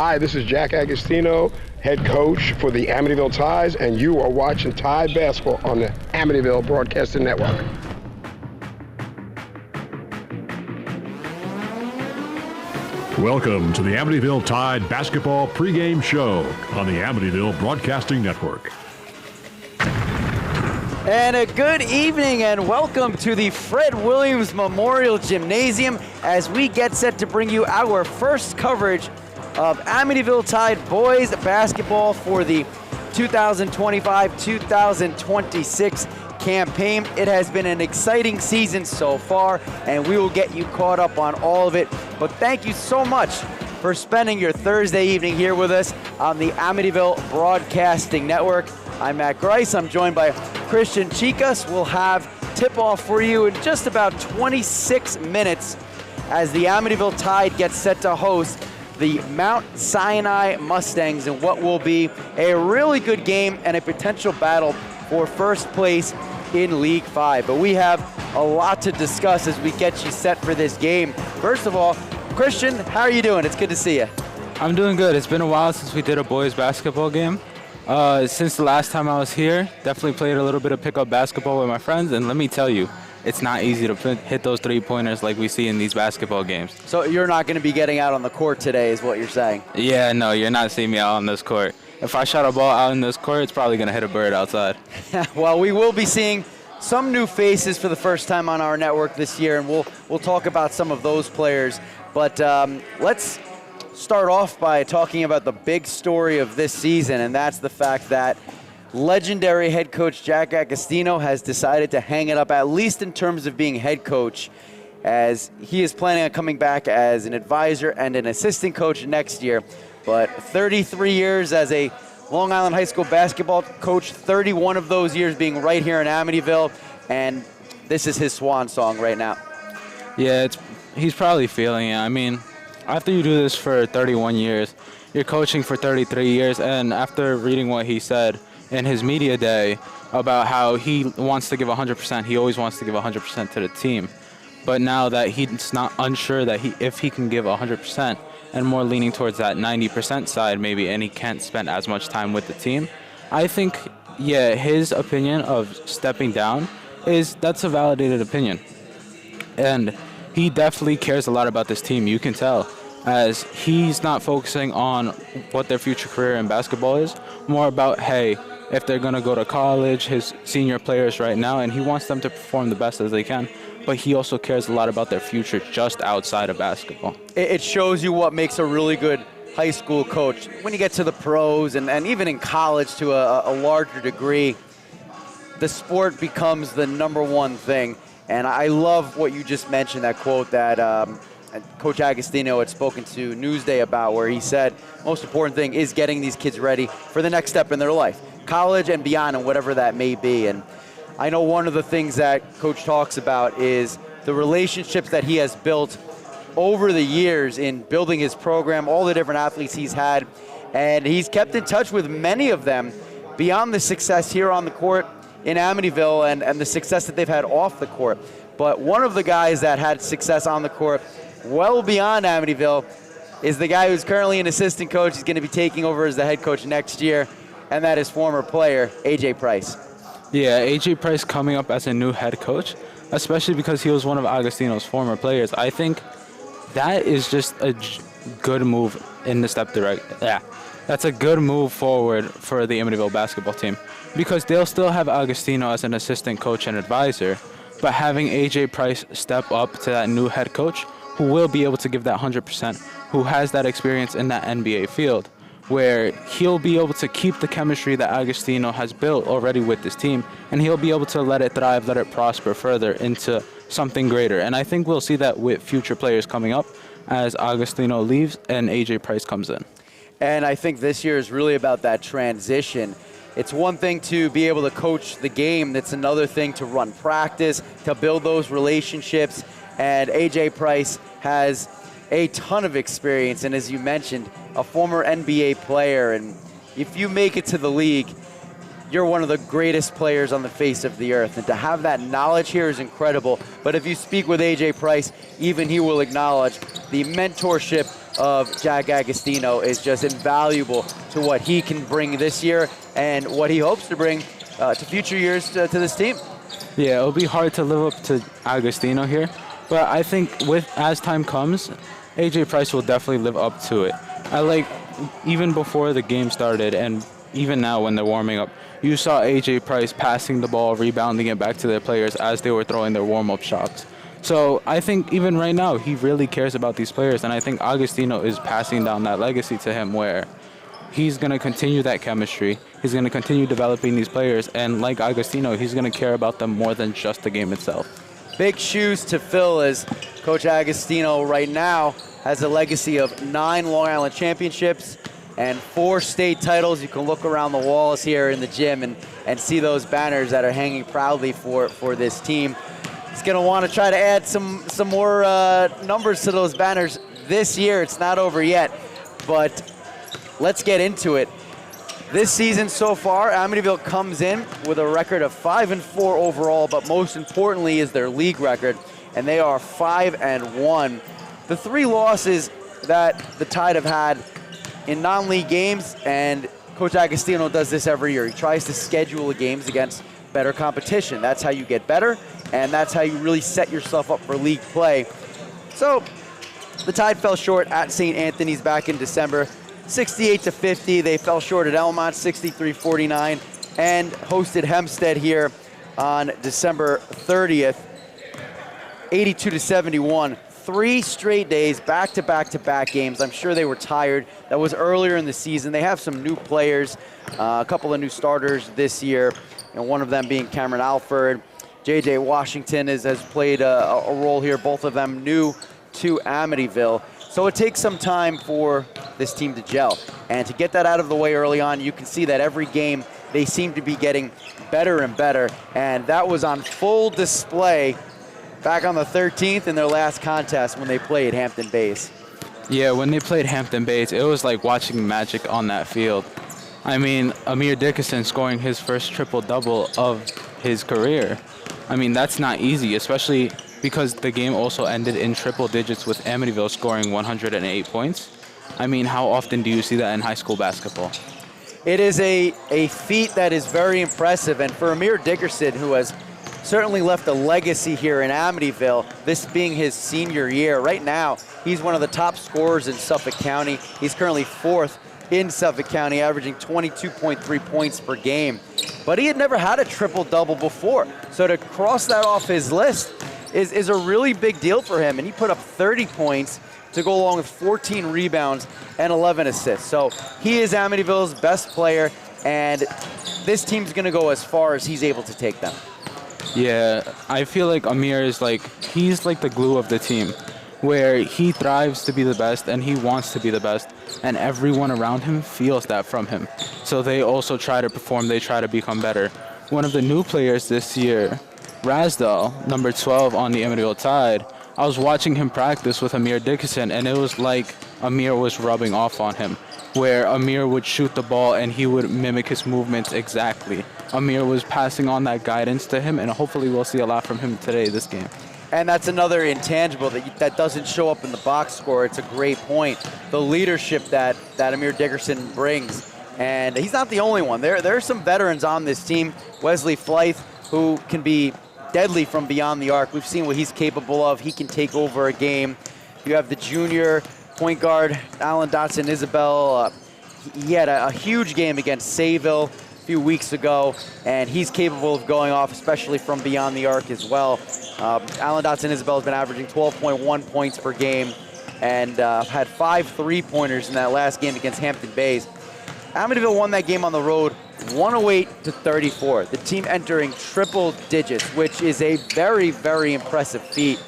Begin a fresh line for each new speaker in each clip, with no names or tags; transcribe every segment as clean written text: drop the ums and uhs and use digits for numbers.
Hi, this is Jack Agostino, head coach for the Amityville Tides, and you are watching Tide Basketball on the Amityville Broadcasting Network.
Welcome to the Amityville Tide Basketball pregame show on the Amityville Broadcasting Network.
And a good evening and welcome to the Fred Williams Memorial Gymnasium as we get set to bring you our first coverage of Amityville Tide boys basketball for the 2025-2026 campaign. It has been an exciting season so far, and we will get you caught up on all of it. But thank you so much for spending your Thursday evening here with us on the Amityville Broadcasting Network. I'm Matt Grice. I'm joined by Christian Chicas. We'll have tip-off for you in just about 26 minutes as the Amityville Tide gets set to host the Mount Sinai Mustangs in what will be a really good game and a potential battle for first place in League 5. But we have a lot to discuss as we get you set for this game. First of all, Christian, how are you doing? It's good to see you.
I'm doing good. It's been a while since we did a boys basketball game. Since the last time I was here, definitely played a little bit of pickup basketball with my friends, and let me tell you, it's not easy to hit those three-pointers like we see in these basketball games.
So you're not going to be getting out on the court today is what you're saying?
Yeah, no, you're not seeing me out on this court. If I shot a ball out in this court, it's probably going to hit a bird outside.
Well, we will be seeing some new faces for the first time on our network this year, and we'll talk about some of those players. But let's start off by talking about the big story of this season, and that's the fact that legendary head coach Jack Agostino has decided to hang it up, at least in terms of being head coach, as he is planning on coming back as an advisor and an assistant coach next year. But 33 years as a Long Island High School basketball coach, 31 of those years being right here in Amityville, and this is his swan song right now.
Yeah, he's probably feeling it. I mean, after you do this for 31 years, you're coaching for 33 years, and after reading what he said in his media day about how he wants to give 100%, he always wants to give 100% to the team. But now that he's not unsure that if he can give 100% and more leaning towards that 90% side maybe, and he can't spend as much time with the team, I think, yeah, his opinion of stepping down that's a validated opinion. And he definitely cares a lot about this team, you can tell, as he's not focusing on what their future career in basketball is, more about, hey, if they're going to go to college, his senior players right now, and he wants them to perform the best as they can. But he also cares a lot about their future just outside of basketball.
It shows you what makes a really good high school coach. When you get to the pros and even in college to a larger degree, the sport becomes the number one thing. And I love what you just mentioned, that quote that Coach Agostino had spoken to Newsday about, where he said, most important thing is getting these kids ready for the next step in their life, college and beyond, and whatever that may be. And I know one of the things that Coach talks about is the relationships that he has built over the years in building his program, all the different athletes he's had, and he's kept in touch with many of them beyond the success here on the court in Amityville and the success that they've had off the court. But one of the guys that had success on the court well beyond Amityville is the guy who's currently an assistant coach. He's going to be taking over as the head coach next year, and that is former player A.J. Price.
Yeah, A.J. Price coming up as a new head coach, especially because he was one of Agostino's former players. I think that is just a good move in the step direction. Yeah, that's a good move forward for the Amityville basketball team, because they'll still have Agostino as an assistant coach and advisor, but having A.J. Price step up to that new head coach who will be able to give that 100%, who has that experience in that NBA field, where he'll be able to keep the chemistry that Agostino has built already with this team, and he'll be able to let it thrive, let it prosper further into something greater. And I think we'll see that with future players coming up as Agostino leaves and A.J. Price comes in.
And I think this year is really about that transition. It's one thing to be able to coach the game. It's another thing to run practice, to build those relationships. And A.J. Price has a ton of experience, and as you mentioned, a former NBA player. And if you make it to the league, you're one of the greatest players on the face of the earth. And to have that knowledge here is incredible. But if you speak with A.J. Price, even he will acknowledge the mentorship of Jack Agostino is just invaluable to what he can bring this year and what he hopes to bring to future years to this team.
Yeah, it'll be hard to live up to Agostino here, but I think as time comes, AJ Price will definitely live up to it. I like, even before the game started and even now when they're warming up, you saw AJ Price passing the ball, rebounding it back to their players as they were throwing their warm-up shots. So I think even right now, he really cares about these players, and I think Agostino is passing down that legacy to him where he's going to continue that chemistry. He's going to continue developing these players, and like Agostino, he's going to care about them more than just the game itself.
Big shoes to fill, as Coach Agostino right now has a legacy of 9 Long Island championships and 4 state titles. You can look around the walls here in the gym and see those banners that are hanging proudly for this team. He's going to want to try to add some more numbers to those banners this year. It's not over yet, but let's get into it. This season so far, Amityville comes in with a record of 5-4 overall, but most importantly is their league record, and they are 5-1. The 3 losses that the Tide have had in non-league games, and Coach Agostino does this every year. He tries to schedule the games against better competition. That's how you get better, and that's how you really set yourself up for league play. So the Tide fell short at St. Anthony's back in December, 68-50. They fell short at Elmont, 63-49, and hosted Hempstead here on December 30th, 82-71. 3 straight days, back-to-back-to-back games. I'm sure they were tired. That was earlier in the season. They have some new players, a couple of new starters this year, one of them being Cameron Alford. J.J. Washington has played a role here, both of them new to Amityville. So it takes some time for this team to gel. And to get that out of the way early on, you can see that every game they seem to be getting better and better. And that was on full display back on the 13th in their last contest when they played Hampton Bays.
Yeah, when they played Hampton Bays, it was like watching magic on that field. I mean, Amir Dickinson scoring his first triple-double of his career. I mean, that's not easy, especially because the game also ended in triple digits with Amityville scoring 108 points. I mean, how often do you see that in high school basketball?
It is a feat that is very impressive, and for Amir Dickerson, who has certainly left a legacy here in Amityville, this being his senior year. Right now, he's one of the top scorers in Suffolk County. He's currently 4th in Suffolk County, averaging 22.3 points per game. But he had never had a triple-double before. So to cross that off his list is a really big deal for him. And he put up 30 points to go along with 14 rebounds and 11 assists. So he is Amityville's best player, and this team's going to go as far as he's able to take them.
Yeah, I feel like Amir is he's like the glue of the team, where he thrives to be the best and he wants to be the best, and everyone around him feels that from him. So they also try to perform, they try to become better. One of the new players this year, Rasdal, number 12 on the Amityville Tide, I was watching him practice with Amir Dickinson, and it was like Amir was rubbing off on him, where Amir would shoot the ball and he would mimic his movements exactly. Amir was passing on that guidance to him, and hopefully we'll see a lot from him today, this game.
And that's another intangible that doesn't show up in the box score. It's a great point. The leadership that Amir Dickerson brings. And he's not the only one. There are some veterans on this team. Wesley Flythe, who can be deadly from beyond the arc. We've seen what he's capable of. He can take over a game. You have the junior point guard, Alan Dotson-Isabel. He had a huge game against Sayville a few weeks ago, and he's capable of going off, especially from beyond the arc as well. Alan Dotson-Isabel has been averaging 12.1 points per game and had 5 3-pointers in that last game against Hampton Bays. Amityville won that game on the road 108-34. The team entering triple digits, which is a very, very impressive feat.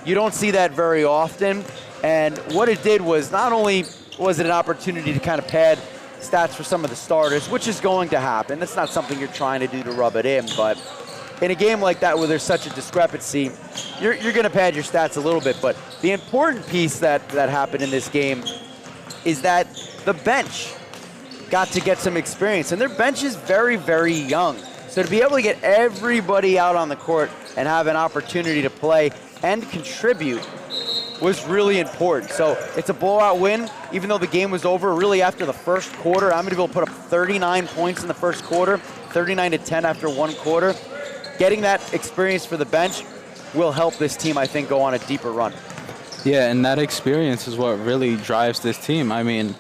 You don't see that very often, and what it did was not only was it an opportunity to kind of pad stats for some of the starters, which is going to happen. That's not something you're trying to do to rub it in, but in a game like that where there's such a discrepancy, you're going to pad your stats a little bit. But the important piece that happened in this game is that the bench got to get some experience, and their bench is very, very young. So to be able to get everybody out on the court and have an opportunity to play and contribute was really important. So it's a blowout win, even though the game was over really after the first quarter. Amityville put up 39 points in the first quarter, 39-10 after one quarter. Getting that experience for the bench will help this team, I think, go on a deeper run.
Yeah, and that experience is what really drives this team. I mean,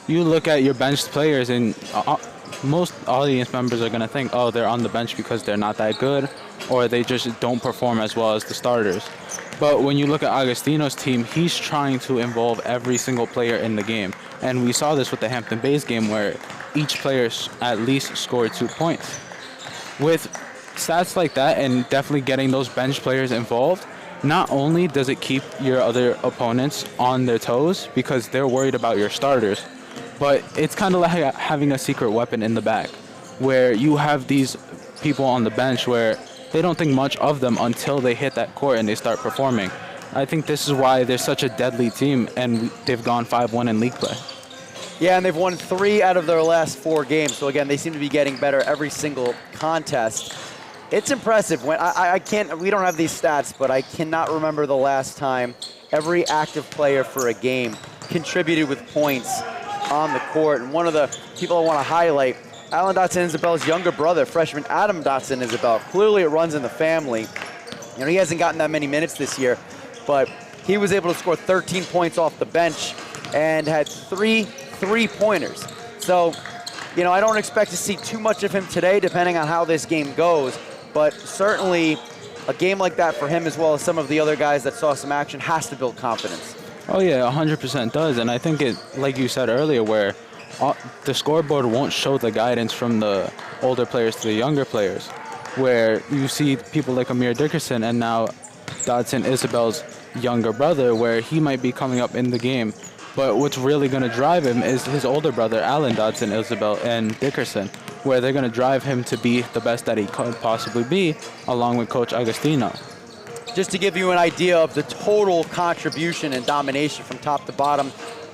you look at your benched players, and most audience members are going to think, oh, they're on the bench because they're not that good, or they just don't perform as well as the starters. But when you look at Agostino's team, he's trying to involve every single player in the game. And we saw this with the Hampton Bays game, where each player at least scored 2 points. With stats like that and definitely getting those bench players involved, not only does it keep your other opponents on their toes because they're worried about your starters, but it's kind of like having a secret weapon in the back, where you have these people on the bench where they don't think much of them until they hit that court and they start performing. I think this is why they're such a deadly team, and they've gone 5-1 in league play.
Yeah, and they've won 3 out of their last 4 games. So again, they seem to be getting better every single contest. It's impressive. When I can't, we don't have these stats, but I cannot remember the last time every active player for a game contributed with points on the court. And one of the people I want to highlight, Alan Dotson-Isabel's younger brother, freshman Adam Dotson-Isabel. Clearly it runs in the family. You know, he hasn't gotten that many minutes this year, but he was able to score 13 points off the bench and had 3 3-pointers. So, you know, I don't expect to see too much of him today, depending on how this game goes. But certainly a game like that for him, as well as some of the other guys that saw some action, has to build confidence.
Oh yeah, 100% does. And I think it, like you said earlier, where the scoreboard won't show the guidance from the older players to the younger players, where you see people like Amir Dickerson and now Dotson-Isabel's younger brother, where he might be coming up in the game. But what's really going to drive him is his older brother, Alan Dotson-Isabel and Dickerson, where they're going to drive him to be the best that he could possibly be, along with Coach Agostino.
Just to give you an idea of the total contribution and domination from top to bottom,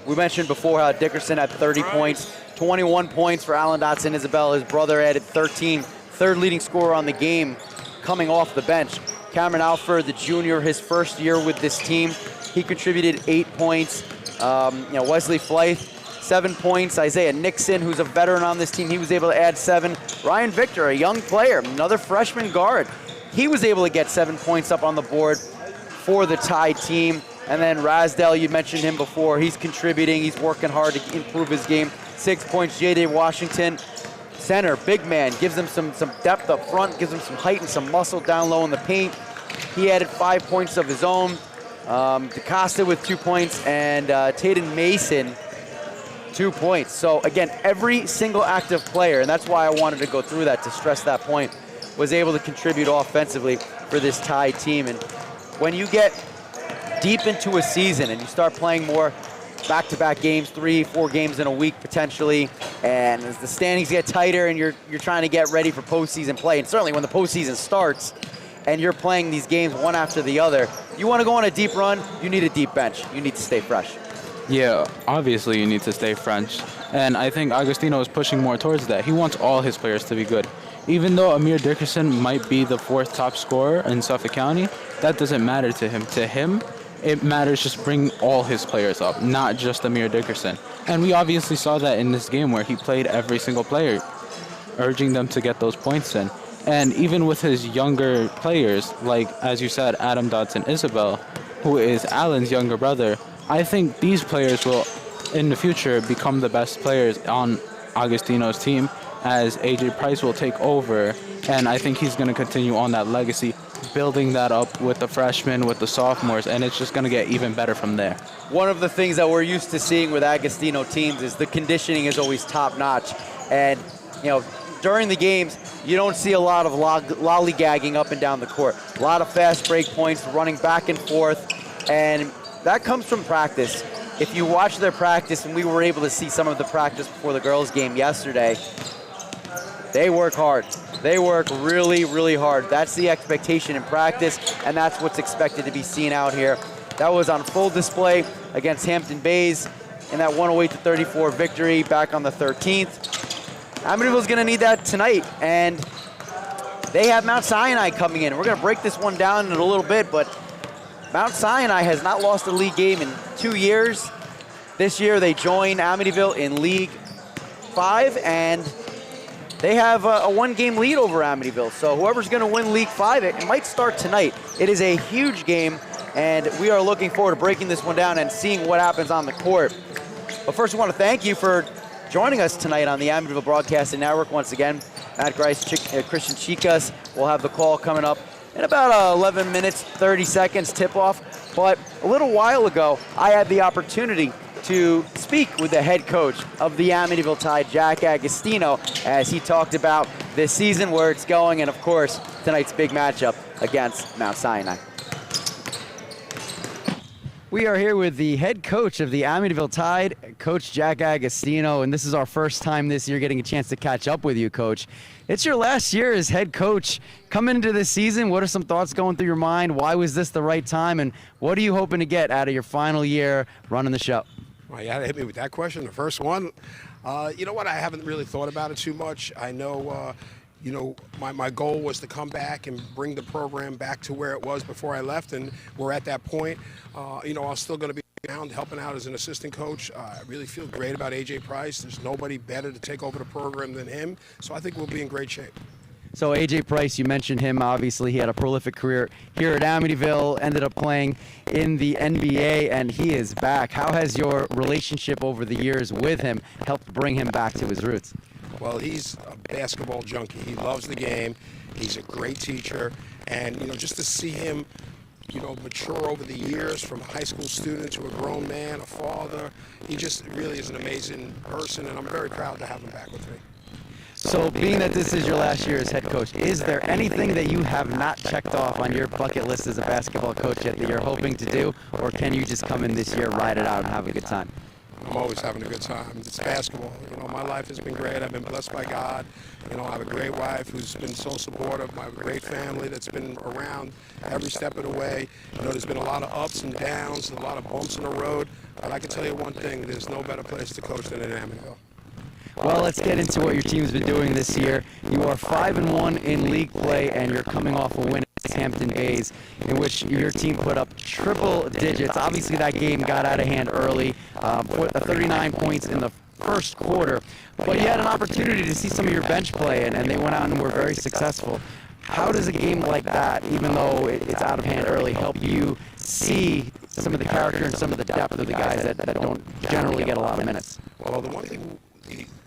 we mentioned before how Dickerson had 30 points, 21 points for Alan Dotson-Isabel. His brother added 13, third leading scorer on the game coming off the bench. Cameron Alford, the junior, his first year with this team, he contributed 8 points. Wesley Flythe, 7 points. Isaiah Nixon, who's a veteran on this team, he was able to add 7. Ryan Victor, a young player, another freshman guard, he was able to get 7 points up on the board for the Tide team. And then Rasdell, you mentioned him before, he's contributing, he's working hard to improve his game. 6 points. J.D. Washington, center, big man, gives them some depth up front, gives them some height and some muscle down low in the paint. He added 5 points of his own. DeCosta with 2 points, and Taden Mason, 2 points. So again, every single active player, and that's why I wanted to go through that to stress that point, was able to contribute offensively for this Tide team. And when you get deep into a season and you start playing more back-to-back games, 3-4 games in a week potentially, and as the standings get tighter and you're trying to get ready for postseason play, and certainly when the postseason starts and you're playing these games one after the other, you want to go on a deep run, you need a deep bench. You need to stay fresh.
Yeah, obviously you need to stay fresh. And I think Agostino is pushing more towards that. He wants all his players to be good. Even though Amir Dickerson might be the 4th top scorer in Suffolk County, that doesn't matter to him. To him, it matters just bring all his players up, not just Amir Dickerson. And we obviously saw that in this game where he played every single player, urging them to get those points in. And even with his younger players, like, as you said, Adam Dotson-Isabel, who is Alan's younger brother, I think these players will, in the future, become the best players on Agostino's team, as AJ Price will take over. And I think he's going to continue on that legacy, building that up with the freshmen, with the sophomores, and it's just going to get even better from there.
One of the things that we're used to seeing with Agostino teams is the conditioning is always top-notch. And, you know, during the games, you don't see a lot of lollygagging up and down the court. A lot of fast break points, running back and forth, and that comes from practice. If you watch their practice, and we were able to see some of the practice before the girls' game yesterday, they work hard. They work really, really hard. That's the expectation in practice, and that's what's expected to be seen out here. That was on full display against Hampton Bays in that 108-34 victory back on the 13th. Amityville's going to need that tonight, and they have Mount Sinai coming in. We're going to break this one down in a little bit, but Mount Sinai has not lost a league game in 2 years. This year they join Amityville in League 5, and they have a one-game lead over Amityville. So whoever's going to win League 5, it might start tonight. It is a huge game, and we are looking forward to breaking this one down and seeing what happens on the court. But first, I want to thank you for joining us tonight on the Amityville Broadcasting Network once again. Matt Grice, Christian Chicas will have the call coming up in about 11 minutes, 30 seconds tip-off. But a little while ago, I had the opportunity to speak with the head coach of the Amityville Tide, Jack Agostino, as he talked about this season, where it's going, and of course, tonight's big matchup against Mount Sinai. We are here with the head coach of the Amityville Tide, Coach Jack Agostino, and this is our first time this year getting a chance to catch up with you, Coach. It's your last year as head coach. Coming into this season, what are some thoughts going through your mind? Why was this the right time, and what are you hoping to get out of your final year running the show?
Well, you had to hit me with that question, the first one. You know what? I haven't really thought about it too much. I know, my goal was to come back and bring the program back to where it was before I left, and we're at that point. I'm still going to be around helping out as an assistant coach. I really feel great about A.J. Price. There's nobody better to take over the program than him, so I think we'll be in great shape.
So A.J. Price, you mentioned him. Obviously, he had a prolific career here at Amityville, ended up playing in the NBA, and he is back. How has your relationship over the years with him helped bring him back to his roots?
Well, he's a basketball junkie. He loves the game. He's a great teacher. And, just to see him, mature over the years from a high school student to a grown man, a father, he just really is an amazing person, and I'm very proud to have him back with me.
So being that this is your last year as head coach, is there anything that you have not checked off on your bucket list as a basketball coach yet that you're hoping to do, or can you just come in this year, ride it out, and have a good time?
I'm always having a good time. It's basketball. My life has been great. I've been blessed by God. I have a great wife who's been so supportive. I have a great family that's been around every step of the way. There's been a lot of ups and downs, a lot of bumps in the road. But I can tell you one thing, there's no better place to coach than in Amityville.
Well, let's get into what your team's been doing this year. You are 5-1 in league play, and you're coming off a win at Hampton Bays, in which your team put up triple digits. Obviously, that game got out of hand early, put 39 points in the first quarter, but you had an opportunity to see some of your bench play, and they went out and were very successful. How does a game like that, even though it's out of hand early, help you see some of the character and some of the depth of the guys that don't generally get a lot of minutes?
Well, the one thing,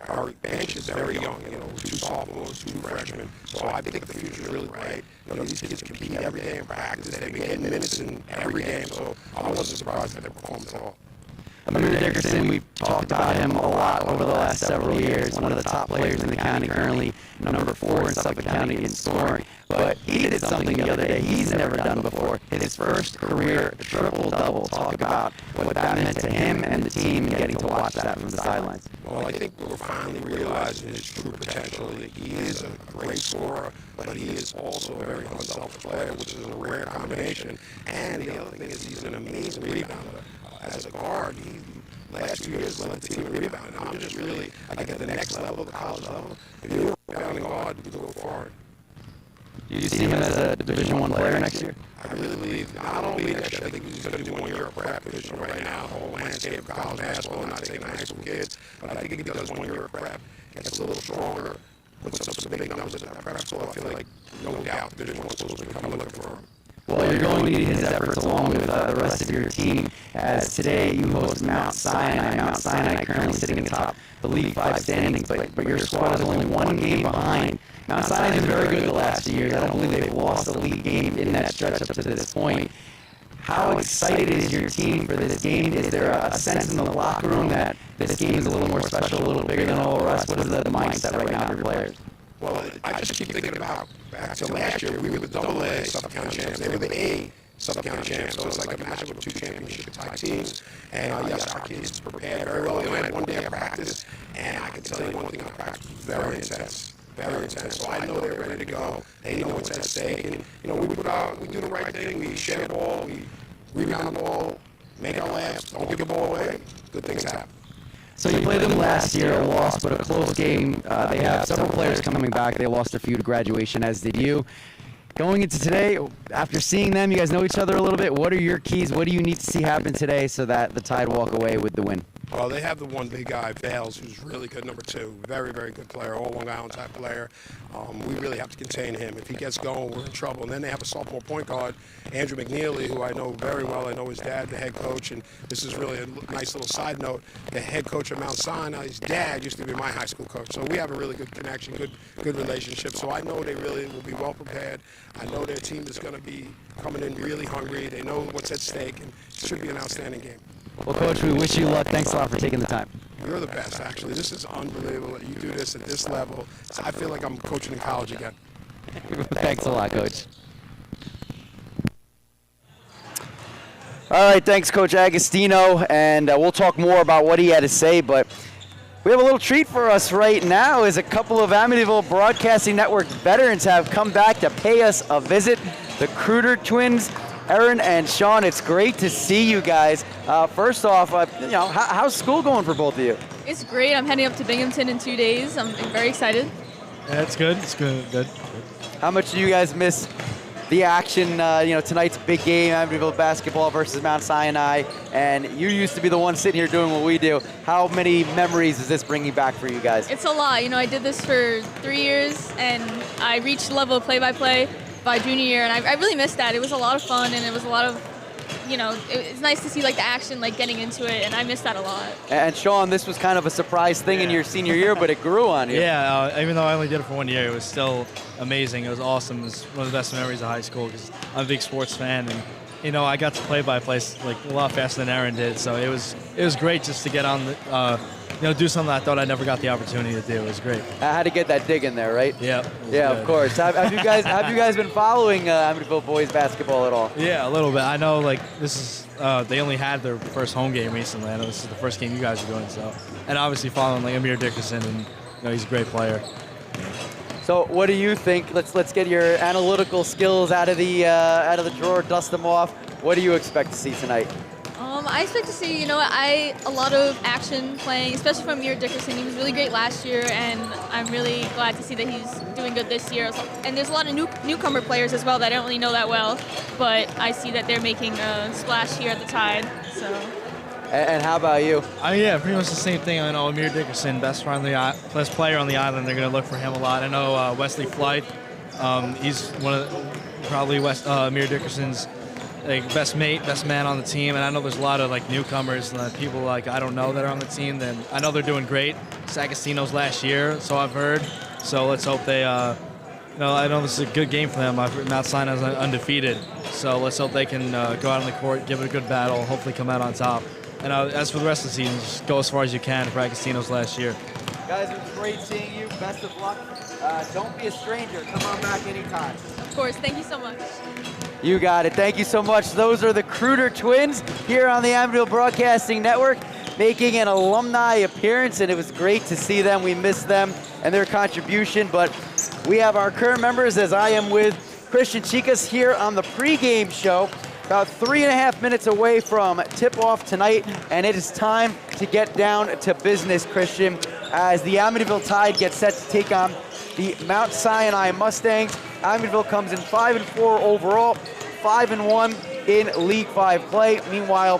our bench is very young, 2 sophomores, 2 freshmen, so I think the future is really bright. These kids compete every day in practice. They've been getting minutes in every game, so I wasn't surprised at their performance at all.
Amir Dickerson, we've talked about him a lot over the last several years. One of the top players in the county, currently number 4 in Suffolk County in scoring. But he did something the other day he's never done before. His first career triple-double. Talk about what that meant to him and the team, and getting to watch that from the sidelines.
Well, I think we're finally realizing his true potential. He is a great scorer, but he is also a very unselfish player, which is a rare combination. And the other thing is he's an amazing rebounder. As a guard, last 2 years led the team in rebounding. I'm just really, at the next level, the college level, if you're a rebounding guard, you can go forward.
Do you see him as a Division I player next year?
I really believe, not only next year, I think he's going to do 1 year of prep, because right now, the whole landscape of college basketball, not taking high school kids, but I think if he does 1 year of prep, gets a little stronger, puts up some big numbers at that prep school, I feel like, no doubt, Division I schools will come looking for him.
Well, you're going to need his efforts along with the rest of your team, as today you host Mount Sinai. Mount Sinai currently sitting atop the League 5 standings, but your squad is only 1 game behind. Mount Sinai has been very good the last 2 years. I don't believe they've lost a league game in that stretch up to this point. How excited is your team for this game? Is there a sense in the locker room that this game is a little more special, a little bigger than all the rest? What is the mindset right now for your players?
Well, I just keep thinking about back to last year. We were the AA Suffolk County champs. They were the A Suffolk County champs. So it's like a matchup of 2 championship-type teams. And yes, our kids prepared very well. We only had 1 day of practice, and I can tell you one thing: our practice was very intense. Very intense. So I know they're ready to go. They know what's at stake, and we do the right thing. We share the ball, we rebound the ball, make our laps, don't give the ball away. Good things happen.
So you played them last year, lost, but a close game. They have several players coming back. They lost a few to graduation, as did you.
Going into today, after seeing them, you guys know each other a little bit. What are your keys? What do you need to see happen today so that the Tide walk away with the win?
Well, they have the one big guy, Vales, who's really good, number 2. Very, very good player, all Long Island type player. We really have to contain him. If he gets going, we're in trouble. And then they have a sophomore point guard, Andrew McNeely, who I know very well. I know his dad, the head coach, and this is really a nice little side note. The head coach of Mount Sinai, his dad used to be my high school coach. So we have a really good connection, good relationship. So I know they really will be well prepared. I know their team is going to be coming in really hungry. They know what's at stake, and it should be an outstanding game.
Well, Coach, we wish you luck. Thanks a lot for taking the time.
You're the best, actually. This is unbelievable that you do this at this level. I feel like I'm coaching in college again.
Thanks a lot, Coach.
All right, thanks, Coach Agostino, and we'll talk more about what he had to say, but we have a little treat for us right now as a couple of Amityville Broadcasting Network veterans have come back to pay us a visit. The Kruder twins, Aaron and Sean, it's great to see you guys. First off, how's school going for both of you?
It's great. I'm heading up to Binghamton in 2 days. I'm very excited.
Yeah, it's good. It's good.
How much do you guys miss the action? Tonight's big game, Amityville basketball versus Mount Sinai, and you used to be the one sitting here doing what we do. How many memories is this bringing back for you guys?
It's a lot. I did this for 3 years, and I reached the level of play-by-play by junior year, and I really missed that. It was a lot of fun, and it was a lot of, it's nice to see the action, getting into it, and I missed that a lot.
And Sean, this was kind of a surprise thing in your senior year, but it grew on you.
Yeah, even though I only did it for 1 year, it was still amazing. It was awesome. It was one of the best memories of high school because I'm a big sports fan, and I got to play by play a lot faster than Aaron did. So it was great just to get on the. Do something I thought I never got the opportunity to do. It was great.
I had to get that dig in there, right?
Yeah.
Yeah, of course. Have you guys been following Amityville boys basketball at all?
Yeah, a little bit. I know this is they only had their first home game recently. I know this is the first game you guys are doing, so and obviously following Amir Dickerson, and he's a great player.
So what do you think? Let's get your analytical skills out of the drawer, dust them off. What do you expect to see tonight?
I expect to see, a lot of action playing, especially from Amir Dickerson. He was really great last year, and I'm really glad to see that he's doing good this year. And there's a lot of newcomer players as well that I don't really know that well, but I see that they're making a splash here at the Tide. So.
And how about you?
Yeah, pretty much the same thing. I know Amir Dickerson, best player on the island. They're going to look for him a lot. I know Wesley Flight. He's one of probably Amir Dickerson's best man on the team, and I know there's a lot of newcomers and people I don't know that are on the team. Then I know they're doing great. Sagastino's last year, so I've heard. So let's hope they. I know this is a good game for them. Mount Sinai's undefeated, so let's hope they can go out on the court, give it a good battle, hopefully come out on top. And as for the rest of the season, just go as far as you can for Agostino's last year.
Guys, it was great seeing you. Best of luck. Don't be a stranger. Come on back anytime.
Of course. Thank you so much.
You got it. Thank you so much. Those are the Kruder twins here on the Amityville Broadcasting Network making an alumni appearance, and it was great to see them. We missed them and their contribution, but we have our current members, as I am with Christian Chicas here on the pregame show, about 3.5 minutes away from tip-off tonight, and it is time to get down to business, Christian, as the Amityville Tide gets set to take on the Mount Sinai Mustangs. Amityville comes in 5-4 overall, 5-1 in League 5 play. Meanwhile,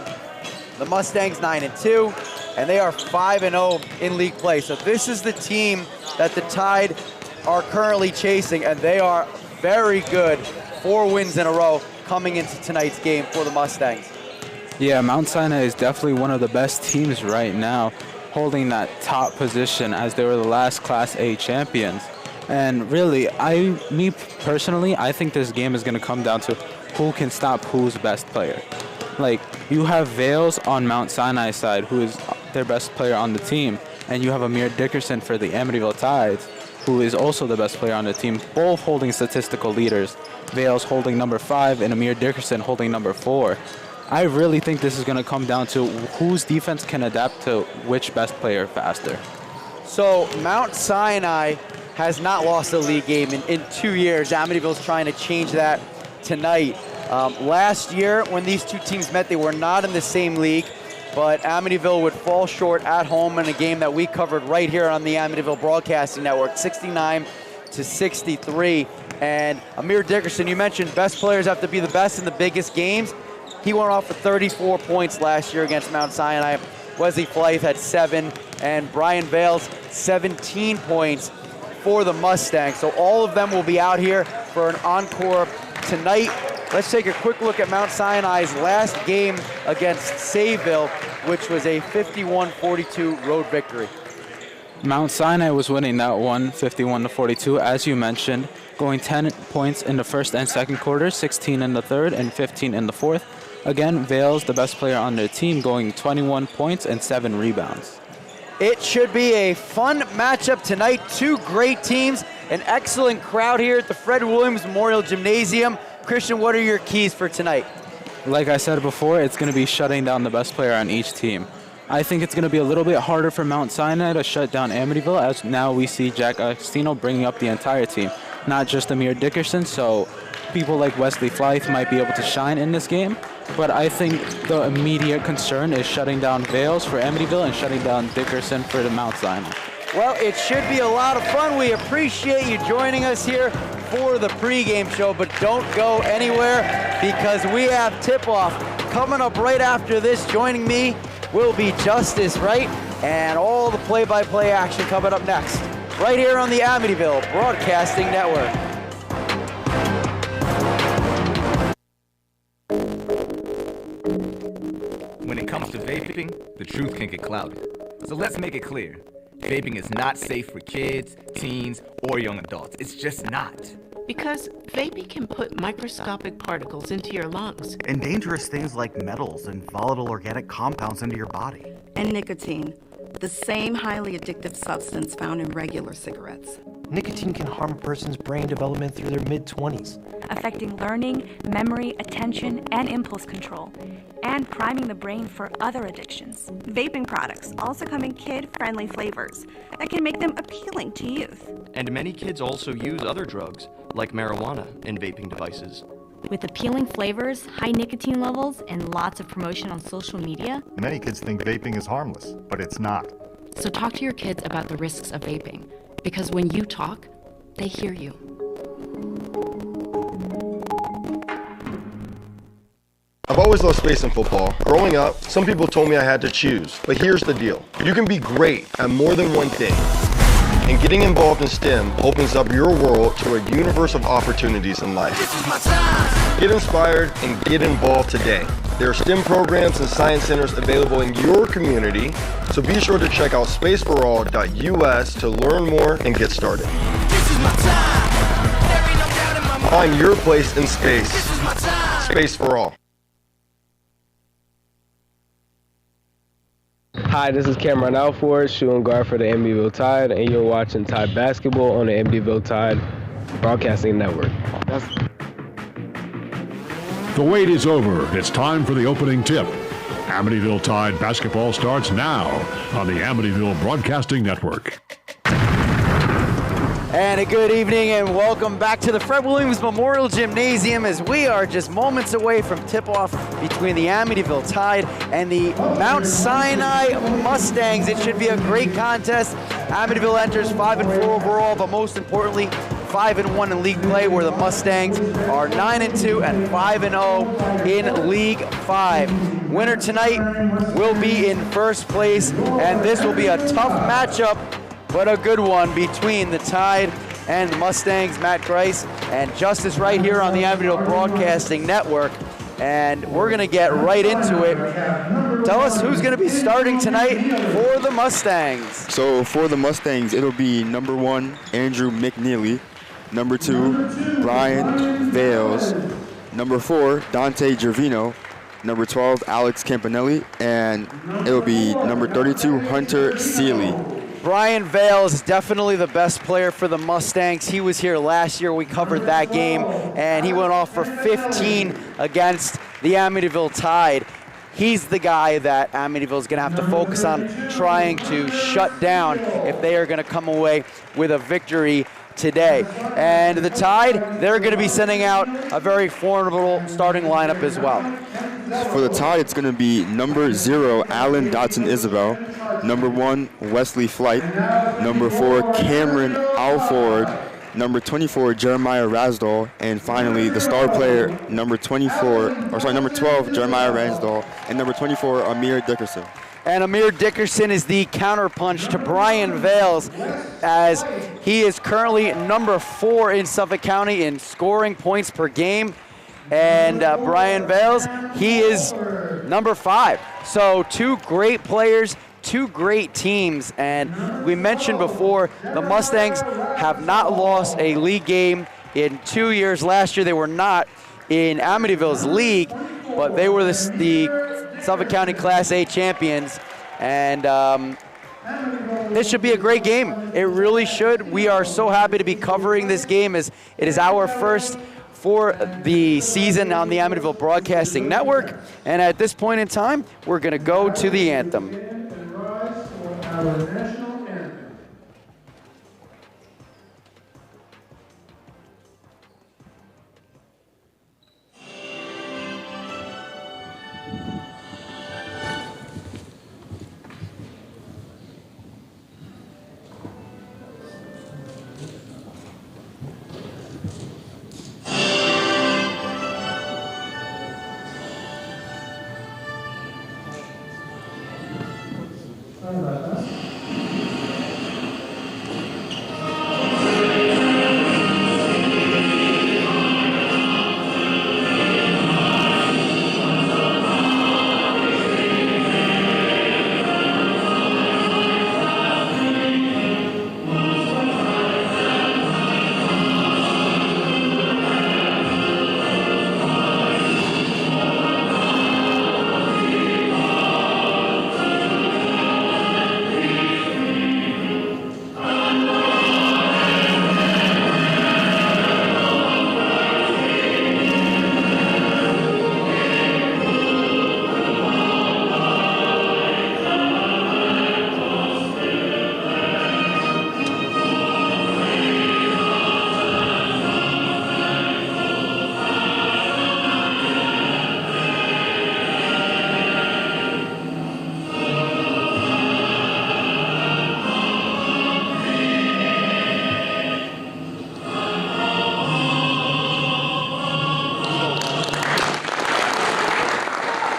the Mustangs 9-2, and they are 5-0 in league play. So this is the team that the Tide are currently chasing, and they are very good. 4 wins in a row coming into tonight's game for the Mustangs.
Yeah, Mount Sinai is definitely one of the best teams right now, holding that top position as they were the last Class A champions. And really, me personally, I think this game is going to come down to who can stop who's best player. You have Vales on Mount Sinai's side, who is their best player on the team, and you have Amir Dickerson for the Amityville Tides, who is also the best player on the team, both holding statistical leaders. Vales holding number 5 and Amir Dickerson holding number 4. I really think this is going to come down to whose defense can adapt to which best player faster.
So Mount Sinai has not lost a league game in 2 years. Amityville's trying to change that tonight. Last year, when these two teams met, they were not in the same league, but Amityville would fall short at home in a game that we covered right here on the Amityville Broadcasting Network, 69-63. And Amir Dickerson, you mentioned best players have to be the best in the biggest games. He went off for 34 points last year against Mount Sinai. Wesley Flythe had 7, and Brian Vales 17 points for the Mustangs. So all of them will be out here for an encore tonight. Let's take a quick look at Mount Sinai's last game against Sayville, which was a 51-42 road victory.
Mount Sinai was winning that one, 51-42, as you mentioned, going 10 points in the first and second quarter, 16 in the third, and 15 in the fourth. Again, Vales, the best player on their team, going 21 points and 7 rebounds.
It should be a fun matchup tonight. Two great teams, an excellent crowd here at the Fred Williams Memorial Gymnasium. Christian, what are your keys for tonight?
Like I said before, it's going to be shutting down the best player on each team. I think it's going to be a little bit harder for Mount Sinai to shut down Amityville, as now we see Jack Agostino bringing up the entire team, not just Amir Dickerson, so people like Wesley Flythe might be able to shine in this game. But I think the immediate concern is shutting down Vales for Amityville and shutting down Dickerson for the Mount Sinai.
Well, it should be a lot of fun. We appreciate you joining us here for the pregame show, but don't go anywhere because we have tip-off coming up right after this. Joining me will be Justice Wright and all the play-by-play action coming up next, right here on the Amityville Broadcasting Network.
When it comes to vaping, the truth can get clouded. So let's make it clear. Vaping is not safe for kids, teens, or young adults. It's just not.
Because vaping can put microscopic particles into your lungs.
And dangerous things like metals and volatile organic compounds into your body.
And nicotine, the same highly addictive substance found in regular cigarettes.
Nicotine can harm a person's brain development through their mid-20s,
affecting learning, memory, attention, and impulse control, and priming the brain for other addictions.
Vaping products also come in kid-friendly flavors that can make them appealing to youth.
And many kids also use other drugs, like marijuana, in vaping devices.
With appealing flavors, high nicotine levels, and lots of promotion on social media,
many kids think vaping is harmless, but it's not.
So talk to your kids about the risks of vaping, because when you talk, they hear you.
I've always loved space and football. Growing up, some people told me I had to choose, but here's the deal. You can be great at more than one thing. And getting involved in STEM opens up your world to a universe of opportunities in life. Get inspired and get involved today. There are STEM programs and science centers available in your community, so be sure to check out spaceforall.us to learn more and get started. Find your place in space. Space for All.
Hi, this is Cameron Alford, shooting guard for the Amityville Tide, and you're watching Tide Basketball on the Amityville Tide Broadcasting Network.
The wait is over. It's time for the opening tip. Amityville Tide Basketball starts now on the Amityville Broadcasting Network.
And a good evening and welcome back to the Fred Williams Memorial Gymnasium as we are just moments away from tip-off between the Amityville Tide and the Mount Sinai Mustangs. It should be a great contest. Amityville enters 5-4 overall, but most importantly, 5-1 in league play, where the Mustangs are 9-2 and 5-0 in League 5. Winner tonight will be in first place, and this will be a tough matchup, but a good one between the Tide and Mustangs. Matt Grice and Justice right here on the Amityville Broadcasting Network, and we're gonna get right into it. Tell us who's gonna be starting tonight for the Mustangs.
So for the Mustangs, it'll be number 1, Andrew McNeely. Number 2, Brian Vales. Number 4, Dante Gervino. Number 12, Alex Campanelli. And it'll be number 32, Hunter Seeley.
Brian Vales is definitely the best player for the Mustangs. He was here last year. We covered that game, and he went off for 15 against the Amityville Tide. He's the guy that Amityville is going to have to focus on trying to shut down if they are going to come away with a victory today. And the Tide, they're going to be sending out a very formidable starting lineup as well.
For the Tide, it's going to be number 0, Alan Dotson Isabel. Number 1, Wesley Flythe. Number 4, Cameron Alford. number 24, Jeremiah Rasdall, and finally the star player, number 12, Jeremiah Rasdall, and number 24, Amir Dickerson.
And Amir Dickerson is the counterpunch to Brian Vales, as he is currently number 4 in Suffolk County in scoring points per game. And Brian Vales, he is number 5. So 2 great players, 2 great teams. And we mentioned before, the Mustangs have not lost a league game in 2 years. Last year they were not in Amityville's league, but they were the Suffolk County Class A champions, and this should be a great game. It really should. We are so happy to be covering this game, as it is our first for the season on the Amityville Broadcasting Network. And at this point in time, we're going to go to the anthem.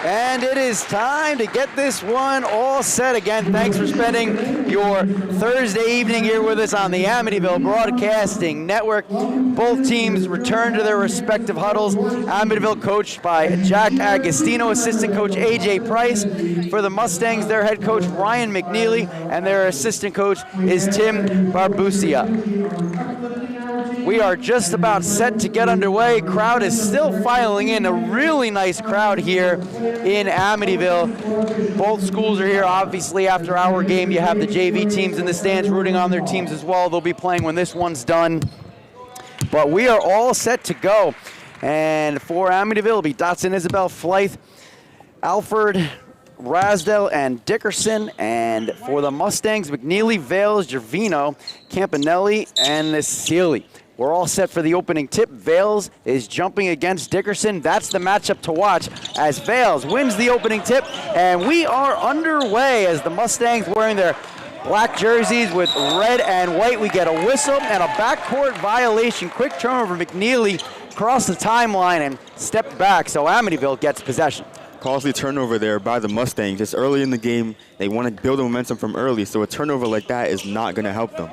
And it is time to get this one all set. Again, thanks for spending your Thursday evening here with us on the Amityville Broadcasting Network. Both teams return to their respective huddles. Amityville coached by Jack Agostino, assistant coach AJ Price. For the Mustangs, their head coach Ryan McNeely, and their assistant coach is Tim Barbusia. We are just about set to get underway. Crowd is still filing in. A really nice crowd here in Amityville. Both schools are here, obviously. After our game, you have the JV teams in the stands rooting on their teams as well. They'll be playing when this one's done. But we are all set to go. And for Amityville, it'll be Dotson, Isabel, Flythe, Alford, Rasdell, and Dickerson. And for the Mustangs, McNeely, Vales, Gervino, Campanelli, and Sealy. We're all set for the opening tip. Vales is jumping against Dickerson. That's the matchup to watch as Vales wins the opening tip. And we are underway as the Mustangs, wearing their black jerseys with red and white. We get a whistle and a backcourt violation. Quick turnover. McNeely crossed the timeline and stepped back, so Amityville gets possession.
Costly turnover there by the Mustangs. Just early in the game, they want to build a momentum from early, so a turnover like that is not going to help them.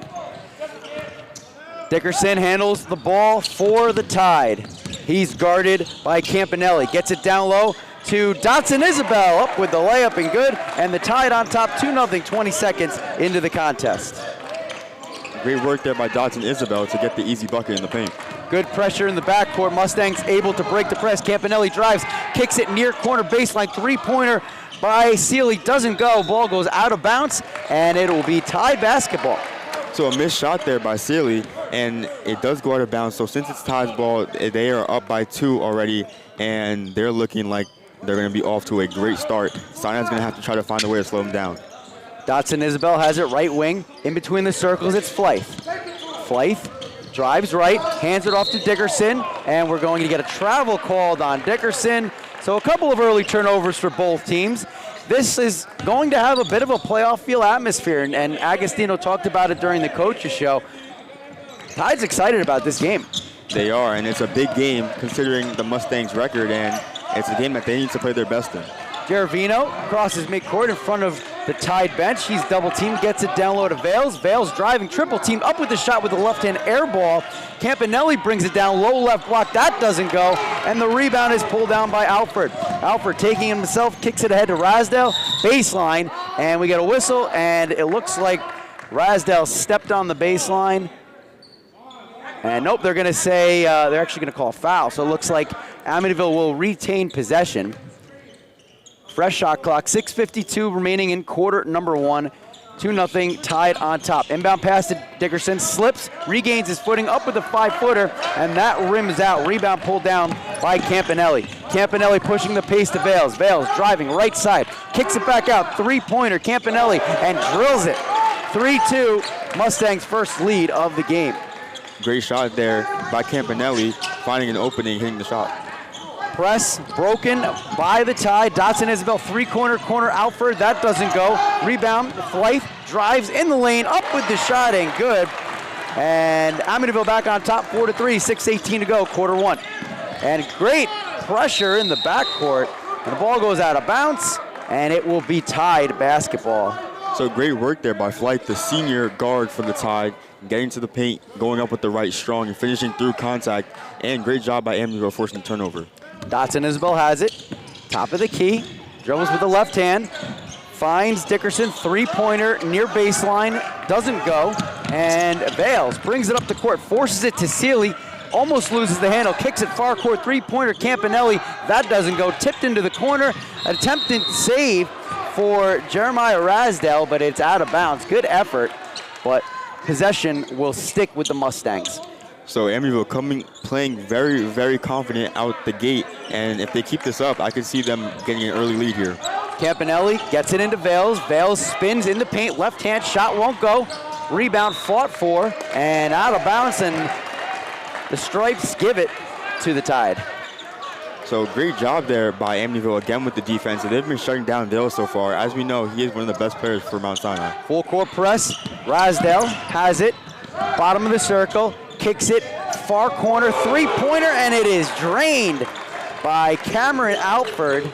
Dickerson handles the ball for the Tide. He's guarded by Campanelli. Gets it down low to Dotson Isabel, up with the layup and good, and the Tide on top 2-0, 20 seconds into the contest.
Great work there by Dotson Isabel to get the easy bucket in the paint.
Good pressure in the backcourt. Mustangs able to break the press. Campanelli drives, kicks it near corner baseline. Three-pointer by Sealy doesn't go. Ball goes out of bounds, and it will be Tide basketball.
So a missed shot there by Sealy, and it does go out of bounds. So since it's Tide's ball, they are up by 2 already, and they're looking like they're going to be off to a great start. Sinai's going to have to try to find a way to slow them down.
Dotson Isabel has it right wing. In between the circles, it's Flythe. Flythe drives right, hands it off to Dickerson, and we're going to get a travel called on Dickerson. So a couple of early turnovers for both teams. This is going to have a bit of a playoff feel atmosphere, and Agostino talked about it during the coaches show.
Tide's excited about this game.
They are, and it's a big game considering the Mustangs' record, and it's a game that they need to play their best in.
Jaravino crosses midcourt in front of the Tide bench. He's double teamed, gets it down low to Vales. Vales driving, triple teamed, up with the shot with the left-hand air ball. Campanelli brings it down, low left block, that doesn't go, and the rebound is pulled down by Alford. Alford taking it himself, kicks it ahead to Rasdale, baseline, and we get a whistle, and it looks like Rasdale stepped on the baseline. And nope, they're gonna say, they're actually gonna call a foul, so it looks like Amityville will retain possession. Fresh shot clock, 6:52 remaining in quarter number 1. 2-0, Tide on top. Inbound pass to Dickerson, slips, regains his footing, up with a 5-footer, and that rims out. Rebound pulled down by Campanelli. Campanelli pushing the pace to Vales. Vales driving right side, kicks it back out, three-pointer, Campanelli, and drills it. 3-2, Mustangs' first lead of the game.
Great shot there by Campanelli, finding an opening, hitting the shot.
Press broken by the Tide. Dotson Isabel, corner Alford. That doesn't go. Rebound, Flythe drives in the lane, up with the shot, and good. And Amityville back on top, 4-3, 6:18 to go, quarter 1. And great pressure in the backcourt. And the ball goes out of bounds, and it will be Tide basketball.
So great work there by Flythe, the senior guard for the Tide, getting to the paint, going up with the right strong, and finishing through contact. And great job by Amityville forcing the turnover.
Dotson Isabel has it, top of the key, dribbles with the left hand, finds Dickerson, three-pointer near baseline, doesn't go, and Vales brings it up the court, forces it to Sealy, almost loses the handle, kicks it far court, three-pointer Campanelli, that doesn't go, tipped into the corner, attempted save for Jeremiah Rasdale, but it's out of bounds. Good effort, but possession will stick with the Mustangs.
So Amityville playing very, very confident out the gate, and if they keep this up, I could see them getting an early lead here.
Campanelli gets it into Vales. Vales spins in the paint, left hand shot won't go. Rebound fought for, and out of bounds, and the Stripes give it to the Tide.
So great job there by Amityville again with the defense. They've been shutting down Vales so far. As we know, he is one of the best players for Mount Sinai.
Full court press, Rasdale has it, bottom of the circle, kicks it, far corner, three-pointer, and it is drained by Cameron Alford.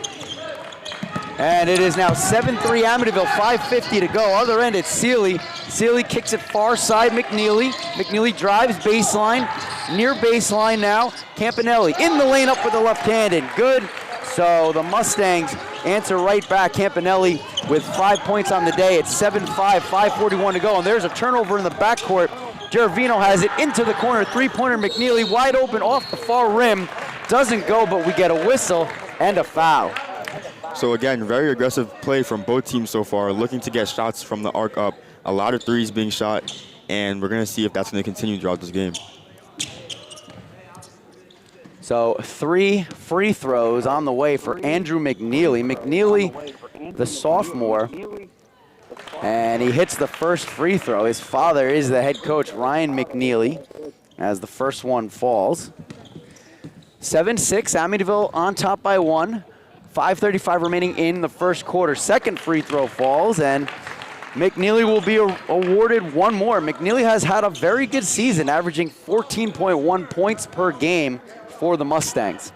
And it is now 7-3 Amityville, 5:50 to go. Other end, it's Sealy. Sealy kicks it far side, McNeely. McNeely drives baseline, near baseline now. Campanelli in the lane up with the left hand, and good. So the Mustangs answer right back. Campanelli with 5 points on the day. It's 7-5, 5:41 to go, and there's a turnover in the backcourt. Jaravino has it into the corner, three-pointer McNeely, wide open off the far rim. Doesn't go, but we get a whistle and a foul.
So again, very aggressive play from both teams so far, looking to get shots from the arc up. A lot of threes being shot, and we're gonna see if that's gonna continue throughout this game.
So 3 free throws on the way for Andrew McNeely. McNeely, the sophomore, and he hits the first free throw. His father is the head coach, Ryan McNeely, as the first one falls. 7-6, Amityville on top by 1. 5:35 remaining in the first quarter. Second free throw falls, and McNeely will be awarded one more. McNeely has had a very good season, averaging 14.1 points per game for the Mustangs.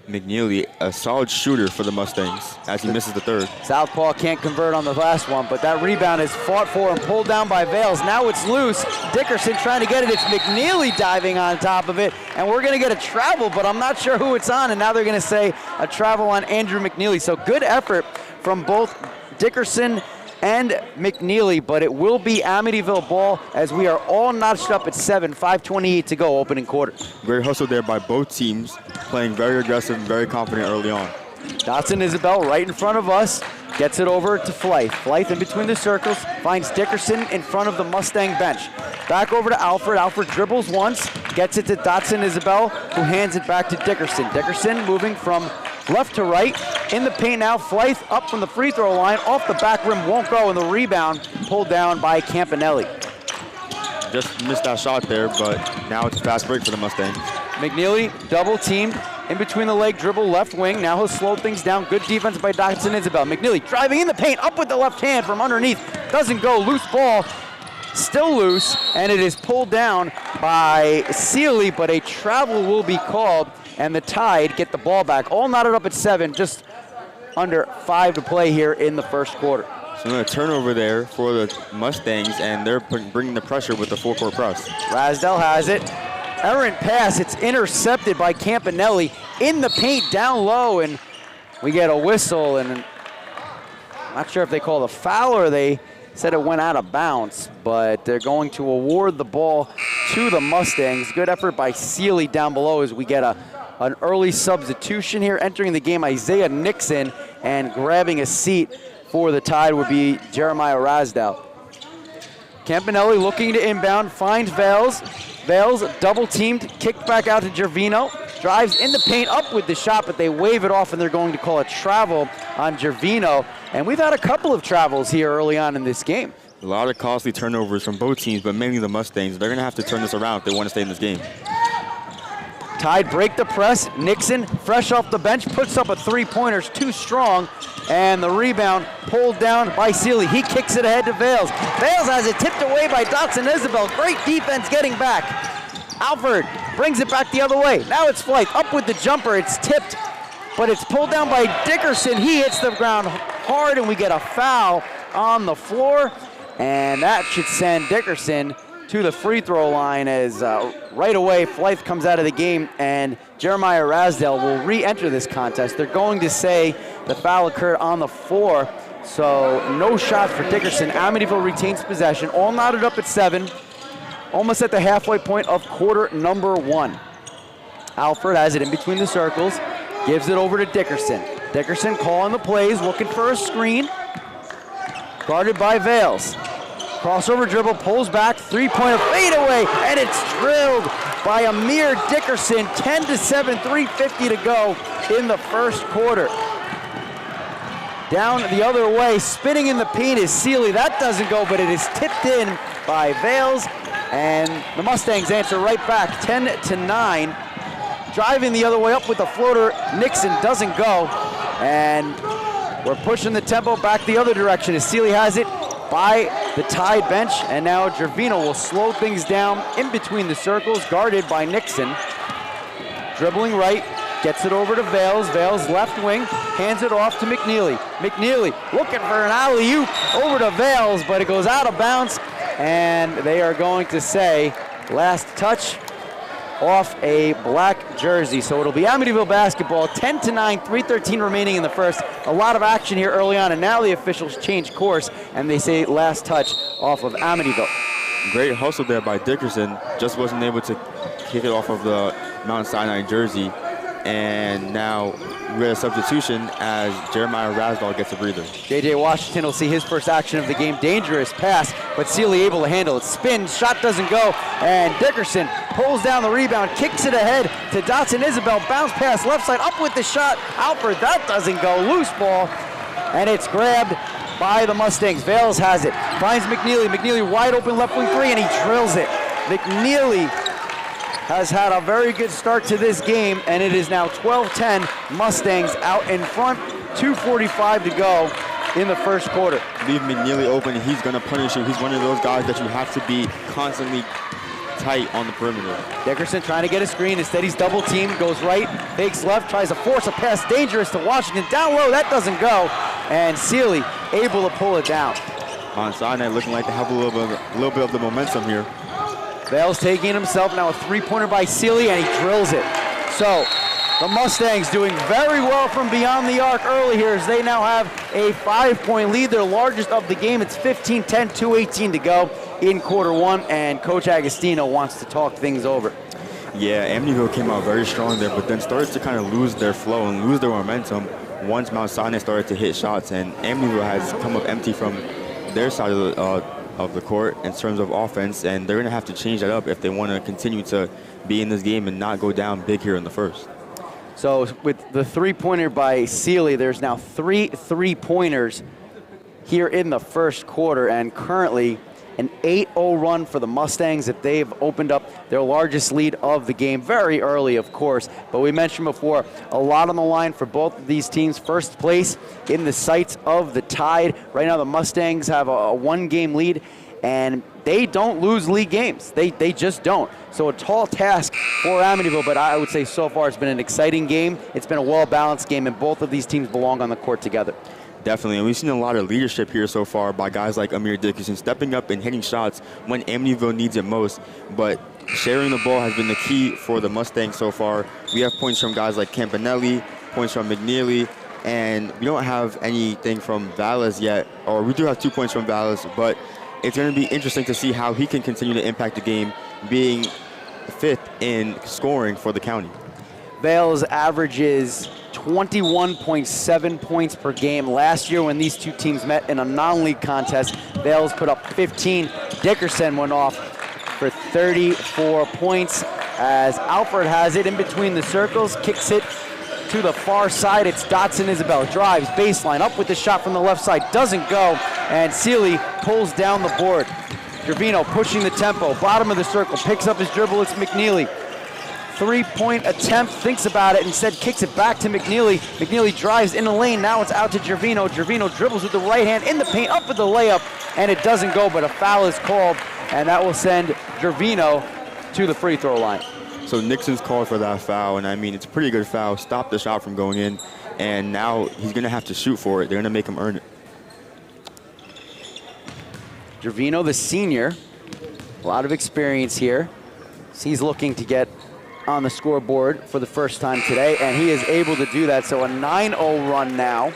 McNeely, a solid shooter for the Mustangs as he misses the third.
Southpaw can't convert on the last one, but that rebound is fought for and pulled down by Vales. Now it's loose. Dickerson trying to get it. It's McNeely diving on top of it, and we're going to get a travel, but I'm not sure who it's on, and now they're going to say a travel on Andrew McNeely. So good effort from both Dickerson and McNeely, but it will be Amityville ball as we are all notched up at 7, 5:28 to go, opening quarter.
Great hustle there by both teams, playing very aggressive and very confident early on.
Dotson Isabel right in front of us, gets it over to Flythe. Flythe in between the circles, finds Dickerson in front of the Mustang bench. Back over to Alfred. Alfred dribbles once, gets it to Dotson Isabel, who hands it back to Dickerson. Dickerson moving from left to right. In the paint now, Flythe up from the free throw line, off the back rim, won't go, and the rebound pulled down by Campanelli.
Just missed that shot there, but now it's a fast break for the Mustangs.
McNeely double teamed in between the leg, dribble left wing. Now he'll slow things down. Good defense by Dotson Isabel. McNeely driving in the paint, up with the left hand from underneath. Doesn't go, loose ball. still loose, and it is pulled down by Sealy, but a travel will be called, and the Tide get the ball back. All knotted up at 7, just under 5 to play here in the first quarter.
So a turnover there for the Mustangs, and they're bringing the pressure with the full-court press.
Rasdell has it. Errant pass. It's intercepted by Campanelli in the paint down low, and we get a whistle. And I'm not sure if they called a foul or they said it went out of bounds, but they're going to award the ball to the Mustangs. Good effort by Sealy down below as we get an early substitution here. Entering the game, Isaiah Nixon, and grabbing a seat for the Tide would be Jeremiah Rasdell. Campanelli looking to inbound, finds Vales. Vales double teamed, kicked back out to Gervino. Drives in the paint, up with the shot, but they wave it off and they're going to call a travel on Gervino. And we've had a couple of travels here early on in this game.
A lot of costly turnovers from both teams, but mainly the Mustangs. They're going to have to turn this around if they want to stay in this game.
Tide break the press. Nixon, fresh off the bench, puts up a three-pointer, too strong, and the rebound pulled down by Sealy. He kicks it ahead to Vales. Vales has it tipped away by Dotson Isabel. Great defense getting back. Alford brings it back the other way. Now it's Flight up with the jumper. It's tipped, but it's pulled down by Dickerson. He hits the ground hard, and we get a foul on the floor, and that should send Dickerson to the free throw line as right away Flight comes out of the game, and Jeremiah Rasdell will re-enter this contest. They're going to say the foul occurred on the floor, so no shots for Dickerson. Amityville retains possession, all knotted up at 7, almost at the halfway point of quarter number 1. Alford has it in between the circles, gives it over to Dickerson. Dickerson calling the plays, looking for a screen, guarded by Vales. Crossover dribble, pulls back, three-pointer fadeaway, and it's drilled by Amir Dickerson. 10-7, 3:50 to go in the first quarter. Down the other way, spinning in the paint is Sealy. That doesn't go, but it is tipped in by Vales, and the Mustangs answer right back, 10-9. Driving the other way up with the floater, Nixon doesn't go, and we're pushing the tempo back the other direction as Sealy has it by the Tide bench, and now Gervino will slow things down in between the circles, guarded by Nixon. Dribbling right, gets it over to Vales. Vales left wing, hands it off to McNeely. McNeely looking for an alley-oop over to Vales, but it goes out of bounds, and they are going to say last touch off a black jersey. So it'll be Amityville basketball, 10-9, 3:13 remaining in the first. A lot of action here early on, and now the officials change course, and they say last touch off of Amityville.
Great hustle there by Dickerson. Just wasn't able to kick it off of the Mount Sinai jersey. And now we get a substitution as Jeremiah Rasdell gets a breather.
J.J. Washington will see his first action of the game. Dangerous pass, but Sealy able to handle it. Spins, shot doesn't go, and Dickerson pulls down the rebound, kicks it ahead to Dotson Isabel. Bounce pass left side, up with the shot. Alford, that doesn't go. Loose ball, and it's grabbed by the Mustangs. Vales has it, finds McNeely. McNeely wide open left wing three, and he drills it. McNeely has had a very good start to this game, and it is now 12-10, Mustangs out in front, 2:45 to go in the first quarter.
Leave McNeely open, he's gonna punish you. He's one of those guys that you have to be constantly tight on the perimeter.
Dickerson trying to get a screen, instead he's double teamed, goes right, fakes left, tries to force a pass, dangerous to Washington, down low, that doesn't go, and Sealy able to pull it down.
On Sinai looking like they have a little bit of the momentum here.
Vales taking it himself, now a three-pointer by Sealy, and he drills it. So, the Mustangs doing very well from beyond the arc early here as they now have a 5-point lead, their largest of the game. It's 15-10, 2:18 to go in quarter 1, and Coach Agostino wants to talk things over.
Yeah, Amityville came out very strong there, but then started to kind of lose their flow and lose their momentum once Mount Sinai started to hit shots, and Amityville has come up empty from their side of the court in terms of offense, and they're going to have to change that up if they want to continue to be in this game and not go down big here in the first.
So with the three-pointer by Sealy, there's now 3 3-pointers here in the first quarter, and currently an 8-0 run for the Mustangs if they've opened up their largest lead of the game very early, of course. But we mentioned before, a lot on the line for both of these teams. First place in the sights of the Tide. Right now the Mustangs have a 1-game lead and they don't lose league games. They just don't. So a tall task for Amityville, but I would say so far it's been an exciting game. It's been a well-balanced game, and both of these teams belong on the court together.
Definitely, and we've seen a lot of leadership here so far by guys like Amir Dickerson stepping up and hitting shots when Amityville needs it most. But sharing the ball has been the key for the Mustangs so far. We have points from guys like Campanelli, points from McNeely, and we don't have anything from Valles yet, or we do have 2 points from Valles, but it's going to be interesting to see how he can continue to impact the game, being 5th in scoring for the county.
Vales averages 21.7 points per game. Last year when these two teams met in a non-league contest, Vales put up 15. Dickerson went off for 34 points as Alfred has it in between the circles, kicks it to the far side. It's Dotson Isabel, drives, baseline, up with the shot from the left side, doesn't go, and Seeley pulls down the board. Gervino pushing the tempo, bottom of the circle, picks up his dribble, it's McNeely. 3-point attempt, thinks about it, instead kicks it back to McNeely. McNeely drives in the lane, now it's out to Gervino. Gervino dribbles with the right hand in the paint, up with the layup, and it doesn't go, but a foul is called, and that will send Gervino to the free throw line.
So Nixon's called for that foul, and I mean, it's a pretty good foul. Stop the shot from going in, and now he's gonna have to shoot for it. They're gonna make him earn it.
Gervino, the senior, a lot of experience here. He's looking to get on the scoreboard for the first time today, and he is able to do that. So a 9-0 run now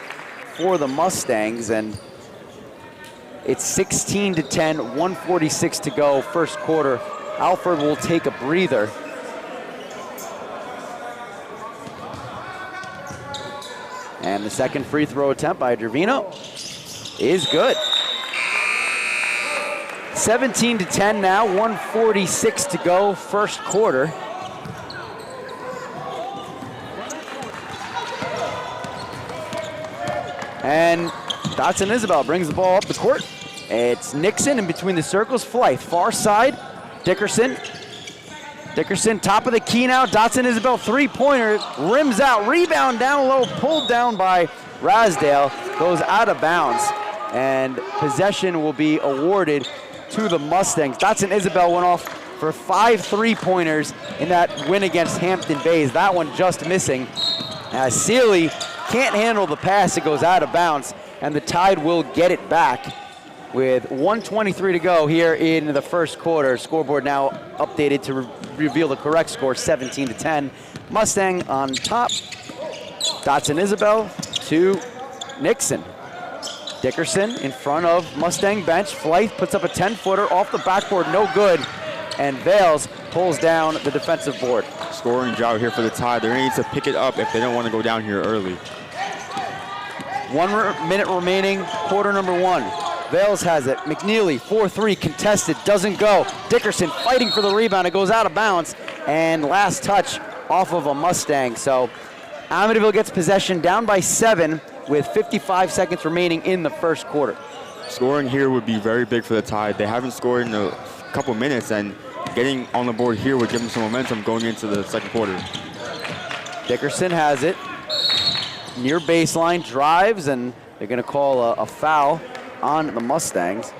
for the Mustangs, and it's 16-10, 1:46 to go, first quarter. Alfred will take a breather. And the second free throw attempt by Gervino is good. 17-10 now, 1:46 to go, first quarter. And Dotson Isabel brings the ball up the court. It's Nixon in between the circles. Flythe, far side. Dickerson. Dickerson, top of the key now. Dotson Isabel, three-pointer, rims out. Rebound down low, pulled down by Rasdale. Goes out of bounds. And possession will be awarded to the Mustangs. Dotson Isabel went off for 5 3-pointers in that win against Hampton Bays. That one just missing. As Seeley can't handle the pass, it goes out of bounds, and the Tide will get it back with 1:23 to go here in the first quarter. Scoreboard now updated to reveal the correct score, 17-10. Mustang on top. Dotson Isabel to Nixon. Dickerson in front of Mustang bench. Flythe puts up a 10-footer off the backboard, no good. And Vales pulls down the defensive board.
Scoring drought here for the Tide. They're going to need to pick it up if they don't want to go down here early.
1 minute remaining, quarter number 1. Vales has it. McNeely, 4-3, contested, doesn't go. Dickerson fighting for the rebound. It goes out of bounds. And last touch off of a Mustang. So Amityville gets possession down by 7 with 55 seconds remaining in the first quarter.
Scoring here would be very big for the Tide. They haven't scored in a couple minutes, and getting on the board here would give them some momentum going into the second quarter.
Dickerson has it. Near baseline, drives, and they're going to call a foul on the Mustangs.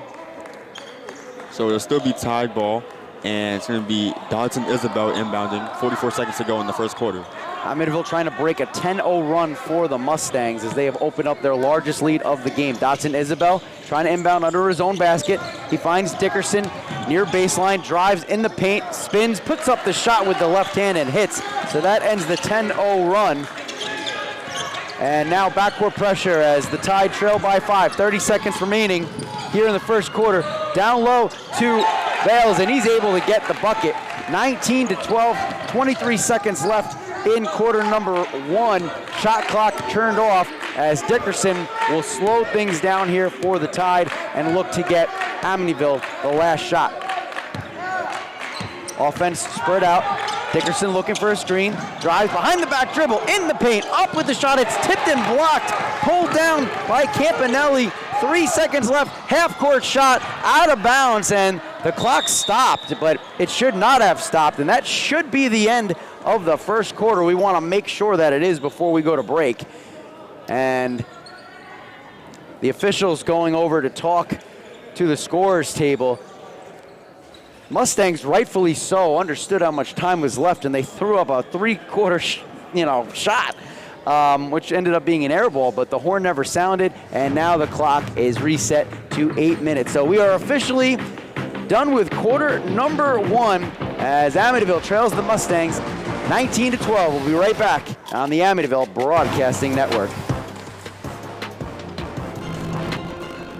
So it'll still be Tide ball, and it's going to be Dotson Isabel inbounding. 44 seconds to go in the first quarter.
Amityville trying to break a 10-0 run for the Mustangs as they have opened up their largest lead of the game. Dotson Isabel trying to inbound under his own basket. He finds Dickerson near baseline, drives in the paint, spins, puts up the shot with the left hand and hits. So that ends the 10-0 run. And now backcourt pressure as the Tide trail by 5. 30 seconds remaining here in the first quarter. Down low to Vales, and he's able to get the bucket. 19-12, 23 seconds left in quarter number 1. Shot clock turned off as Dickerson will slow things down here for the Tide and look to get Amityville the last shot. Offense spread out. Dickerson looking for a screen, drives behind the back dribble, in the paint, up with the shot, it's tipped and blocked, pulled down by Campanelli. 3 seconds left, half-court shot, out of bounds, and the clock stopped, but it should not have stopped, and that should be the end of the first quarter. We want to make sure that it is before we go to break. And the officials going over to talk to the scorer's table. Mustangs, rightfully so, understood how much time was left, and they threw up a three-quarter shot, which ended up being an air ball, but the horn never sounded, and now the clock is reset to 8 minutes. So we are officially done with quarter number 1 as Amityville trails the Mustangs 19-12. We'll be right back on the Amityville Broadcasting Network.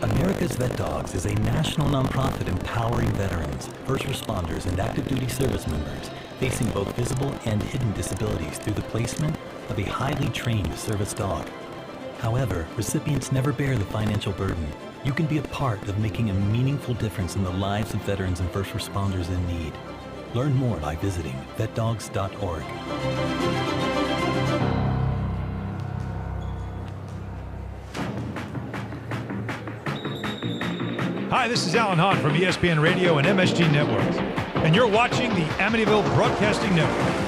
America's Vet Dogs is a national nonprofit empowering veterans, first responders, and active duty service members facing both visible and hidden disabilities through the placement of a highly trained service dog. However, recipients never bear the financial burden. You can be a part of making a meaningful difference in the lives of veterans and first responders in need. Learn more by visiting vetdogs.org.
Hi, this is Alan Hahn from ESPN Radio and MSG Networks, and you're watching the Amityville Broadcasting Network.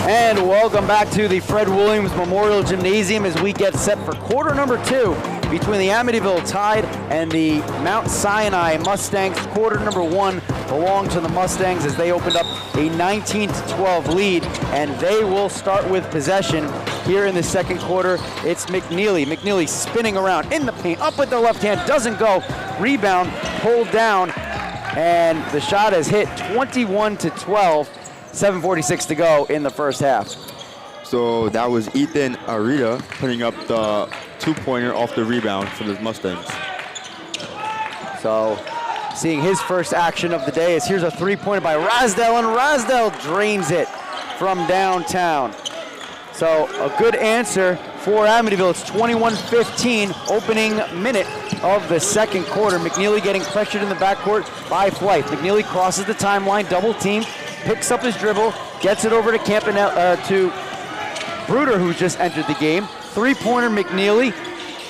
And welcome back to the Fred Williams Memorial Gymnasium as we get set for quarter number 2 between the Amityville Tide and the Mount Sinai Mustangs. Quarter number 1 belonged to the Mustangs as they opened up a 19-12 lead, and they will start with possession here in the second quarter. It's McNeely. McNeely spinning around in the paint, up with the left hand, doesn't go. Rebound, pulled down, and the shot is hit 21-12. 7:46 to go in the first half.
So that was Ethan Arita putting up the two-pointer off the rebound for the Mustangs.
So seeing his first action of the day is here's a three-pointer by Rasdell, and Rasdell drains it from downtown. So a good answer for Amityville. It's 21-15, opening minute of the second quarter. McNeely getting pressured in the backcourt by Flight. McNeely crosses the timeline, double team, picks up his dribble, gets it over to to Bruder, who just entered the game. Three-pointer McNeely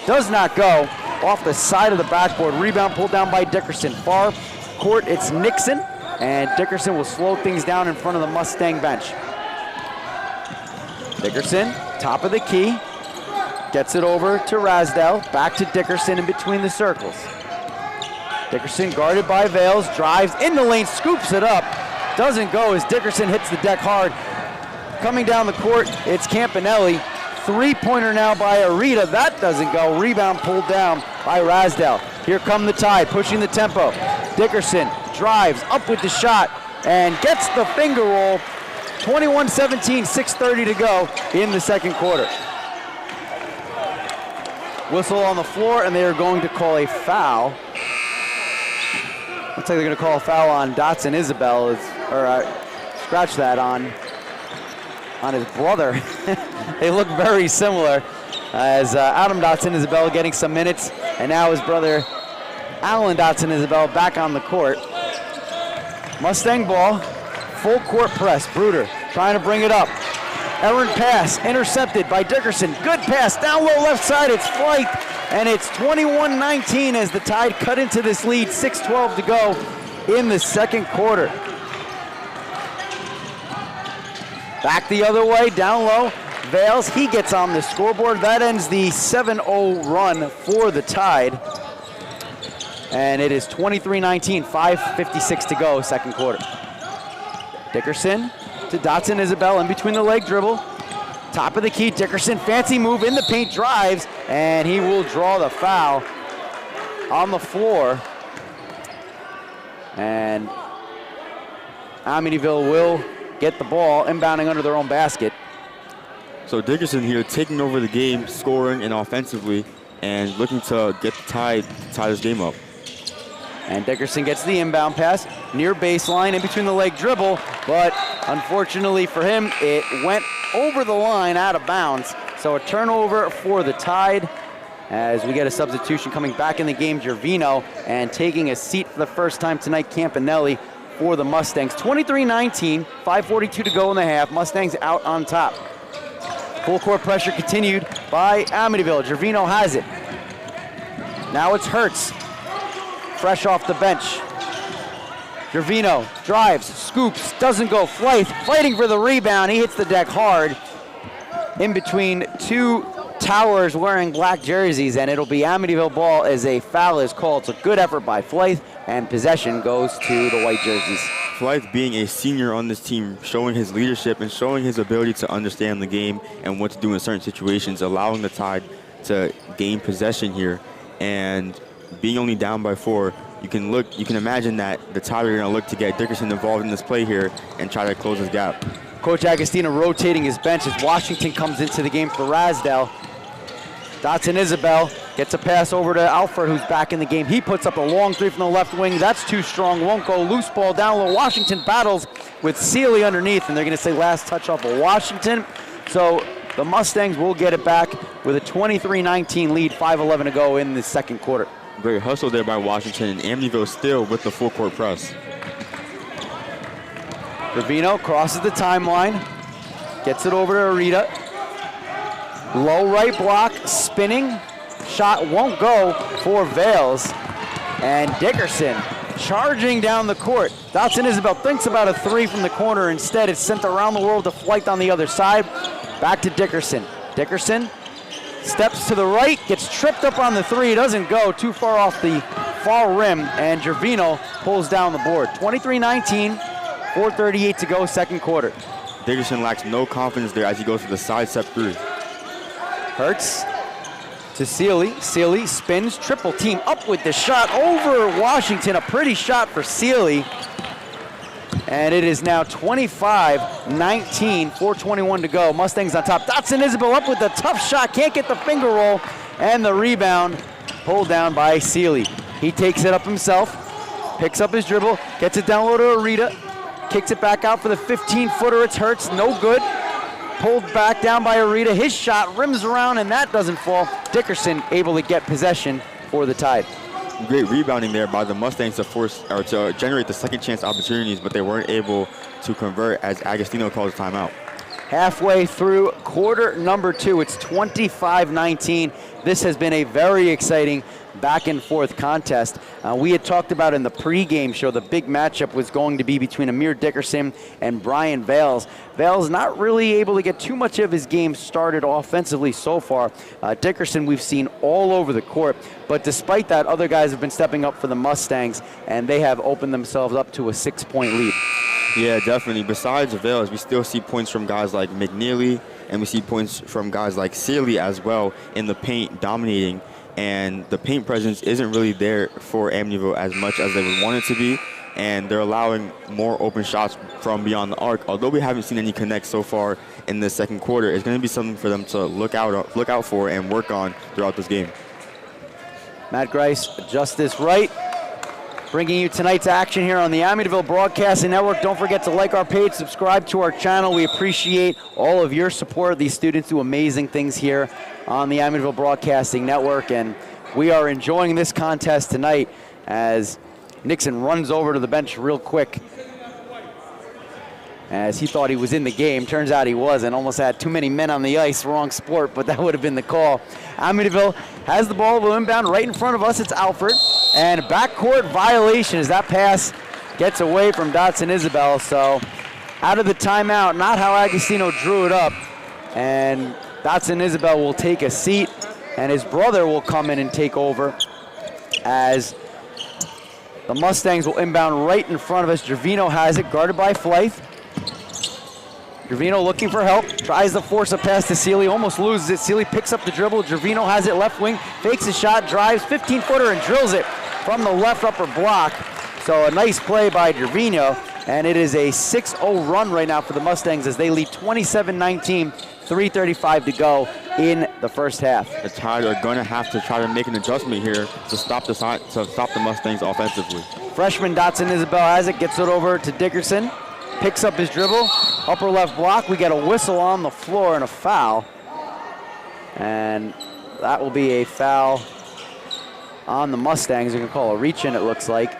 does not go. Off the side of the backboard. Rebound pulled down by Dickerson. Far court, it's Nixon, and Dickerson will slow things down in front of the Mustang bench. Dickerson, top of the key, gets it over to Rasdell, back to Dickerson in between the circles. Dickerson guarded by Vales, drives in the lane, scoops it up, doesn't go as Dickerson hits the deck hard. Coming down the court, it's Campanelli. Three-pointer now by Arita, that doesn't go. Rebound pulled down by Rasdell. Here come the Tide, pushing the tempo. Dickerson drives up with the shot and gets the finger roll. 21-17, 6:30 to go in the second quarter. Whistle on the floor, and they are going to call a foul. Looks like they're going to call a foul on Dotson Isabel, scratch that on his brother. They look very similar as Adam Dotson Isabel getting some minutes, and now his brother Alan Dotson Isabel back on the court. Mustang ball, full court press. Bruder trying to bring it up. Errant pass, intercepted by Dickerson. Good pass, down low left side, it's Flight, and it's 21-19 as the Tide cut into this lead, 6:12 to go in the second quarter. Back the other way, down low, Vales, he gets on the scoreboard. That ends the 7-0 run for the Tide. And it is 23-19, 5:56 to go, second quarter. Dickerson to Dotson Isabel in between the leg dribble. Top of the key, Dickerson, fancy move in the paint, drives, and he will draw the foul on the floor. And Amityville will get the ball inbounding under their own basket.
So Dickerson here taking over the game, scoring and offensively, and looking to get the Tide to tie this game up.
And Dickerson gets the inbound pass near baseline in between the leg dribble, but unfortunately for him, it went over the line out of bounds. So a turnover for the Tide as we get a substitution coming back in the game, Gervino, and taking a seat for the first time tonight, Campanelli for the Mustangs. 23-19, 5:42 to go in the half. Mustangs out on top. Full court pressure continued by Amityville. Gervino has it. Now it's Hertz. Fresh off the bench. Gervino drives, scoops, doesn't go. Flight fighting for the rebound. He hits the deck hard in between two towers wearing black jerseys, and it'll be Amityville ball as a foul is called. So good effort by Flythe, and possession goes to the white jerseys.
Flythe, being a senior on this team, showing his leadership and showing his ability to understand the game and what to do in certain situations, allowing the Tide to gain possession here. And being only down by 4, you can imagine that the Tide are going to look to get Dickerson involved in this play here and try to close his gap.
Coach Agostino rotating his bench as Washington comes into the game for Rasdell. Dotson Isabel gets a pass over to Alfred, who's back in the game. He puts up a long 3 from the left wing. That's too strong. Won't go. Loose ball down low. Washington battles with Sealy underneath, and they're going to say last touch off of Washington. So the Mustangs will get it back with a 23-19 lead, 5:11 to go in the second quarter.
Great hustle there by Washington, and Amityville still with the full court press.
Ravino crosses the timeline, gets it over to Arita. Low right block, spinning, shot won't go for Vales. And Dickerson charging down the court. Dotson Isabel thinks about a 3 from the corner. Instead, it's sent around the world to Flythe on the other side. Back to Dickerson. Dickerson steps to the right, gets tripped up on the 3, doesn't go, too far off the far rim, and Gervino pulls down the board. 23-19, 4:38 to go, second quarter.
Dickerson lacks no confidence there as he goes for the side step through.
Hurts to Sealy. Sealy spins, triple team up with the shot over Washington. A pretty shot for Sealy. And it is now 25-19, 4:21 to go. Mustangs on top. Dotson Isabel up with the tough shot. Can't get the finger roll. And the rebound pulled down by Sealy. He takes it up himself. Picks up his dribble. Gets it down low to Arita. Kicks it back out for the 15-footer. It's Hurts. No good. Pulled back down by Arita. His shot rims around, and that doesn't fall. Dickerson able to get possession for the Tide.
Great rebounding there by the Mustangs to generate the second chance opportunities, but they weren't able to convert as Agostino calls timeout.
Halfway through quarter number 2, it's 25-19. This has been a very exciting back and forth contest. We had talked about in the pregame show the big matchup was going to be between Amir Dickerson and Brian Vales. Vales not really able to get too much of his game started offensively so far. Dickerson we've seen all over the court, but despite that, other guys have been stepping up for the Mustangs, and they have opened themselves up to a 6-point lead.
Yeah, definitely. Besides Vales, we still see points from guys like McNeely, and we see points from guys like Sealy as well in the paint dominating. And the paint presence isn't really there for Amityville as much as they would want it to be, and they're allowing more open shots from beyond the arc. Although we haven't seen any connects so far in the second quarter, it's going to be something for them to look out for and work on throughout this game.
Matt Grice, adjust this right. Bringing you tonight's action here on the Amityville Broadcasting Network. Don't forget to like our page, subscribe to our channel. We appreciate all of your support. These students do amazing things here on the Amityville Broadcasting Network, and we are enjoying this contest tonight as Nixon runs over to the bench real quick as he thought he was in the game. Turns out he wasn't. Almost had too many men on the ice. Wrong sport, but that would have been the call. Amityville has the ball, will inbound right in front of us. It's Alfred. And backcourt violation as that pass gets away from Dotson Isabel. So out of the timeout, not how Agostino drew it up. And Dotson Isabel will take a seat, and his brother will come in and take over as the Mustangs will inbound right in front of us. Gervino has it, guarded by Flythe. Gervino looking for help, tries to force a pass to Sealy, almost loses it. Sealy picks up the dribble. Gervino has it left wing, fakes a shot, drives, 15-footer, and drills it from the left upper block. So a nice play by Gervino, and it is a 6-0 run right now for the Mustangs as they lead 27-19, 3:35 to go in the first half.
The Tide are going to have to try to make an adjustment here to stop the Mustangs offensively.
Freshman Dotson Isabel has it, gets it over to Dickerson. Picks up his dribble, upper left block. We get a whistle on the floor and a foul. And that will be a foul on the Mustangs. You can call a reach in, it looks like.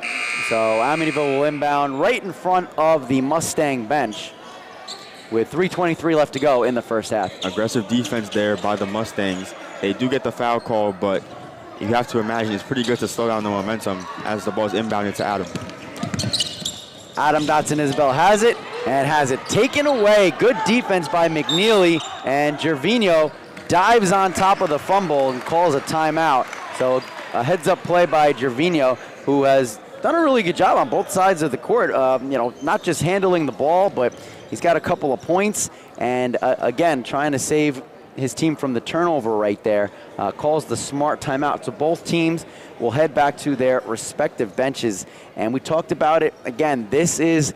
So Amityville will inbound right in front of the Mustang bench with 3:23 left to go in the first half.
Aggressive defense there by the Mustangs. They do get the foul call, but you have to imagine it's pretty good to slow down the momentum as the ball's inbounded to Adam.
Adam Dotson Isabel has it and has it taken away. Good defense by McNeely, and Gervino dives on top of the fumble and calls a timeout. So a heads-up play by Gervinho, who has done a really good job on both sides of the court. Not just handling the ball, but he's got a couple of points. And again, trying to save his team from the turnover right there. Calls the smart timeout. So both teams will head back to their respective benches. And we talked about it. Again, this is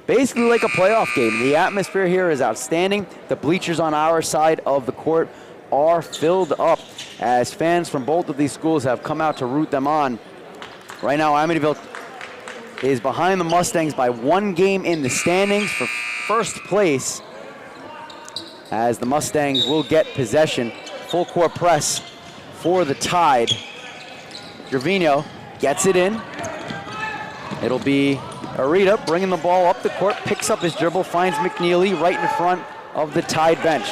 basically like a playoff game. The atmosphere here is outstanding. The bleachers on our side of the court are filled up as fans from both of these schools have come out to root them on. Right now, Amityville is behind the Mustangs by 1 game in the standings for first place, as the Mustangs will get possession. Full court press for the Tide. Gervinho gets it in. It'll be Arita bringing the ball up the court, picks up his dribble, finds McNeely right in front of the Tide bench.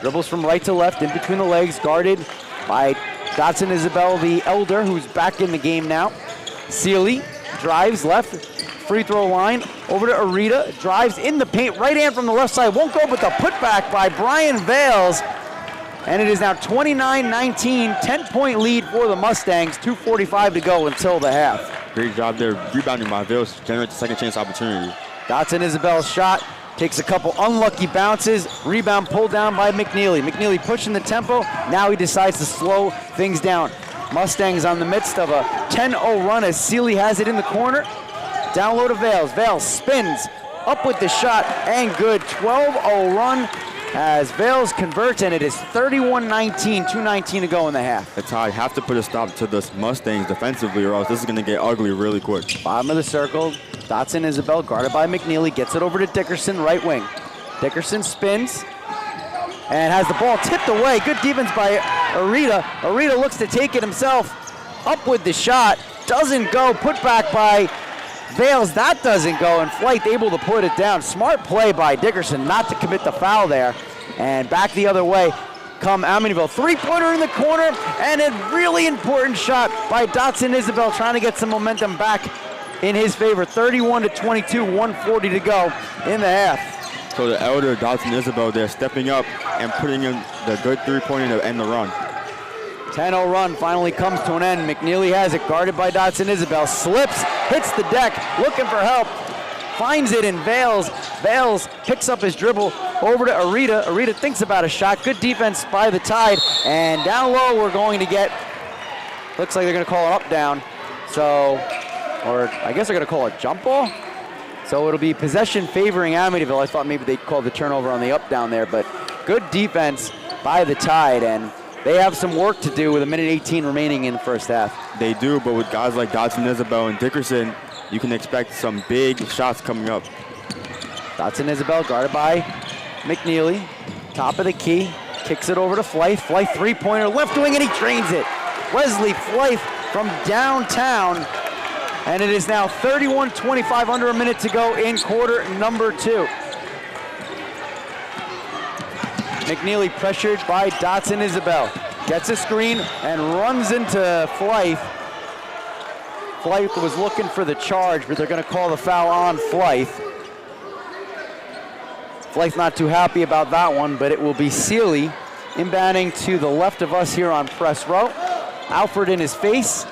Dribbles from right to left, in between the legs, guarded by Dotson Isabel, the elder, who's back in the game now. Sealy drives left, free throw line, over to Arita, drives in the paint, right hand from the left side, won't go, but the putback by Brian Vales. And it is now 29-19, 10-point lead for the Mustangs, 2:45 to go until the half.
Great job there, rebounding by Vales, generate the second chance opportunity.
Dotson Isabel's shot takes a couple unlucky bounces, rebound pulled down by McNeely. McNeely pushing the tempo, now he decides to slow things down. Mustangs on the midst of a 10-0 run as Sealy has it in the corner. Down low to Vales. Vales spins up with the shot and good. 12-0 run as Vales converts, and it is 31-19, 2:19 to go in the half.
The Tide have to put a stop to the Mustangs defensively, or else this is going to get ugly really quick.
Bottom of the circle, Dotson Isabel guarded by McNeely, gets it over to Dickerson, right wing. Dickerson spins and has the ball tipped away. Good defense by Arita. Arita looks to take it himself. Up with the shot, doesn't go. Put back by Vales, that doesn't go, and Flight able to put it down. Smart play by Dickerson not to commit the foul there. And back the other way come Amityville. Three-pointer in the corner, and a really important shot by Dotson Isabel, trying to get some momentum back in his favor. 31-22, 1:40 to go in the half.
So the elder Dotson Isabel there stepping up and putting in the good three-pointer to end the run.
10-0 run finally comes to an end. McNeely has it, guarded by Dotson Isabel. Slips, hits the deck, looking for help. Finds it in Vales. Vales picks up his dribble over to Arita. Arita thinks about a shot. Good defense by the Tide. And down low, we're going to get, looks like they're going to call an up-down. So, or I guess they're going to call a jump ball. So it'll be possession favoring Amityville. I thought maybe they'd call the turnover on the up-down there, but good defense by the Tide. And they have some work to do with 1:18 remaining in the first half.
They do, but with guys like Dotson Isabel and Dickerson, you can expect some big shots coming up.
Dotson Isabel guarded by McNeely. Top of the key, kicks it over to Flythe. Flythe three-pointer, left wing, and he drains it. Wesley Flythe from downtown. And it is now 31-25, under a minute to go in quarter number 2. McNeely pressured by Dotson Isabel. Gets a screen and runs into Flythe. Flythe was looking for the charge, but they're going to call the foul on Flythe. Flythe not too happy about that one, but it will be Sealy inbounding to the left of us here on press row. Alford in his face.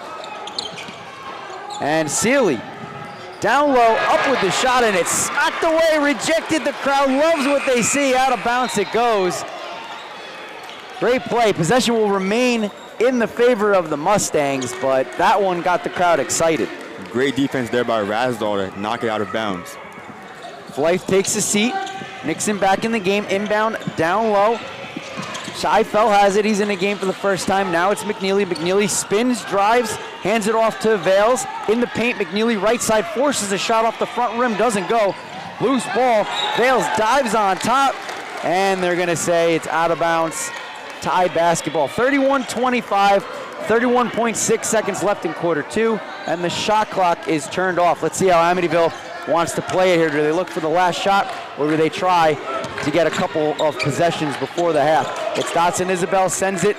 And Sealy down low, up with the shot, and it's smacked away, rejected. The crowd loves what they see. Out of bounds it goes. Great play. Possession will remain in the favor of the Mustangs, but that one got the crowd excited.
Great defense there by Rasdall to knock it out of bounds.
Flythe takes a seat. Nixon back in the game, inbound, down low. Scheifel has it, he's in the game for the first time. Now it's McNeely. McNeely spins, drives, hands it off to Vales. In the paint, McNeely right side forces a shot off the front rim, doesn't go. Loose ball, Vales dives on top, and they're gonna say it's out of bounds. Tide basketball, 31-25, 31.6 seconds left in quarter 2, and the shot clock is turned off. Let's see how Amityville wants to play it here. Do they look for the last shot, or do they try to get a couple of possessions before the half? It's Dotson Isabel, sends it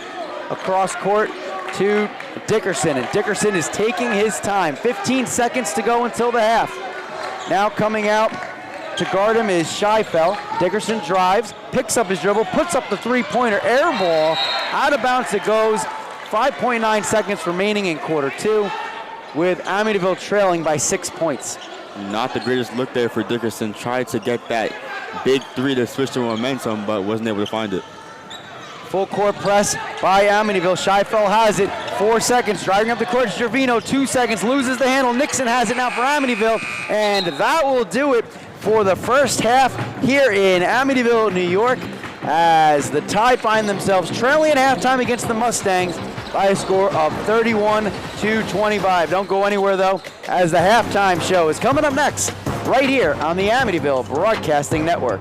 across court to Dickerson, and Dickerson is taking his time. 15 seconds to go until the half. Now coming out To guard him is Scheifel. Dickerson drives, picks up his dribble, puts up the three-pointer, air ball. Out of bounds it goes. 5.9 seconds remaining in quarter two, with Amityville trailing by 6 points.
Not the greatest look there for Dickerson. Tried to get that big three to switch the momentum, but wasn't able to find it.
Full court press by Amityville. Scheifel has it. 4 seconds. Driving up the court. Gervino, 2 seconds. Loses the handle. Nixon has it now for Amityville. And that will do it for the first half here in Amityville, New York, as the Tide find themselves trailing at halftime against the Mustangs by a score of 31-25. Don't go anywhere, though, as the halftime show is coming up next right here on the Amityville Broadcasting Network.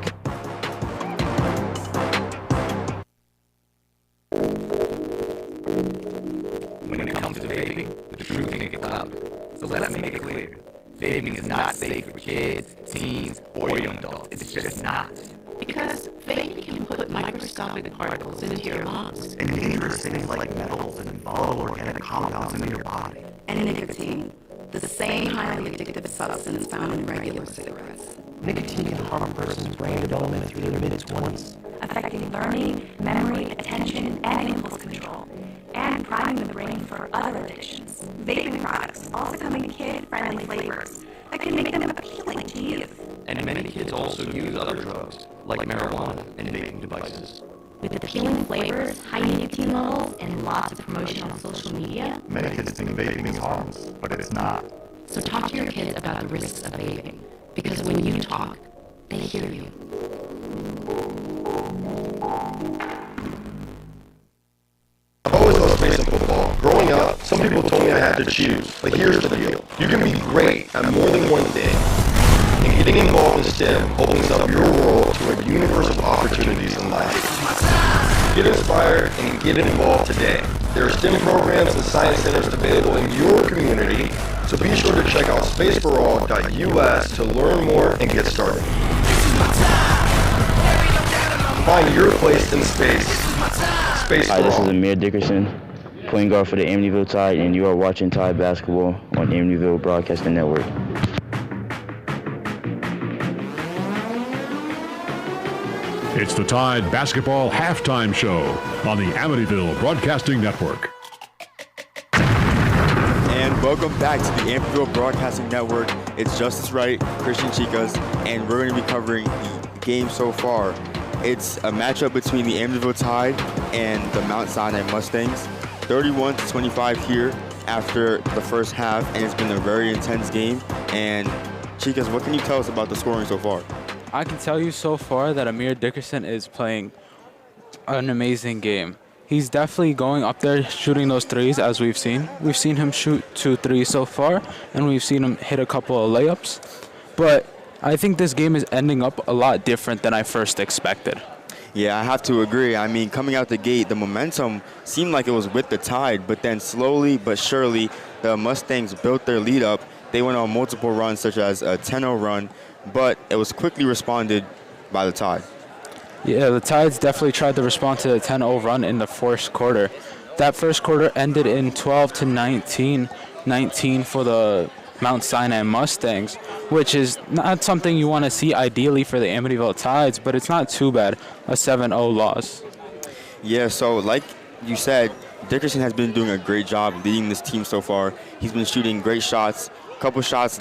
When it comes to vaping, the truth can get clouded. So let's make it clear. Vaping is not safe for kids, teens, or young adults. It's just not.
Because vaping can put microscopic particles into your lungs.
And dangerous things like metals and volatile organic compounds into your body.
And nicotine, the same highly addictive substance found in regular cigarettes.
Nicotine can harm a person's brain development through their mid-20s,
affecting learning, memory, attention, and impulse control, and priming the brain for other addictions.
Vaping products also come in kid-friendly flavors that can make them appealing to youth.
And many kids also use other drugs, like marijuana and vaping devices.
With appealing flavors, high nicotine levels, and lots of promotion on social media,
Many kids think vaping is harmless, but it's not.
so talk to your kids about the risks of vaping. Because when you talk, they hear you.
I've always loved facing football. Growing up, some people told me I had to choose, but here's the deal. You can be great at more than one thing, and getting involved in STEM opens up your world to a universe of opportunities in life. Get inspired and get involved today. There are STEM programs and science centers available in your community, so be sure to check out spaceforall.us to learn more and get started. Find your place in space. Space
Hi,
for
this
all.
is Amir Dickerson, point guard for the Amityville Tide, and you are watching Tide Basketball on Amityville Broadcasting Network.
It's the Tide Basketball Halftime Show on the Amityville Broadcasting Network.
And welcome back to the Amityville Broadcasting Network. It's Justice Wright, Christian Chicas, and we're going to be covering the game so far. It's a matchup between the Amityville Tide and the Mount Sinai Mustangs. 31-25 here after the first half, and it's been a very intense game. And Chicas, what can you tell us about the scoring so far?
I can tell you so far that Amir Dickerson is playing an amazing game. He's definitely going up there shooting those threes, as we've seen. We've seen him shoot 2 threes so far, and we've seen him hit a couple of layups. But I think this game is ending up a lot different than I first expected.
Yeah, I have to agree. I mean, coming out the gate, the momentum seemed like it was with the Tide, but then slowly but surely, the Mustangs built their lead up. They went on multiple runs, such as a 10-0 run, but it was quickly responded by the Tide.
Yeah, the Tides definitely tried to respond to the 10-0 run in the first quarter. That first quarter ended in 12-19 for the Mount Sinai Mustangs, which is not something you want to see ideally for the Amityville Tides, but it's not too bad, a 7-0 loss.
Yeah, so like you said, Dickerson has been doing a great job leading this team so far. He's been shooting great shots. A couple shots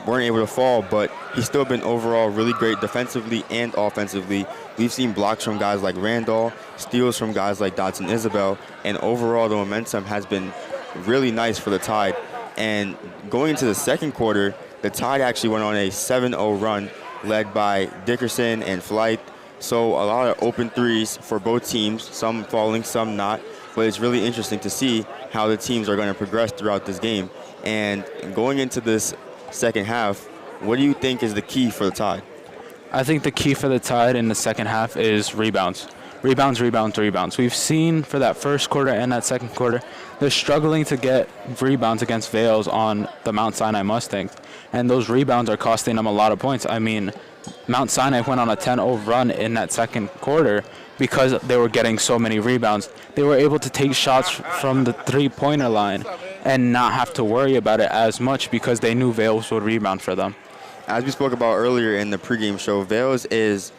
weren't able to fall, but he's still been overall really great defensively and offensively. We've seen blocks from guys like Randall, steals from guys like Dotson Isabel, and overall the momentum has been really nice for the Tide. And going into the second quarter, the Tide actually went on a 7-0 run led by Dickerson and Flight. So a lot of open threes for both teams, some falling, some not. But it's really interesting to see how the teams are going to progress throughout this game. And going into this second half, what do you think is the key for the Tide?
I think the key for the Tide in the second half is rebounds. Rebounds. We've seen for that first quarter and that second quarter, they're struggling to get rebounds against Vales on the Mount Sinai Mustangs. And those rebounds are costing them a lot of points. I mean, Mount Sinai went on a 10-0 run in that second quarter because they were getting so many rebounds. They were able to take shots from the three-pointer line and not have to worry about it as much because they knew Vales would rebound for them.
as we spoke about earlier in the pregame show, Vales is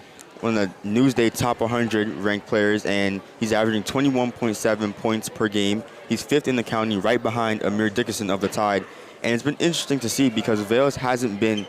one of the Newsday top 100 ranked players, and he's averaging 21.7 points per game. He's 5th in the county, right behind Amir Dickerson of the Tide. And it's been interesting to see because Vales hasn't been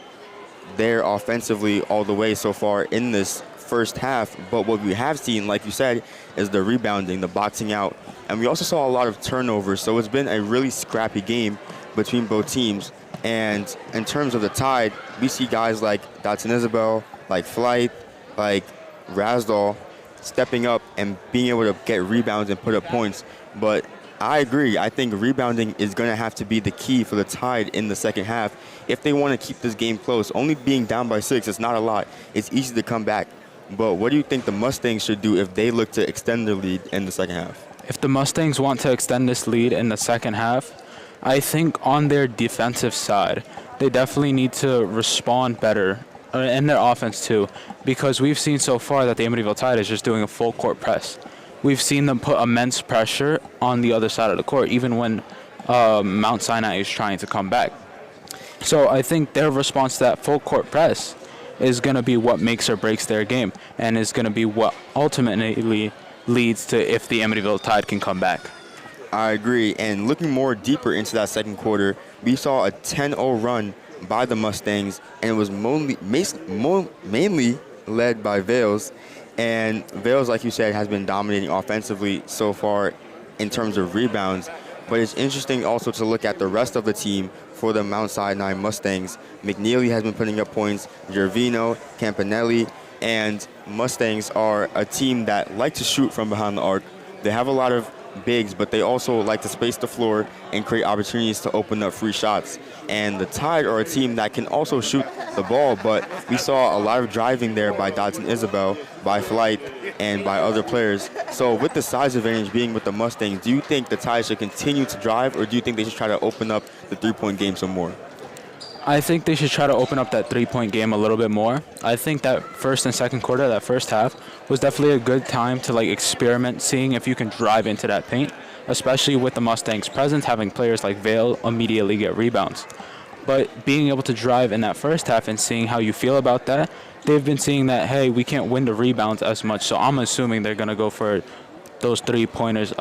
there offensively all the way so far in this first half. But what we have seen, like you said, is the rebounding, the boxing out. And we also saw a lot of turnovers. So it's been a really scrappy game between both teams. And in terms of the Tide, we see guys like Dotson Isabel, like Flight, like Rasdall stepping up and being able to get rebounds and put up points. But I agree. I think rebounding is going to have to be the key for the Tide in the second half if they want to keep this game close. Only being down by 6, it's not a lot. It's easy to come back. But what do you think the Mustangs should do if they look to extend their lead in the second half?
If the Mustangs want to extend this lead in the second half, I think on their defensive side, they definitely need to respond better in their offense too, because we've seen so far that the Amityville Tide is just doing a full court press. We've seen them put immense pressure on the other side of the court, even when Mount Sinai is trying to come back. So I think their response to that full court press is going to be what makes or breaks their game, and is going to be what ultimately leads to if the Amityville Tide can come back.
I agree. And looking more deeper into that second quarter, we saw a 10-0 run by the Mustangs, and it was mainly led by Vales. And Vales, like you said, has been dominating offensively so far in terms of rebounds. But it's interesting also to look at the rest of the team for the Mount Sinai Mustangs. McNeely has been putting up points, Gervino, Campanelli, and Mustangs are a team that like to shoot from behind the arc. They have a lot of bigs, but they also like to space the floor and create opportunities to open up free shots. And the Tide are a team that can also shoot the ball, but we saw a lot of driving there by Dotson Isabel, by Flight, and by other players. So with the size advantage being with the Mustangs, do you think the Tide should continue to drive, or do you think they should try to open up the three-point game some more?
I think they should try to open up that three-point game a little bit more. I think that first and second quarter, that first half, was definitely a good time to experiment, seeing if you can drive into that paint, especially with the Mustangs' presence, having players like Vale immediately get rebounds. But being able to drive in that first half and seeing how you feel about that, they've been seeing that, hey, we can't win the rebounds as much, so I'm assuming they're going to go for those three-pointers,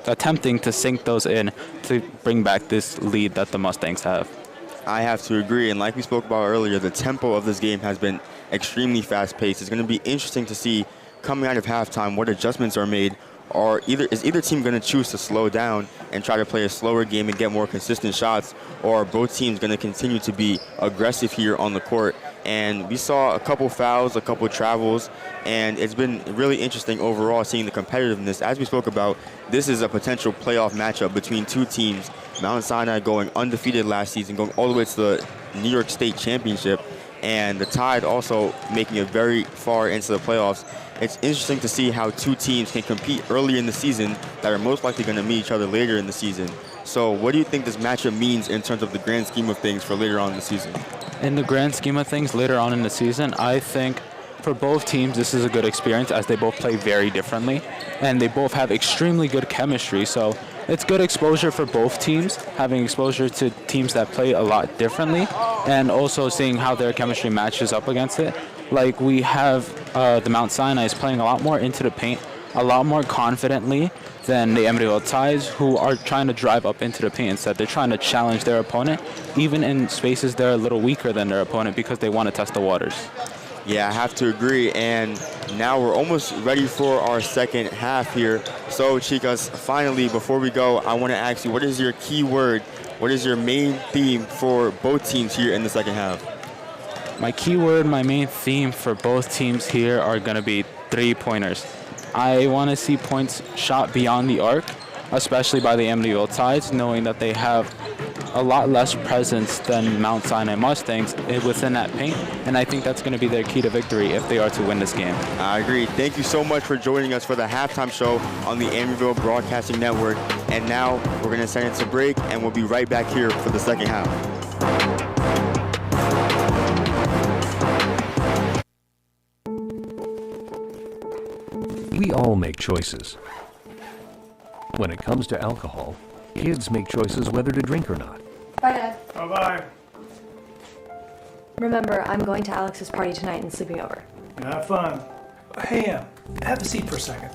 attempting to sink those in to bring back this lead that the Mustangs have.
I have to agree, and like we spoke about earlier, the tempo of this game has been extremely fast-paced. It's going to be interesting to see coming out of halftime what adjustments are made, or is either team going to choose to slow down and try to play a slower game and get more consistent shots, or are both teams going to continue to be aggressive here on the court. And we saw a couple fouls, a couple travels, and it's been really interesting overall seeing the competitiveness. As we spoke about, this is a potential playoff matchup between two teams. Mount Sinai going undefeated last season, going all the way to the New York State Championship, and the Tide also making it very far into the playoffs. It's interesting to see how two teams can compete early in the season that are most likely going to meet each other later in the season. So what do you think this matchup means in terms of the grand scheme of things for later on in the season?
In the grand scheme of things, later on in the season, I think for both teams, this is a good experience as they both play very differently, and they both have extremely good chemistry. So it's good exposure for both teams, having exposure to teams that play a lot differently, and also seeing how their chemistry matches up against it. Like we have the Mount Sinai playing a lot more into the paint, a lot more confidently than the Amityville Tides, who are trying to drive up into the paint instead. They're trying to challenge their opponent, even in spaces they're a little weaker than their opponent, because they want to test the waters.
Yeah, I have to agree. And now we're almost ready for our second half here. So, chicas, finally, before we go, I want to ask you, what is your key word? What is your main theme for both teams here in the second half?
My key word, my main theme for both teams here are going to be three-pointers. I want to see points shot beyond the arc, especially by the Amityville Tides, knowing that they have a lot less presence than Mount Sinai Mustangs within that paint, and I think that's going to be their key to victory if they are to win this game.
I agree. Thank you so much for joining us for the halftime show on the Amityville Broadcasting Network. And now we're going to send it to break, and we'll be right back here for the second half.
We all make choices. When it comes to alcohol, kids make choices whether to drink or not.
Bye, Dad.
Bye-bye.
Remember, I'm going to Alex's party tonight and sleeping over.
Have fun. Hey, have a seat for a second.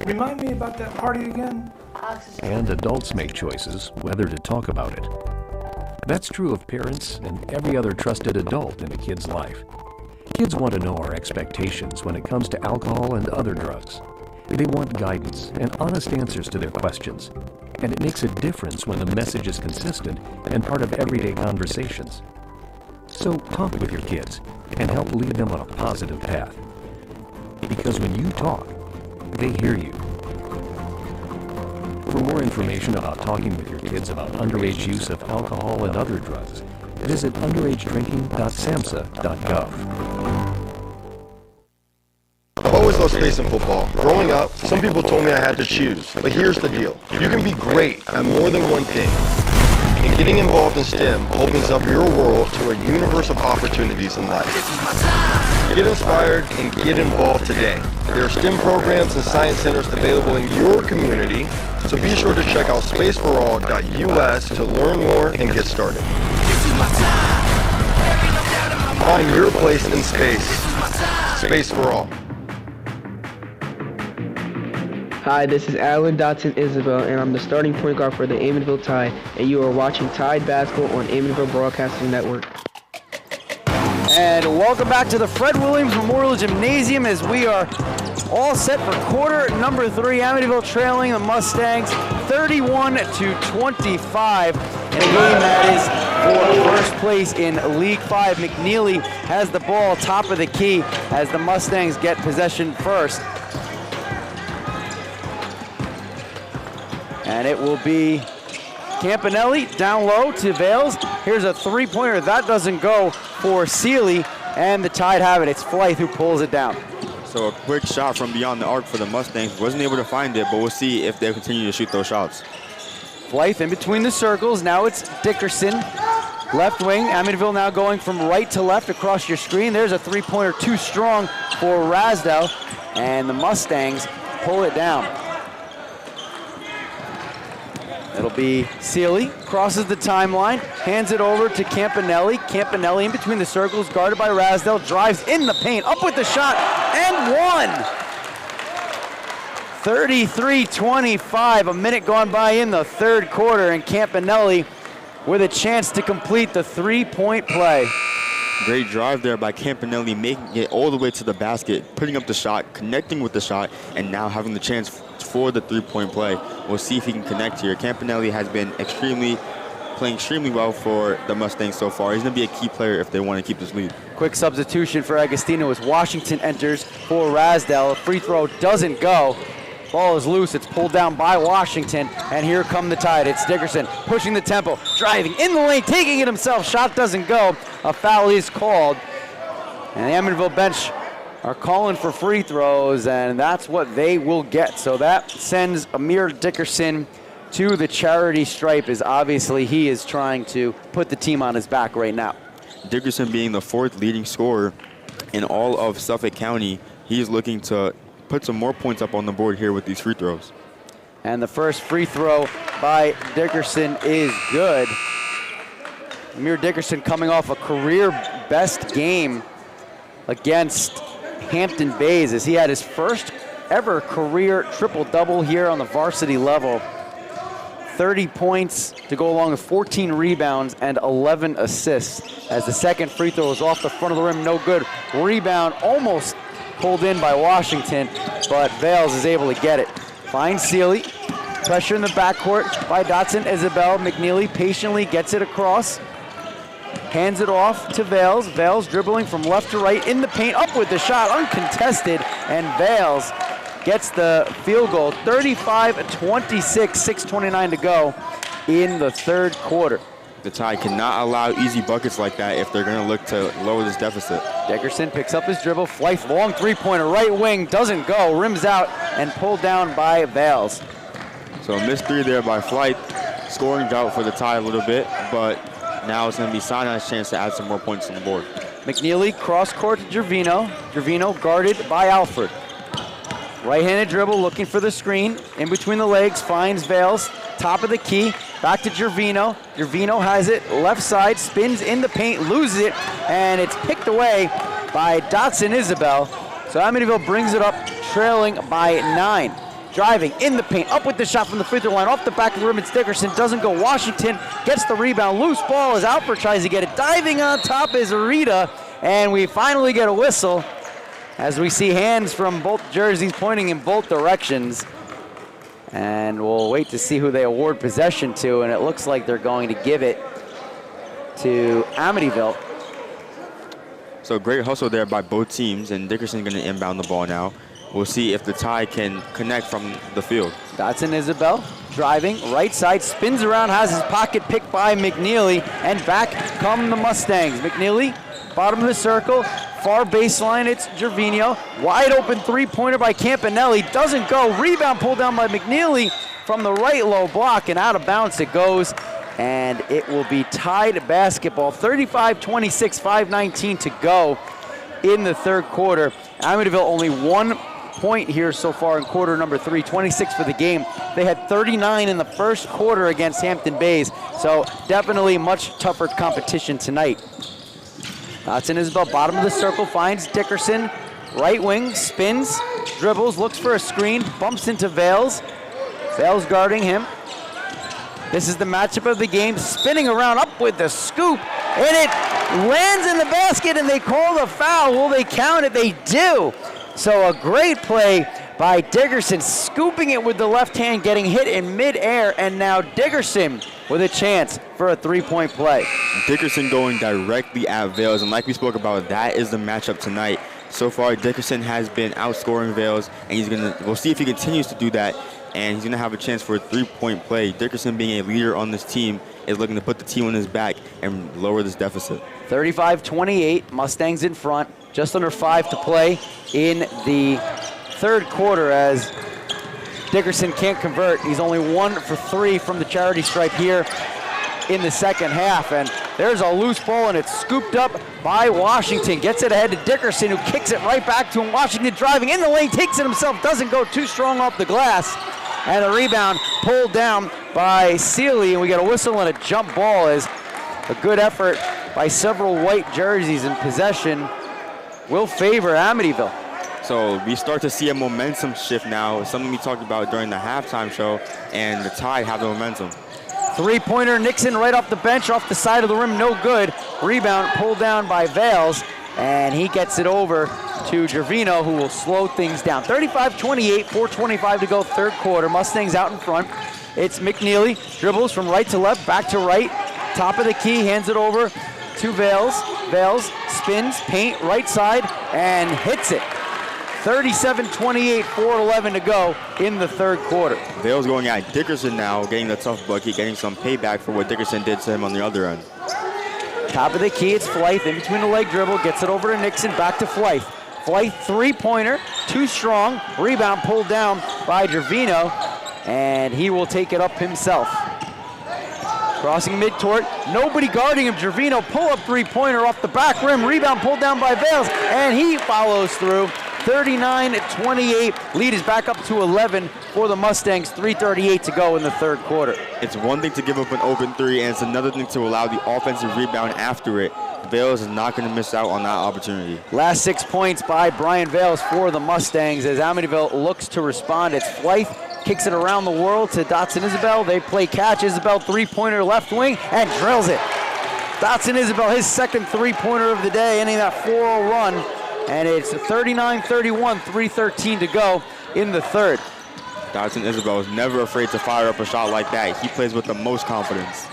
Remind me about that party again?
And adults make choices whether to talk about it. That's true of parents and every other trusted adult in a kid's life. Kids want to know our expectations when it comes to alcohol and other drugs. They want guidance and honest answers to their questions. And it makes a difference when the message is consistent and part of everyday conversations. So talk with your kids and help lead them on a positive path. Because when you talk, they hear you. For more information about talking with your kids about underage use of alcohol and other drugs, visit underagedrinking.samhsa.gov.
I've always loved space and football. Growing up, some people told me I had to choose. But here's the deal. You can be great at more than one thing. And getting involved in STEM opens up your world to a universe of opportunities in life. Get inspired and get involved today. There are STEM programs and science centers available in your community, so be sure to check out spaceforall.us to learn more and get started. Find your place in space. Space for All.
Hi, this is Alan Dotson Isabel, and I'm the starting point guard for the Amityville Tide, and you are watching Tide Basketball on Amityville Broadcasting Network.
And welcome back to the Fred Williams Memorial Gymnasium as we are all set for quarter number 3. Amityville trailing the Mustangs 31-25 in a game that is for first place in League 5. McNeely has the ball top of the key as the Mustangs get possession first. And it will be Campanelli down low to Vales. Here's a three-pointer. That doesn't go for Seeley, and the Tide have it. It's Flythe who pulls it down.
So a quick shot from beyond the arc for the Mustangs. Wasn't able to find it, but we'll see if they continue to shoot those shots.
Flythe in between the circles. Now it's Dickerson, left wing. Amityville now going from right to left across your screen. There's a three-pointer too strong for Rasdell, and the Mustangs pull it down. It'll be Seeley, crosses the timeline, hands it over to Campanelli. Campanelli in between the circles, guarded by Rasdell, drives in the paint, up with the shot, and one! 33-25, a minute gone by in the third quarter, and Campanelli with a chance to complete the three-point play.
Great drive there by Campanelli, making it all the way to the basket, putting up the shot, connecting with the shot, and now having the chance for the three-point play. We'll see if he can connect here. Campanelli has been playing extremely well for the Mustangs so far. He's going to be a key player if they want to keep this lead.
Quick substitution for Agostino as Washington enters for Rasdell. A free throw doesn't go. Ball is loose. It's pulled down by Washington, and here come the Tide. It's Dickerson pushing the tempo, driving in the lane, taking it himself. Shot doesn't go. A foul is called, and the Amityville bench are calling for free throws, and that's what they will get. So that sends Amir Dickerson to the charity stripe, as obviously he is trying to put the team on his back right now.
Dickerson being the 4th leading scorer in all of Suffolk County, he's looking to put some more points up on the board here with these free throws.
And the first free throw by Dickerson is good. Amir Dickerson coming off a career best game against Hampton Bays as he had his first ever career triple-double here on the varsity level. 30 points to go along with 14 rebounds and 11 assists as the second free throw was off the front of the rim, no good. Rebound almost pulled in by Washington, but Vales is able to get it. Finds Seeley, pressure in the backcourt by Dotson Isabel. McNeely patiently gets it across. Hands it off to Vales. Vales dribbling from left to right in the paint, up with the shot, uncontested, and Vales gets the field goal. 35-26, 6:29 to go in the third quarter.
The Tide cannot allow easy buckets like that if they're going to look to lower this deficit.
Dickerson picks up his dribble. Flythe, long three-pointer, right wing, doesn't go, rims out, and pulled down by Vales.
So a missed three there by Flythe. Scoring drought for the Tide a little bit, but now it's going to be Sinai's chance to add some more points on the board.
McNeely, cross-court to Gervino. Gervino guarded by Alford. Right-handed dribble, looking for the screen. In between the legs, finds Vales. top of the key, back to Gervino. Gervino has it, left side, spins in the paint, loses it, and it's picked away by Dotson Isabel. So Amityville brings it up, trailing by 9. Driving in the paint, up with the shot from the free throw line, off the back of the rim, it's Dickerson, doesn't go. Washington gets the rebound, loose ball is Alpert, tries to get it. Diving on top is Arita, and we finally get a whistle as we see hands from both jerseys pointing in both directions. And we'll wait to see who they award possession to, and it looks like they're going to give it to Amityville.
So great hustle there by both teams, and Dickerson's going to inbound the ball now. We'll see if the Tide can connect from the field.
Dotson Isabel driving, right side, spins around, has his pocket picked by McNeely, and back come the Mustangs. McNeely, bottom of the circle, far baseline, it's Gervino. Wide open three-pointer by Campanelli, doesn't go. Rebound pulled down by McNeely from the right low block, and out of bounds it goes. And it will be Tide basketball, 35-26, 5:19 to go in the third quarter. Amityville only 1 point here so far in quarter number 3, 26 for the game. They had 39 in the first quarter against Hampton Bays, so definitely much tougher competition tonight. Dotson Isabel, bottom of the circle, finds Dickerson, right wing, spins, dribbles, looks for a screen, bumps into Vales. Vales guarding him. This is the matchup of the game, spinning around, up with the scoop, and it lands in the basket, and they call the foul. Will they count it? They do. So a great play by Dickerson, scooping it with the left hand, getting hit in midair, and now Dickerson with a chance for a three-point play.
Dickerson going directly at Vales, and like we spoke about, that is the matchup tonight. So far, Dickerson has been outscoring Vales, and we'll see if he continues to do that, and he's gonna have a chance for a three-point play. Dickerson, being a leader on this team, is looking to put the team on his back and lower this deficit.
35-28, Mustangs in front, just under 5 to play in the third quarter as Dickerson can't convert. He's only 1 for 3 from the charity stripe here in the second half, and there's a loose ball, and it's scooped up by Washington. Gets it ahead to Dickerson, who kicks it right back to him. Washington driving in the lane, takes it himself, doesn't go too strong off the glass, and a rebound pulled down by Sealy, and we get a whistle and a jump ball as a good effort by several white jerseys in possession will favor Amityville.
So we start to see a momentum shift now, something we talked about during the halftime show, and the Tide have the momentum.
Three-pointer, Nixon right off the bench, off the side of the rim, no good. Rebound pulled down by Vales, and he gets it over to Gervino, who will slow things down. 35-28, 4:25 to go, third quarter. Mustangs out in front. It's McNeely, dribbles from right to left, back to right. Top of the key, hands it over to Vales. Vales spins, paint, right side, and hits it. 37-28, 4:11 to go in the third quarter.
Vales going at Dickerson now, getting the tough bucket, getting some payback for what Dickerson did to him on the other end.
Top of the key, it's Flythe in between the leg dribble, gets it over to Nixon, back to Flythe. Flythe three-pointer, too strong, rebound pulled down by Gervino, and he will take it up himself. Crossing mid-court, nobody guarding him. Gervino pull-up three-pointer off the back rim, rebound pulled down by Vales, and he follows through. 39-28, lead is back up to 11 for the Mustangs, 3:38 to go in the third quarter.
It's one thing to give up an open three, and it's another thing to allow the offensive rebound after it. Vales is not going to miss out on that opportunity.
Last 6 points by Brian Vales for the Mustangs as Amityville looks to respond. It's Flythe, kicks it around the world to Dotson Isabel. They play catch. Isabel three-pointer left wing and drills it. Dotson Isabel, his second three-pointer of the day, ending that 4-0 run. And it's 39-31, 3:13 to go in the third.
Dotson Isabel is never afraid to fire up a shot like that. He plays with the most confidence.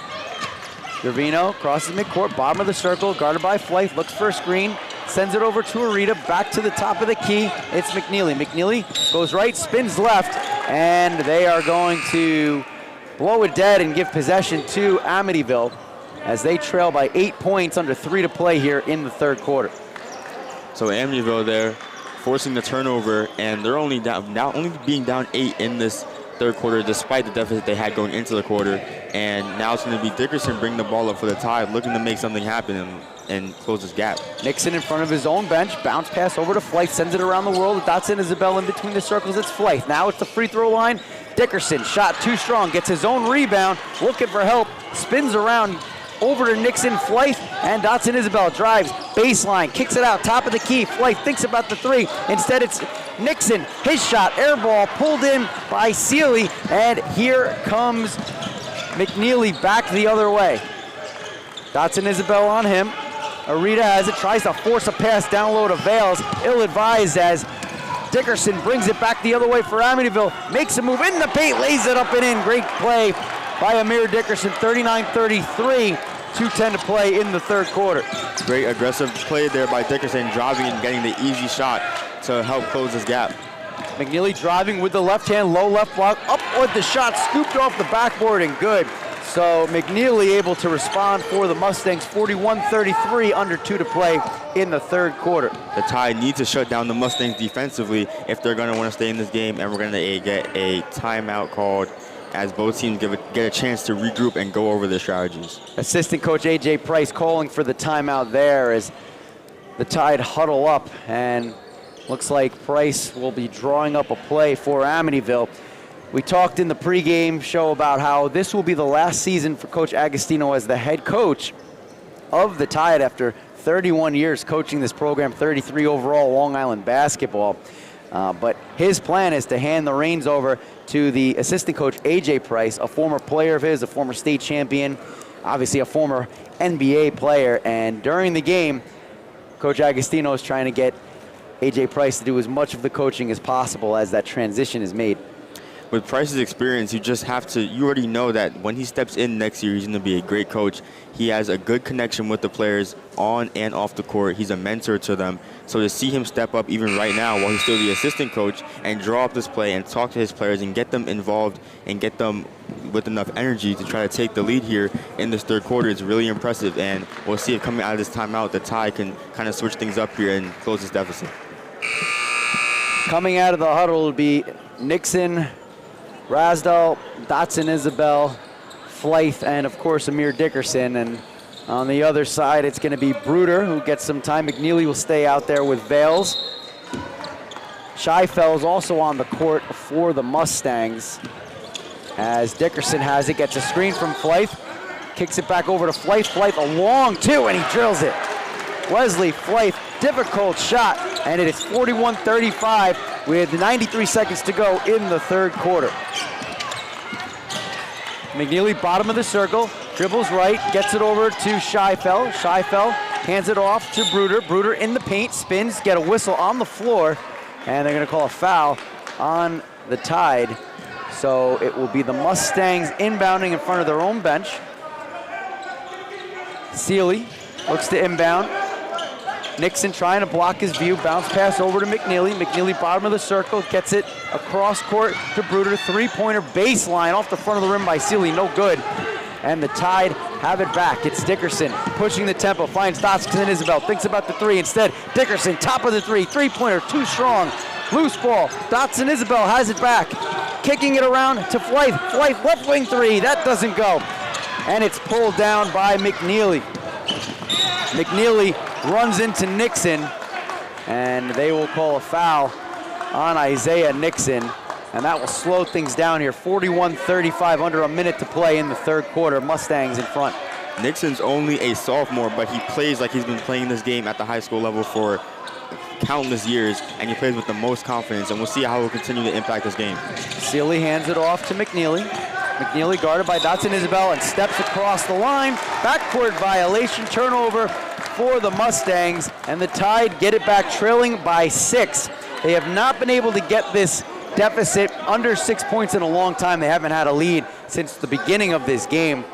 Gervino crosses midcourt, bottom of the circle, guarded by Flythe, looks for a screen, sends it over to Arita, back to the top of the key. It's McNeely. McNeely goes right, spins left, and they are going to blow it dead and give possession to Amityville as they trail by 8 points, under 3 to play here in the third quarter.
So Amityville there, forcing the turnover, and they're only being down 8 in this third quarter, despite the deficit they had going into the quarter. And now it's going to be Dickerson bringing the ball up for the Tide, looking to make something happen and close this gap.
Nixon in front of his own bench, bounce pass over to Flythe, sends it around the world. Dotson Isabel in between the circles, it's Flythe. Now it's the free throw line, Dickerson, shot too strong, gets his own rebound, looking for help, spins around over to Nixon, Flythe, and Dotson Isabel drives, baseline, kicks it out, top of the key. Flythe thinks about the three. Instead, it's Nixon, his shot, air ball, pulled in by Seeley, and here comes McNeely back the other way. Dotson Isabel on him. Arita has it, tries to force a pass down low to Vales, ill-advised as Dickerson brings it back the other way for Amityville, makes a move in the paint, lays it up and in. Great play by Amir Dickerson, 39-33, 2:10 to play in the third quarter.
Great aggressive play there by Dickerson, driving and getting the easy shot to help close this gap.
McNeely driving with the left hand, low left block, up with the shot, scooped off the backboard and good. So McNeely able to respond for the Mustangs, 41-33, under 2 to play in the third quarter.
The Tide need to shut down the Mustangs defensively if they're going to want to stay in this game, and we're going to get a timeout called as both teams get a chance to regroup and go over their strategies.
Assistant coach A.J. Price calling for the timeout there as the Tide huddle up, and looks like Price will be drawing up a play for Amityville. We talked in the pregame show about how this will be the last season for Coach Agostino as the head coach of the Tide after 31 years coaching this program, 33 overall Long Island basketball. But his plan is to hand the reins over to the assistant coach, A.J. Price, a former player of his, a former state champion, obviously a former NBA player. And during the game, Coach Agostino is trying to get A.J. Price to do as much of the coaching as possible as that transition is made.
With Price's experience, you already know that when he steps in next year, he's going to be a great coach. He has a good connection with the players on and off the court. He's a mentor to them. So to see him step up even right now while he's still the assistant coach and draw up this play and talk to his players and get them involved and get them with enough energy to try to take the lead here in this third quarter is really impressive. And we'll see if coming out of this timeout, the Tide can kind of switch things up here and close this deficit.
Coming out of the huddle will be Nixon, Rasdell, Dotson Isabel, Flythe, and of course Amir Dickerson. And on the other side, it's going to be Bruder who gets some time. McNeely will stay out there with Vales. Scheifels also on the court for the Mustangs as Dickerson has it, gets a screen from Flythe, kicks it back over to Flythe. Flythe a long two, and he drills it. Wesley Flythe, difficult shot, and it is 41-35 with 93 seconds to go in the third quarter. McNeely, bottom of the circle, dribbles right, gets it over to Scheifel. Scheifel hands it off to Bruder. Bruder in the paint, spins, get a whistle on the floor, and they're going to call a foul on the Tide. So it will be the Mustangs inbounding in front of their own bench. Seeley looks to inbound. Nixon trying to block his view, bounce pass over to McNeely. McNeely, bottom of the circle, gets it across court to Bruder. Three-pointer baseline off the front of the rim by Seeley, no good. And the Tide have it back. It's Dickerson pushing the tempo, finds Dotson Isabel, thinks about the three. Instead, Dickerson, top of the three, three-pointer, too strong. Loose ball, Dotson Isabel has it back. Kicking it around to Flythe. Flythe, left wing three, that doesn't go. And it's pulled down by McNeely. McNeely runs into Nixon, and they will call a foul on Isaiah Nixon, and that will slow things down here. 41-35, under a minute to play in the third quarter. Mustangs in front.
Nixon's only a sophomore, but he plays like he's been playing this game at the high school level for countless years, and he plays with the most confidence, and we'll see how he'll continue to impact this game.
Seeley hands it off to McNeely. McNeely guarded by Dotson Isabel and steps across the line. Backcourt violation, turnover for the Mustangs, and the Tide get it back trailing by 6. They have not been able to get this deficit under 6 points in a long time. They haven't had a lead since the beginning of this game.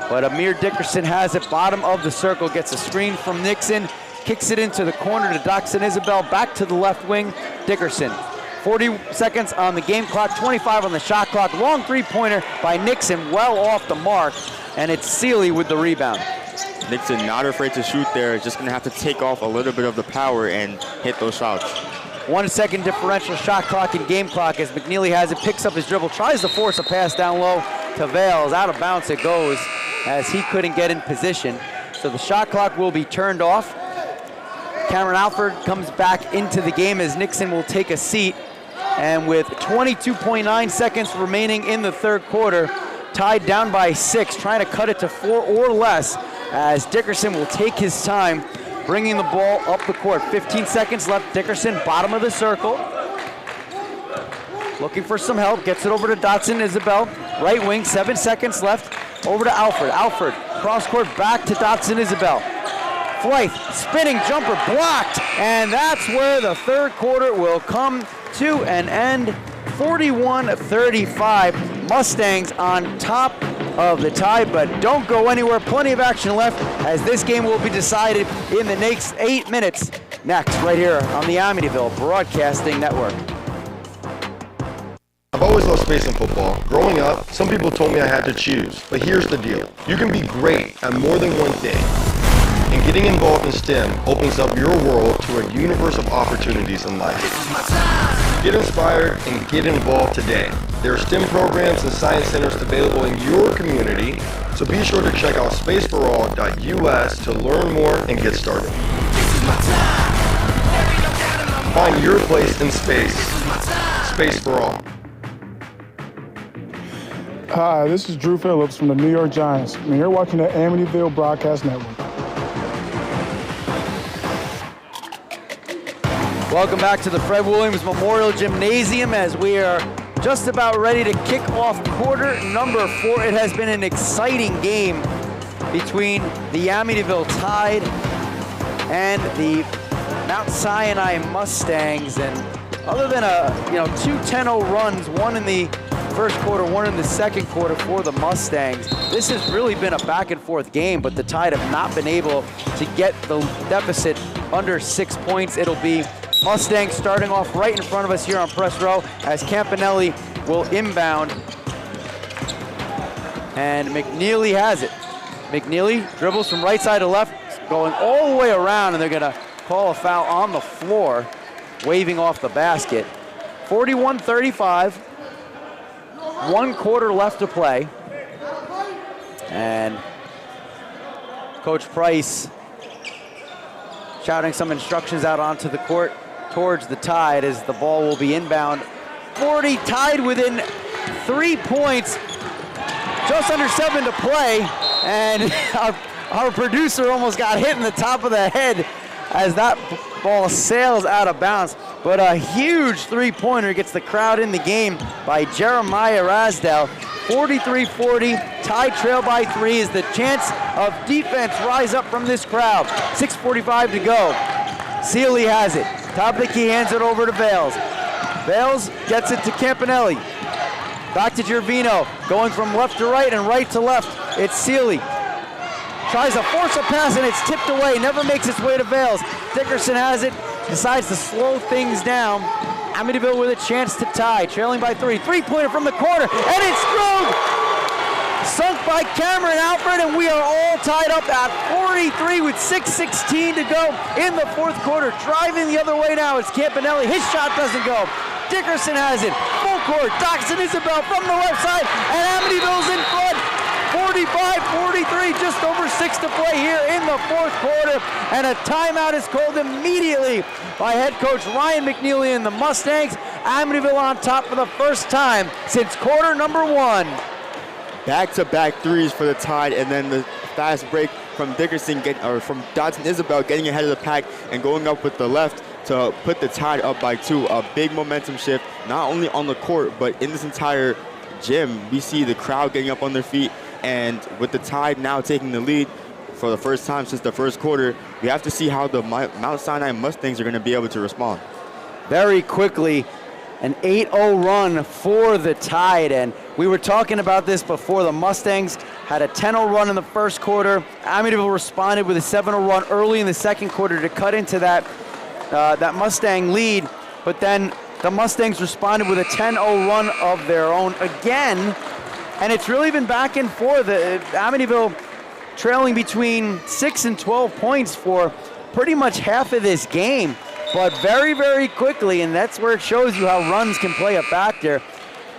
But Amir Dickerson has it, bottom of the circle, gets a screen from Nixon, kicks it into the corner to Dotson Isabel, back to the left wing, Dickerson. 40 seconds on the game clock, 25 on the shot clock. Long three-pointer by Nixon, well off the mark, and it's Seeley with the rebound.
Nixon not afraid to shoot there, just going to have to take off a little bit of the power and hit those shots.
1 second differential shot clock and game clock as McNeely has it, picks up his dribble, tries to force a pass down low to Vales. Out of bounds it goes as he couldn't get in position. So the shot clock will be turned off. Cameron Alford comes back into the game as Nixon will take a seat. And with 22.9 seconds remaining in the third quarter, Tide down by 6, trying to cut it to 4 or less as Dickerson will take his time bringing the ball up the court. 15 seconds left. Dickerson, bottom of the circle. Looking for some help. Gets it over to Dotson Isabel. Right wing, 7 seconds left. Over to Alfred. Alfred, cross court back to Dotson Isabel. Flythe, spinning jumper, blocked. And that's where the third quarter will come to an end. 41-35. Mustangs on top of the Tide, but don't go anywhere. Plenty of action left as this game will be decided in the next 8 minutes. Next, right here on the Amityville Broadcasting Network.
I've always loved space and football. Growing up, some people told me I had to choose, but here's the deal. You can be great at more than one thing, and getting involved in STEM opens up your world to a universe of opportunities in life. Get inspired and get involved today. There are STEM programs and science centers available in your community, so be sure to check out spaceforall.us to learn more and get started. Find your place in space. Space for All.
Hi, this is Drew Phillips from the New York Giants, and you're watching the Amityville Broadcast Network.
Welcome back to the Fred Williams Memorial Gymnasium as we are just about ready to kick off quarter number 4. It has been an exciting game between the Amityville Tide and the Mount Sinai Mustangs, and other than two 10-0 runs, one in the first quarter, one in the second quarter for the Mustangs, this has really been a back and forth game, but the Tide have not been able to get the deficit under 6 points. It'll be Mustangs starting off right in front of us here on press row as Campanelli will inbound. And McNeely has it. McNeely dribbles from right side to left, going all the way around, and they're gonna call a foul on the floor, waving off the basket. 41-35, 1 quarter left to play. And Coach Price shouting some instructions out onto the court towards the Tide as the ball will be inbound. 40 Tide within 3 points, just under 7 to play, and our producer almost got hit in the top of the head as that ball sails out of bounds. But a huge three-pointer gets the crowd in the game by Jeremiah Rasdell. 43-40, Tide trail by 3 as the chance of defense rise up from this crowd. 6:45 to go. Sealy has it. Top of the key, hands it over to Vales. Vales gets it to Campanelli. Back to Gervino, going from left to right and right to left. It's Sealy. Tries to force a pass and it's tipped away, never makes its way to Vales. Dickerson has it, decides to slow things down. Amityville with a chance to tie, trailing by 3. Three-pointer from the corner, and it's through! Sunk by Cameron Alfred, and we are all tied up at 43 with 6:16 to go in the fourth quarter. Driving the other way now, it's Campanelli. His shot doesn't go. Dickerson has it. Full court, Dotson Isabel from the left side, and Amityville's in front. 45-43, just over 6 to play here in the fourth quarter, and a timeout is called immediately by head coach Ryan McNeely and the Mustangs. Amityville on top for the first time since quarter number 1.
Back-to-back threes for the Tide, and then the fast break from Dickerson, from Dotson Isabel getting ahead of the pack and going up with the left to put the Tide up by 2. A big momentum shift, not only on the court, but in this entire gym. We see the crowd getting up on their feet, and with the Tide now taking the lead for the first time since the first quarter, we have to see how the Mount Sinai Mustangs are going to be able to respond.
Very quickly, an 8-0 run for the Tide, and we were talking about this before. The Mustangs had a 10-0 run in the first quarter. Amityville responded with a 7-0 run early in the second quarter to cut into that Mustang lead, but then the Mustangs responded with a 10-0 run of their own again, and it's really been back and forth. Amityville trailing between 6 and 12 points for pretty much half of this game, but very, very quickly, and that's where it shows you how runs can play a factor.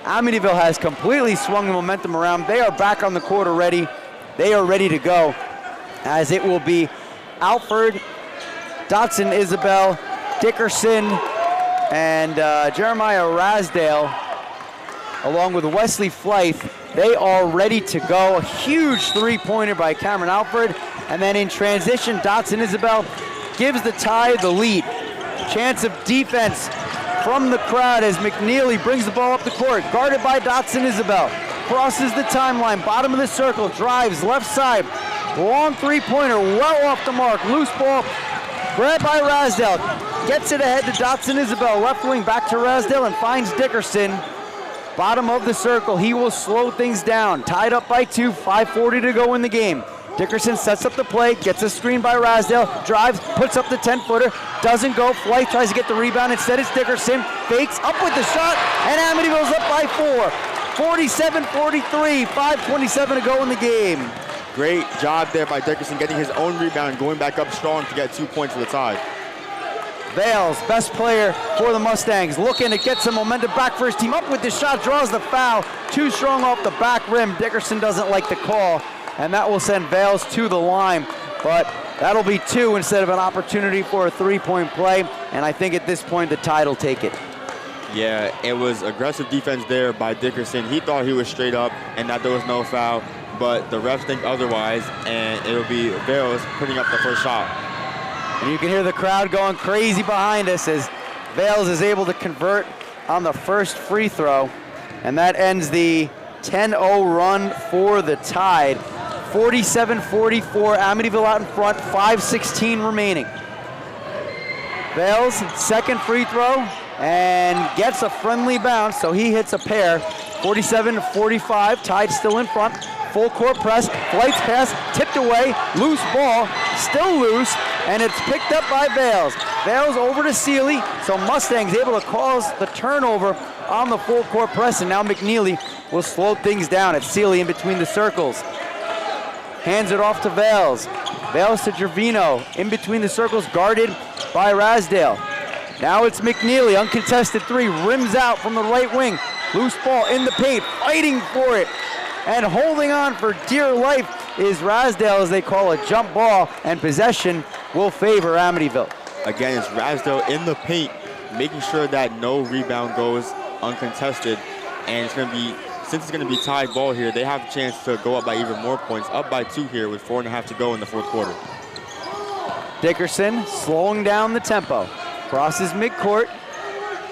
Amityville has completely swung the momentum around. They are back on the court already. They are ready to go, as it will be Alfred, Dotson Isabel, Dickerson, and Jeremiah Rasdale, along with Wesley Flythe, they are ready to go. A huge three-pointer by Cameron Alford. And then in transition, Dotson Isabel gives the Tide the lead. Chance of defense from the crowd as McNeely brings the ball up the court, guarded by Dotson Isabel. Crosses the timeline, bottom of the circle, drives left side. Long three-pointer, well off the mark. Loose ball, grabbed by Rasdale. Gets it ahead to Dotson Isabel. Left wing back to Rasdale and finds Dickerson. Bottom of the circle, he will slow things down. Tied up by 2, 5:40 to go in the game. Dickerson sets up the play, gets a screen by Rasdale, drives, puts up the 10-footer, doesn't go. Flight tries to get the rebound. Instead, it's Dickerson. Fakes, up with the shot, and Amityville's up by 4. 47-43, 5:27 to go in the game.
Great job there by Dickerson getting his own rebound and going back up strong to get 2 points for the Tide.
Vales, best player for the Mustangs, looking to get some momentum back for his team. Up with the shot, draws the foul. Too strong off the back rim. Dickerson doesn't like the call, and that will send Vales to the line. But that'll be 2 instead of an opportunity for a three-point play, and I think at this point the Tide will take it.
Yeah, it was aggressive defense there by Dickerson. He thought he was straight up and that there was no foul, but the refs think otherwise, and it'll be Vales putting up the first shot.
And you can hear the crowd going crazy behind us as Vales is able to convert on the first free throw, and that ends the 10-0 run for the Tide. 47-44, Amityville out in front, 5:16 remaining. Vales, second free throw, and gets a friendly bounce, so he hits a pair. 47-45, Tide still in front. Full court press, Flight's pass, tipped away, loose ball, still loose, and it's picked up by Vales. Vales over to Seeley, so Mustangs able to cause the turnover on the full court press, and now McNeely will slow things down. It's Seeley in between the circles. Hands it off to Vales. Vales to Gervino, in between the circles, guarded by Rasdale. Now it's McNeely, uncontested 3, rims out from the right wing. Loose ball in the paint, fighting for it. And holding on for dear life is Rasdale as they call a jump ball, and possession will favor Amityville.
Again, it's Rasdale in the paint, making sure that no rebound goes uncontested. And it's going to be, since it's going to be tied ball here, they have a chance to go up by even more points, up by 2 here with 4.5 to go in the fourth quarter.
Dickerson slowing down the tempo. Crosses midcourt,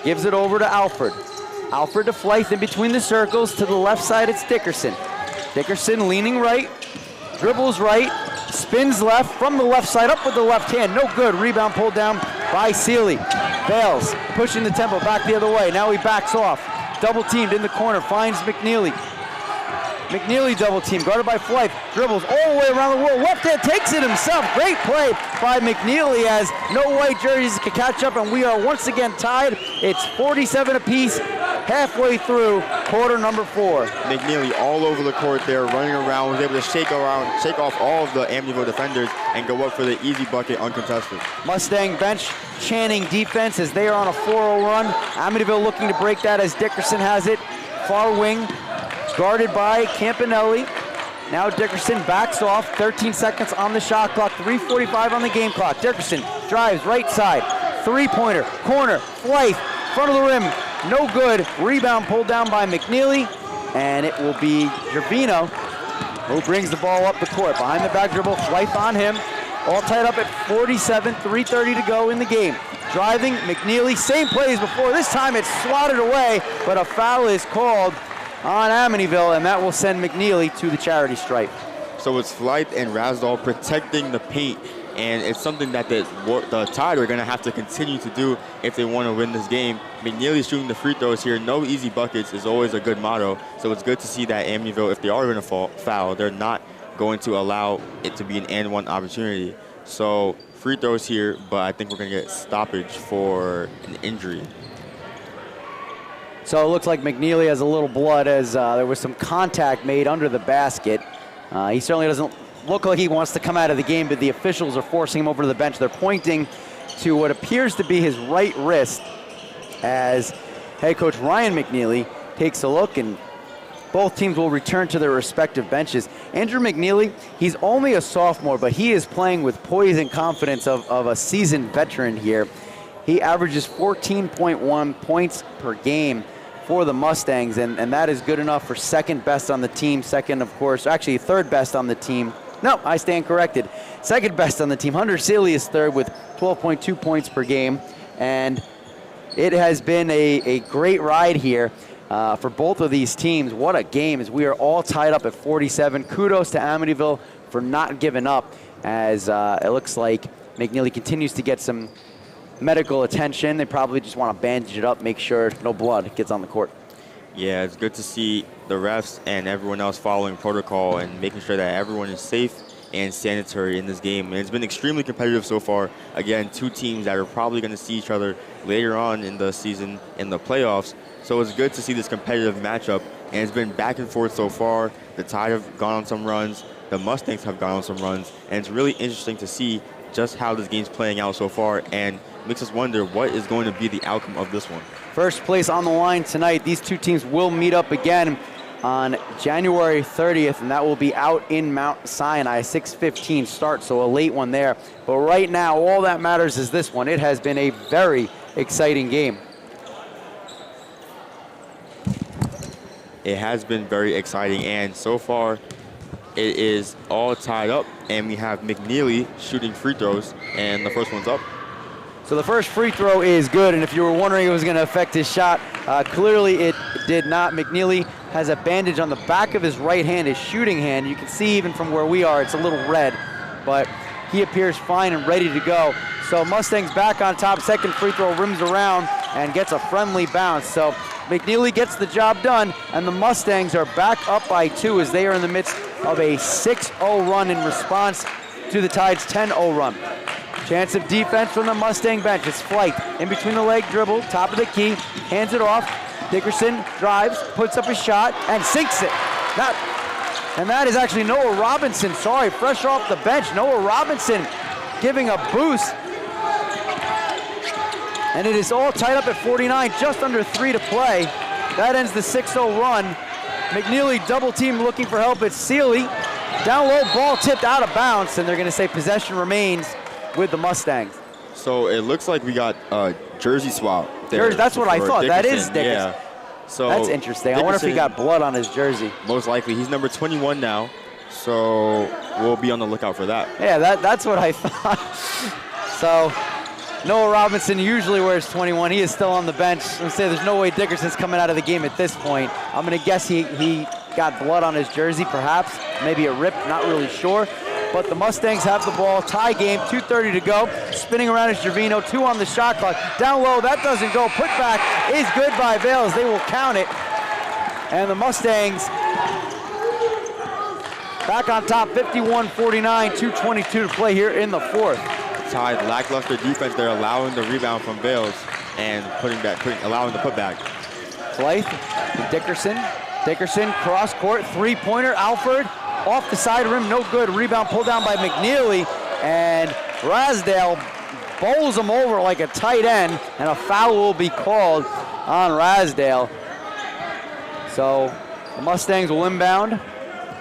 gives it over to Alford. Alford to Flythe in between the circles. To the left side, it's Dickerson. Dickerson leaning right, dribbles right, spins left, from the left side, up with the left hand. No good. Rebound pulled down by Seeley. Vales pushing the tempo back the other way. Now he backs off. Double teamed in the corner, finds McNeely. McNeely double team, guarded by Flythe, dribbles all the way around the world. Left hand takes it himself. Great play by McNeely as no white jerseys can catch up, and we are once again tied. It's 47 apiece, halfway through quarter number 4.
McNeely all over the court there, running around, was able to shake off all of the Amityville defenders and go up for the easy bucket uncontested.
Mustang bench chanting defense as they are on a 4-0 run. Amityville looking to break that as Dickerson has it. Far wing, guarded by Campanelli. Now Dickerson backs off, 13 seconds on the shot clock, 3:45 on the game clock. Dickerson drives right side, three-pointer, corner, Flythe, front of the rim, no good. Rebound pulled down by McNeely, and it will be Gervino who brings the ball up the court. Behind the back dribble, Flythe on him. All tied up at 47, 3:30 to go in the game. Driving, McNeely, same play as before. This time it's swatted away, but a foul is called on Amityville, and that will send McNeely to the charity stripe.
So it's Flythe and Rasdale protecting the paint, and it's something that the Tide are going to have to continue to do if they want to win this game. McNeely shooting the free throws here. No easy buckets is always a good motto, so it's good to see that Amityville, if they are going to foul, they're not going to allow it to be an and-one opportunity. So free throws here, but I think we're going to get stoppage for an injury.
So it looks like McNeely has a little blood as there was some contact made under the basket. He certainly doesn't look like he wants to come out of the game, but the officials are forcing him over to the bench. They're pointing to what appears to be his right wrist as head coach Ryan McNeely takes a look, and both teams will return to their respective benches. Andrew McNeely, he's only a sophomore, but he is playing with poise and confidence of a seasoned veteran here. He averages 14.1 points per game for the Mustangs, and that is good enough for second best on the team. Second, of course, actually third best on the team. No, I stand corrected. Second best on the team. Hunter Seeley is third with 12.2 points per game, and it has been a great ride here for both of these teams. What a game, as we are all tied up at 47. Kudos to Amityville for not giving up, as it looks like McNeely continues to get some medical attention. They probably just want to bandage it up, make sure no blood gets on the court.
Yeah, it's good to see the refs and everyone else following protocol and making sure that everyone is safe and sanitary in this game. And it's been extremely competitive so far. Again, two teams that are probably going to see each other later on in the season in the playoffs. So it's good to see this competitive matchup. And it's been back and forth so far. The Tide have gone on some runs. The Mustangs have gone on some runs. And it's really interesting to see just how this game's playing out so far, and makes us wonder what is going to be the outcome of this one.
First place on the line tonight. These two teams will meet up again on January 30th, and that will be out in Mount Sinai, 6:15 start, so a late one there. But right now, all that matters is this one. It has been a very exciting game.
It has been very exciting, and so far, it is all tied up, and we have McNeely shooting free throws, and the first one's up.
So the first free throw is good, and if you were wondering if it was going to affect his shot, clearly it did not. McNeely has a bandage on the back of his right hand, his shooting hand. You can see even from where we are, it's a little red, but he appears fine and ready to go. So Mustangs back on top, second free throw rims around and gets a friendly bounce. So McNeely gets the job done, and the Mustangs are back up by 2 as they are in the midst of a 6-0 run in response to the Tide's 10-0 run. Chance of defense from the Mustang bench. It's Flight in between the leg dribble, top of the key, hands it off. Dickerson drives, puts up a shot, and sinks it. And that is actually Noah Robinson, fresh off the bench. Noah Robinson giving a boost. And it is all tied up at 49, just under 3 to play. That ends the 6-0 run. McNeely double team looking for help. It's Seeley. Down low, ball tipped out of bounds, and they're going to say possession remains with the Mustangs.
So it looks like we got a jersey swap there.
That's what I thought.
Dickerson.
That is Dickerson.
Yeah. So
that's interesting. I wonder if he got blood on his jersey.
Most likely. He's number 21 now, so we'll be on the lookout for that.
Yeah, that's what I thought. So Noah Robinson usually wears 21. He is still on the bench. I'm going to say there's no way Dickerson's coming out of the game at this point. I'm going to guess he got blood on his jersey, perhaps. Maybe it ripped, not really sure. But the Mustangs have the ball. Tie game, 2:30 to go. Spinning around is Gervino, 2 on the shot clock. Down low, that doesn't go. Put back is good by Vales. They will count it. And the Mustangs back on top, 51-49, 2:22 to play here in the fourth.
Tide lackluster defense. They're allowing the rebound from Vales and allowing the putback.
Blythe to Dickerson. Dickerson cross court, three-pointer. Alford off the side rim, no good. Rebound pulled down by McNeely, and Rasdale bowls him over like a tight end, and a foul will be called on Rasdale. So the Mustangs will inbound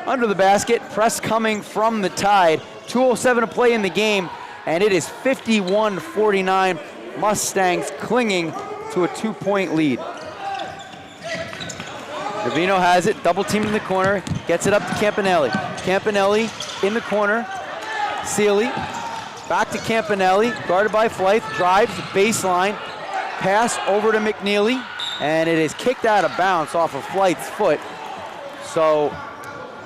under the basket. Press coming from the Tide. 2:07 to play in the game, and it is 51-49. Mustangs clinging to a 2-point lead. Gervino has it, double team in the corner, gets it up to Campanelli. Campanelli in the corner, Seeley, back to Campanelli, guarded by Flight, drives, baseline, pass over to McNeely, and it is kicked out of bounds off of Flight's foot. So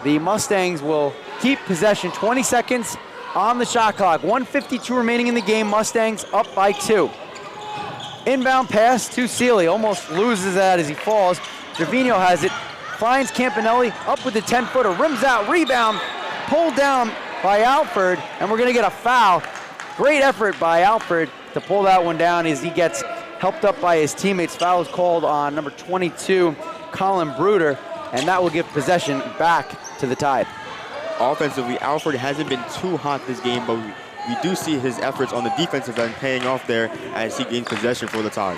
the Mustangs will keep possession, 20 seconds on the shot clock, 1:52 remaining in the game, Mustangs up by 2. Inbound pass to Seeley, almost loses that as he falls. Gervino has it, finds Campanelli, up with the 10-footer, rims out, rebound, pulled down by Alford, and we're gonna get a foul. Great effort by Alford to pull that one down as he gets helped up by his teammates. Foul is called on number 22, Colin Bruder, and that will give possession back to the Tide.
Offensively, Alford hasn't been too hot this game, but we do see his efforts on the defensive end paying off there as he gains possession for the Tide.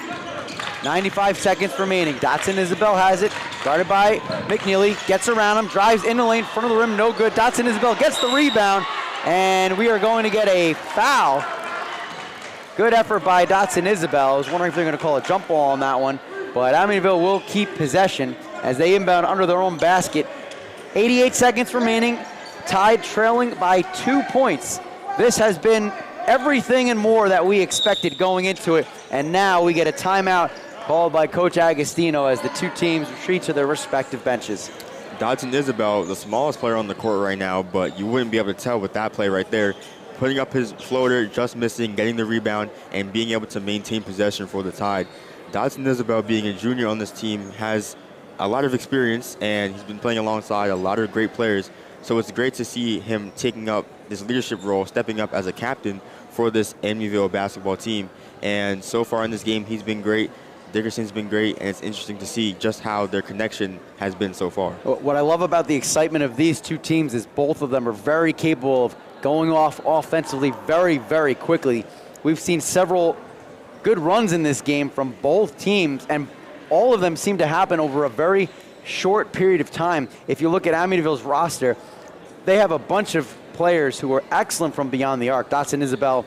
95 seconds remaining. Dotson Isabel has it, guarded by McNeely, gets around him, drives in the lane, front of the rim, no good. Dotson Isabel gets the rebound, and we are going to get a foul Good effort by Dotson Isabel. I was wondering if they're going to call a jump ball on that one, but Amityville will keep possession as they inbound under their own basket. 88 seconds remaining, Tide trailing by 2 points. This has been everything and more that we expected going into it, and now we get a timeout called by Coach Agostino as the two teams retreat to their respective benches.
Dotson Isabel, the smallest player on the court right now, but you wouldn't be able to tell with that play right there. Putting up his floater, just missing, getting the rebound, and being able to maintain possession for the Tide. Dotson Isabel, being a junior on this team, has a lot of experience, and he's been playing alongside a lot of great players. So it's great to see him taking up this leadership role, stepping up as a captain for this Amityville basketball team. And so far in this game, he's been great. Dickerson's been great, and it's interesting to see just how their connection has been so far.
What I love about the excitement of these two teams is both of them are very capable of going off offensively very, very quickly. We've seen several good runs in this game from both teams, and all of them seem to happen over a very short period of time. If you look at Amityville's roster, they have a bunch of players who are excellent from beyond the arc. Dotson Isabel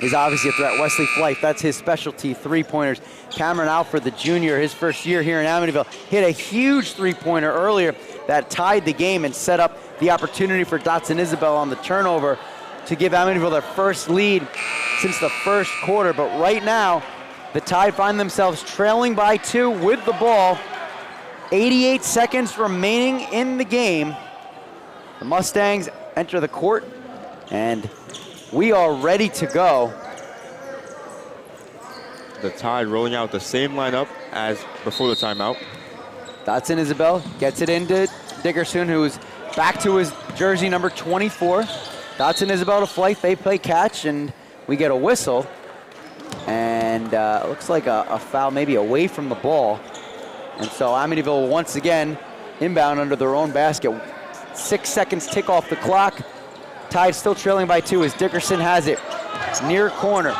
is obviously a threat. Wesley Flight, that's his specialty, three-pointers. Cameron Alford, the junior, his first year here in Amityville, hit a huge three-pointer earlier that tied the game and set up the opportunity for Dotson Isabel on the turnover to give Amityville their first lead since the first quarter. But right now, the Tide find themselves trailing by 2 with the ball. 88 seconds remaining in the game. The Mustangs enter the court, and we are ready to go.
The Tide rolling out the same lineup as before the timeout.
Dotson Isabel gets it into Dickerson, who's back to his jersey number 24. Dotson Isabel to Flight, they play catch, and we get a whistle. And it looks like a foul maybe away from the ball. And so Amityville once again inbound under their own basket. 6 seconds tick off the clock. Tide still trailing by 2 as Dickerson has it near corner.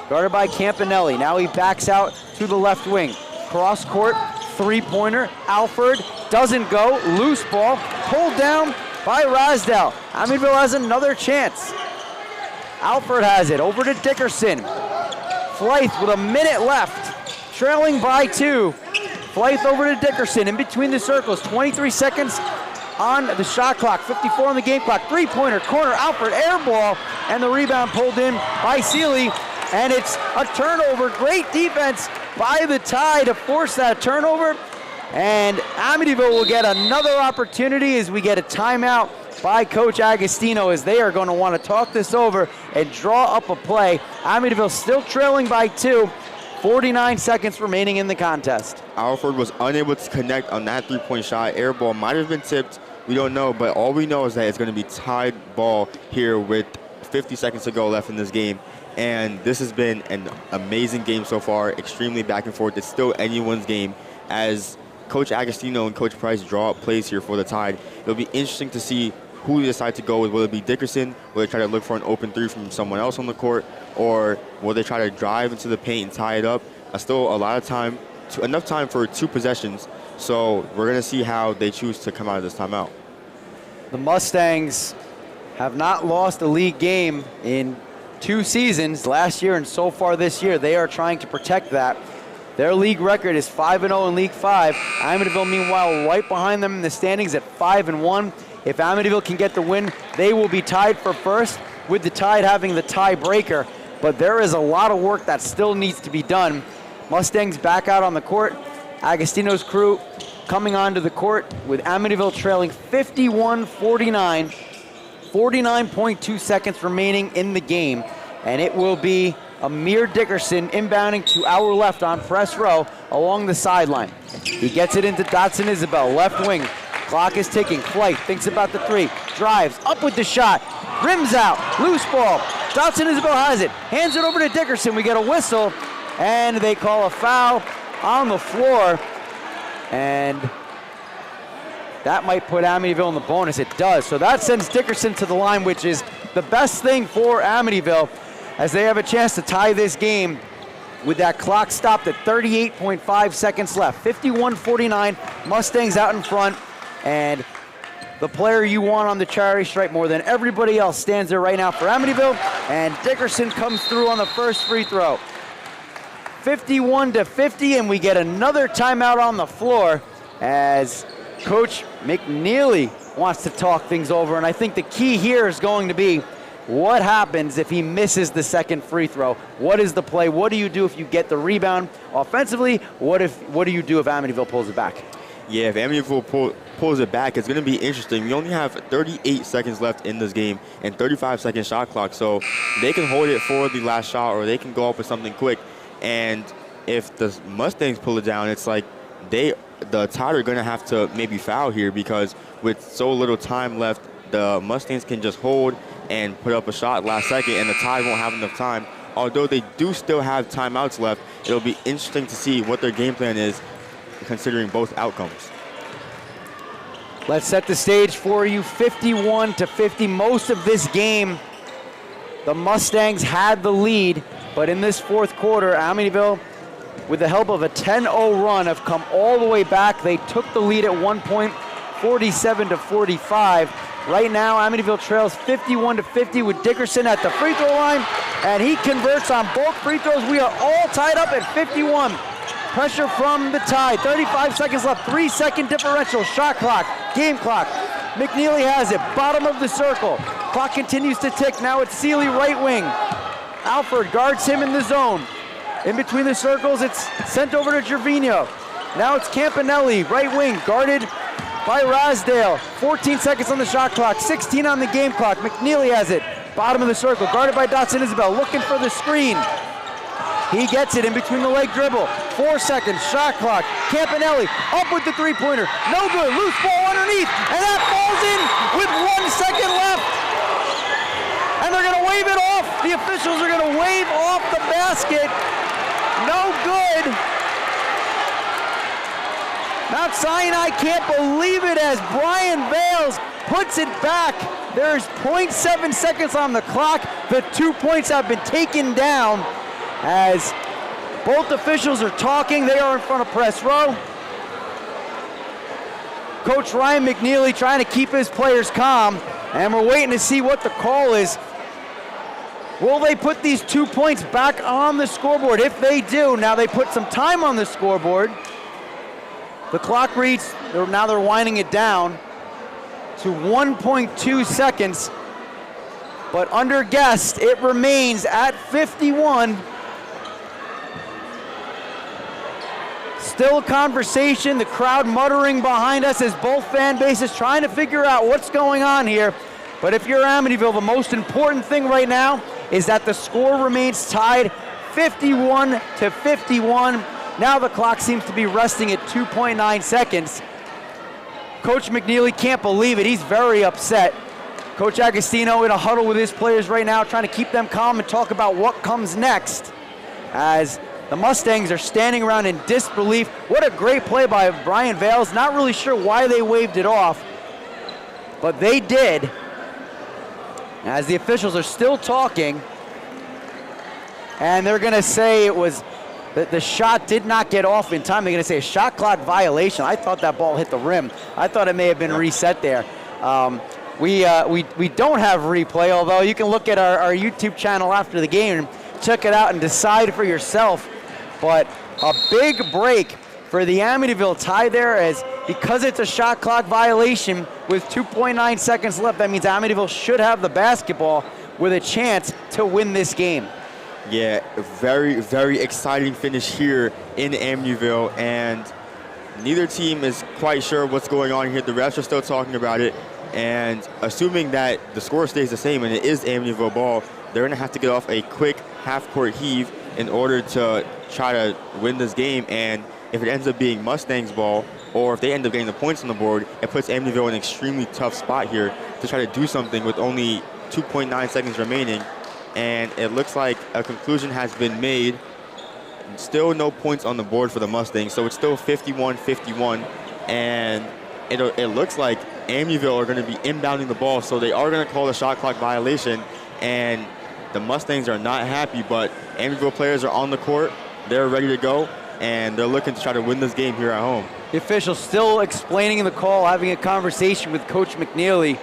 Guarded by Campanelli. Now he backs out to the left wing. Cross court, three-pointer. Alford doesn't go. Loose ball pulled down by Rosdell. Amityville has another chance. Alford has it over to Dickerson. Flythe with a minute left, trailing by 2. Flythe over to Dickerson in between the circles. 23 seconds on the shot clock, 54 on the game clock. Three-pointer, corner, Alford, air ball, and the rebound pulled in by Seeley. And it's a turnover. Great defense by the Tide to force that turnover. And Amityville will get another opportunity as we get a timeout by Coach Agostino, as they are going to want to talk this over and draw up a play. Amityville still trailing by 2. 49 seconds remaining in the contest.
Alford was unable to connect on that three-point shot. Air ball might have been tipped. We don't know, but all we know is that it's going to be tied ball here with 50 seconds to go left in this game. And this has been an amazing game so far, extremely back and forth. It's still anyone's game as Coach Agostino and Coach Price draw up plays here for the Tide. It'll be interesting to see who they decide to go with. Will it be Dickerson? Will they try to look for an open three from someone else on the court? Or will they try to drive into the paint and tie it up? Still a lot of time, enough time for 2 possessions. So we're going to see how they choose to come out of this timeout.
The Mustangs have not lost a league game in 2 seasons, last year and so far this year. They are trying to protect that. Their league record is 5-0 in League 5. Amityville, meanwhile, right behind them in the standings at 5-1. If Amityville can get the win, they will be tied for first, with the Tide having the tiebreaker. But there is a lot of work that still needs to be done. Mustangs back out on the court. Agostino's crew coming onto the court with Amityville trailing 51-49. 49.2 seconds remaining in the game. And it will be Amir Dickerson inbounding to our left on press row along the sideline. He gets it into Dotson Isabel, left wing. Clock is ticking. Flight thinks about the 3, drives up with the shot, rims out, loose ball. Dotson Isabel has it, hands it over to Dickerson. We get a whistle, and they call a foul on the floor. And that might put Amityville in the bonus. It does. So that sends Dickerson to the line, which is the best thing for Amityville, as they have a chance to tie this game with that clock stopped at 38.5 seconds left. 51-49, Mustangs out in front. And the player you want on the charity stripe more than everybody else stands there right now for Amityville, and Dickerson comes through on the first free throw. 51-50, and we get another timeout on the floor as Coach McNeely wants to talk things over, and I think the key here is going to be what happens if he misses the second free throw? What is the play? What do you do if you get the rebound offensively? What do you do if Amityville pulls it back?
Yeah, if Amityville pulls it back, it's going to be interesting. We only have 38 seconds left in this game and 35-second shot clock, so they can hold it for the last shot or they can go up with something quick. And if the Mustangs pull it down, it's like the Tide are going to have to maybe foul here, because with so little time left, the Mustangs can just hold and put up a shot last second, and the Tide won't have enough time. Although they do still have timeouts left, it'll be interesting to see what their game plan is, considering both outcomes.
Let's set the stage for you. 51-50. Most of this game, the Mustangs had the lead, but in this fourth quarter, Amityville, with the help of a 10-0 run, have come all the way back. They took the lead at one point, 47-45. Right now, Amityville trails 51-50 with Dickerson at the free throw line, and he converts on both free throws. We are all tied up at 51. Pressure from the Tide. 35 seconds left, 3-second differential. Shot clock, game clock. McNeely has it, bottom of the circle. Clock continues to tick. Now it's Seeley, right wing. Alford guards him in the zone. In between the circles, it's sent over to Gervinho. Now it's Campanelli, right wing, guarded by Rasdale. 14 seconds on the shot clock, 16 on the game clock. McNeely has it, bottom of the circle, guarded by Dotson Isabel, looking for the screen. He gets it in between the leg dribble. 4 seconds, shot clock. Campanelli up with the three-pointer. No good, loose ball underneath, and that falls in with 1 second left. And they're gonna wave it off. The officials are gonna wave off the basket. No good. Mount Sinai can't believe it as Brian Vales puts it back. There's 0.7 seconds on the clock. The 2 points have been taken down as both officials are talking. They are in front of press row. Coach Ryan McNeely trying to keep his players calm, and we're waiting to see what the call is. Will they put these 2 points back on the scoreboard? If they do, now they put some time on the scoreboard. The clock reads, now they're winding it down to 1.2 seconds. But under guessed, it remains at 51. Still a conversation, the crowd muttering behind us as both fan bases trying to figure out what's going on here. But if you're Amityville, the most important thing right now is that the score remains tied 51-51. Now the clock seems to be resting at 2.9 seconds. Coach McNeely can't believe it. He's very upset. Coach Agostino in a huddle with his players right now, trying to keep them calm and talk about what comes next, as the Mustangs are standing around in disbelief. What a great play by Brian Vales. Not really sure why they waved it off, but they did. As the officials are still talking, and they're gonna say it was that the shot did not get off in time. They're gonna say a shot clock violation. I thought that ball hit the rim. I thought it may have been reset there. We don't have replay, although you can look at our YouTube channel after the game and check it out and decide for yourself. But a big break for the Amityville Tide there, as because it's a shot clock violation with 2.9 seconds left, that means Amityville should have the basketball with a chance to win this game.
Yeah, very, very exciting finish here in Amityville, and neither team is quite sure what's going on here. The refs are still talking about it, and assuming that the score stays the same and it is Amityville ball, they're gonna have to get off a quick half-court heave in order to try to win this game. And if it ends up being Mustangs ball, or if they end up getting the points on the board, it puts Amityville in an extremely tough spot here to try to do something with only 2.9 seconds remaining. And it looks like a conclusion has been made. Still no points on the board for the Mustangs, so it's still 51-51. And it looks like Amityville are going to be inbounding the ball, so they are going to call a shot clock violation. And the Mustangs are not happy, but Amityville players are on the court. They're ready to go, and they're looking to try to win this game here at home.
The official still explaining the call, having a conversation with Coach McNeely.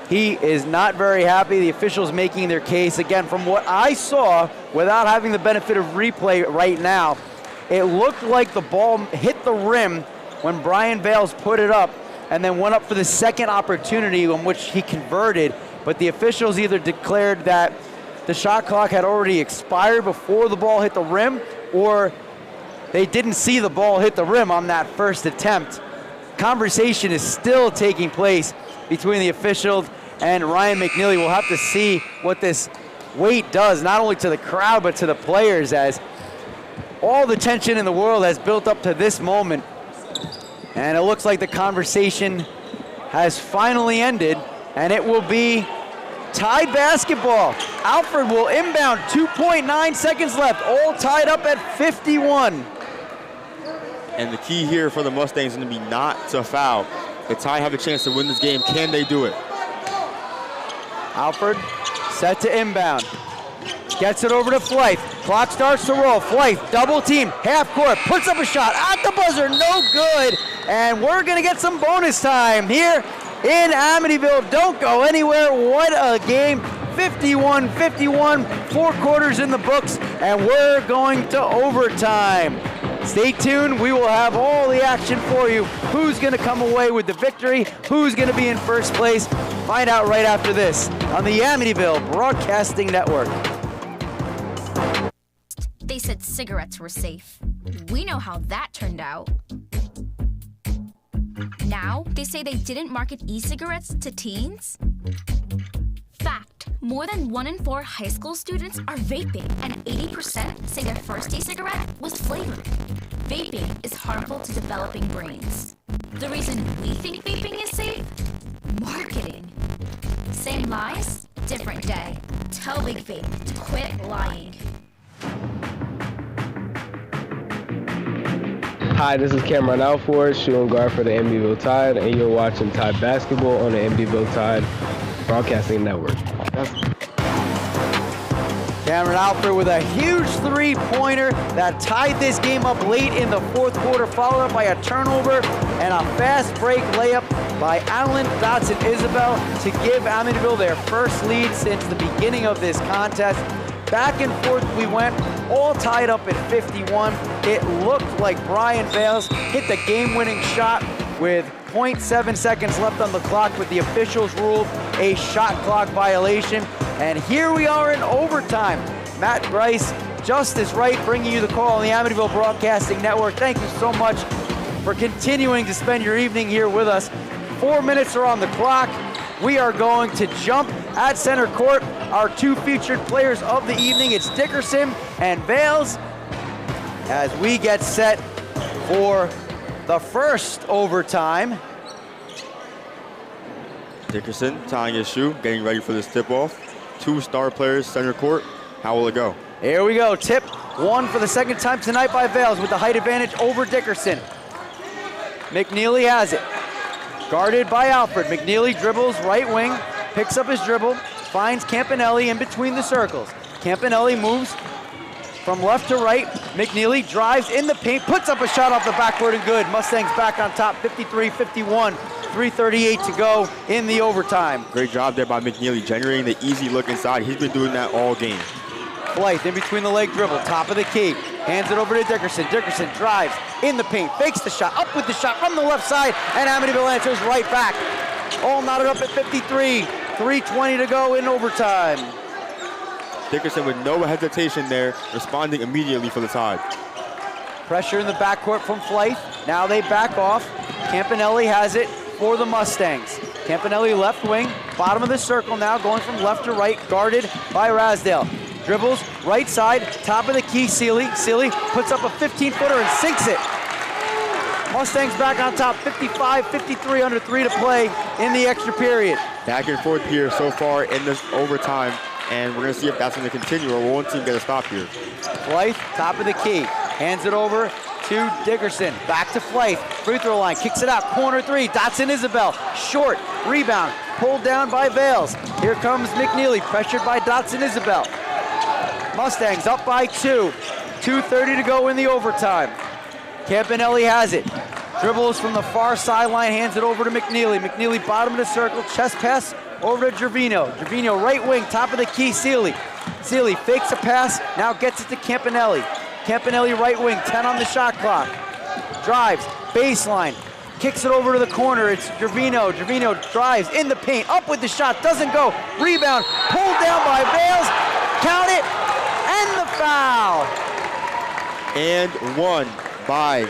He is not very happy. The officials making their case. Again, from what I saw, without having the benefit of replay right now, it looked like the ball hit the rim when Brian Vales put it up and then went up for the second opportunity in which he converted. But the officials either declared that the shot clock had already expired before the ball hit the rim, or they didn't see the ball hit the rim on that first attempt. Conversation is still taking place between the officials and Ryan McNeely. We'll have to see what this wait does, not only to the crowd, but to the players, as all the tension in the world has built up to this moment. And it looks like the conversation has finally ended, and it will be tied basketball. Alfred will inbound, 2.9 seconds left, all tied up at 51.
And the key here for the Mustangs is going to be not to foul. The Tide have a chance to win this game. Can they do it?
Alfred set to inbound. Gets it over to Flythe. Clock starts to roll. Flythe, double team, half court, puts up a shot at the buzzer, no good. And we're going to get some bonus time here in Amityville. Don't go anywhere. What a game. 51-51, 4 quarters in the books, and we're going to overtime. Stay tuned. We will have all the action for you. Who's going to come away with the victory? Who's going to be in first place? Find out right after this on the Amityville Broadcasting Network.
They said cigarettes were safe. We know how that turned out. Now, they say they didn't market e-cigarettes to teens? Fact, more than 1 in 4 high school students are vaping, and 80% say their first e-cigarette was flavored. Vaping is harmful to developing brains. The reason we think vaping is safe? Marketing. Same lies, different day. Tell Big Vape to quit lying.
Hi, this is Cameron Alford, shooting guard for the Amityville Tide, and you're watching Tide Basketball on the Amityville Tide Broadcasting Network.
Cameron Alford with a huge three-pointer that tied this game up late in the fourth quarter, followed up by a turnover and a fast break layup by Alan Dotson Isabel to give Amityville their first lead since the beginning of this contest. Back and forth we went, all tied up at 51. It looked like Brian Vales hit the game-winning shot with 0.7 seconds left on the clock, but the officials ruled a shot clock violation. And here we are in overtime. Matt Grice, Justice Wright, bringing you the call on the Amityville Broadcasting Network. Thank you so much for continuing to spend your evening here with us. 4 minutes are on the clock. We are going to jump at center court. Our 2 featured players of the evening, it's Dickerson and Vales, as we get set for the first overtime.
Dickerson tying his shoe, getting ready for this tip-off. 2 star players, center court. How will it go?
Here we go. Tip won for the second time tonight by Vales with the height advantage over Dickerson. McNeely has it. Guarded by Alfred. McNeely dribbles right wing, picks up his dribble, finds Campanelli in between the circles. Campanelli moves from left to right. McNeely drives in the paint, puts up a shot off the backboard and good. Mustangs back on top, 53-51. 3:38 to go in the overtime.
Great job there by McNeely, generating the easy look inside. He's been doing that all game.
Blythe in between the leg dribble, top of the key. Hands it over to Dickerson. Dickerson drives in the paint, fakes the shot, up with the shot from the left side, and Amityville answers right back. All knotted up at 53. 3:20 to go in overtime.
Dickerson with no hesitation there, responding immediately for the Tide.
Pressure in the backcourt from Flythe. Now they back off. Campanelli has it for the Mustangs. Campanelli left wing, bottom of the circle now, going from left to right, guarded by Rasdale. Dribbles, right side, top of the key, Sealy. Sealy puts up a 15-footer and sinks it. Mustangs back on top, 55-53, under 3 to play in the extra period.
Back and forth here so far in this overtime, and we're gonna see if that's gonna continue or will one team get a stop here.
Flythe, top of the key, hands it over to Dickerson. Back to Flythe, free throw line, kicks it out, corner 3, Dotson Isabel, short, rebound, pulled down by Vales. Here comes McNeely, pressured by Dotson Isabel. Mustangs up by 2, 2:30 to go in the overtime. Campanelli has it, Dribbles from the far sideline, hands it over to McNeely. McNeely bottom of the circle, chest pass over to Gervino. Gervino right wing, top of the key, Sealy. Sealy fakes a pass, now gets it to Campanelli. Campanelli right wing, 10 on the shot clock. Drives, baseline, kicks it over to the corner. It's Gervino. Gervino drives in the paint, up with the shot, doesn't go. Rebound, pulled down by Vales. Count it, and the foul.
And one by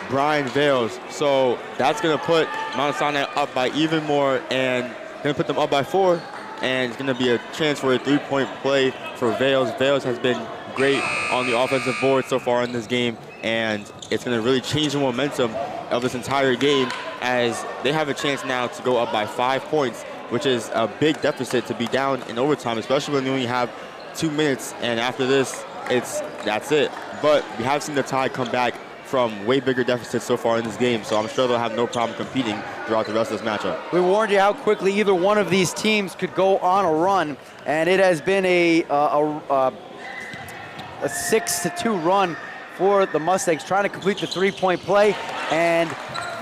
Brian Vales. So that's going to put Mount Sinai up by even more and going to put them up by 4. And it's going to be a chance for a 3-point play for Vales. Vales has been great on the offensive board so far in this game, and it's going to really change the momentum of this entire game as they have a chance now to go up by 5 points, which is a big deficit to be down in overtime, especially when you only have 2 minutes, and after this, that's it. But we have seen the Tide come back from way bigger deficits so far in this game, so I'm sure they'll have no problem competing throughout the rest of this matchup.
We warned you how quickly either one of these teams could go on a run, and it has been a 6-2 run for the Mustangs, trying to complete the 3-point play, and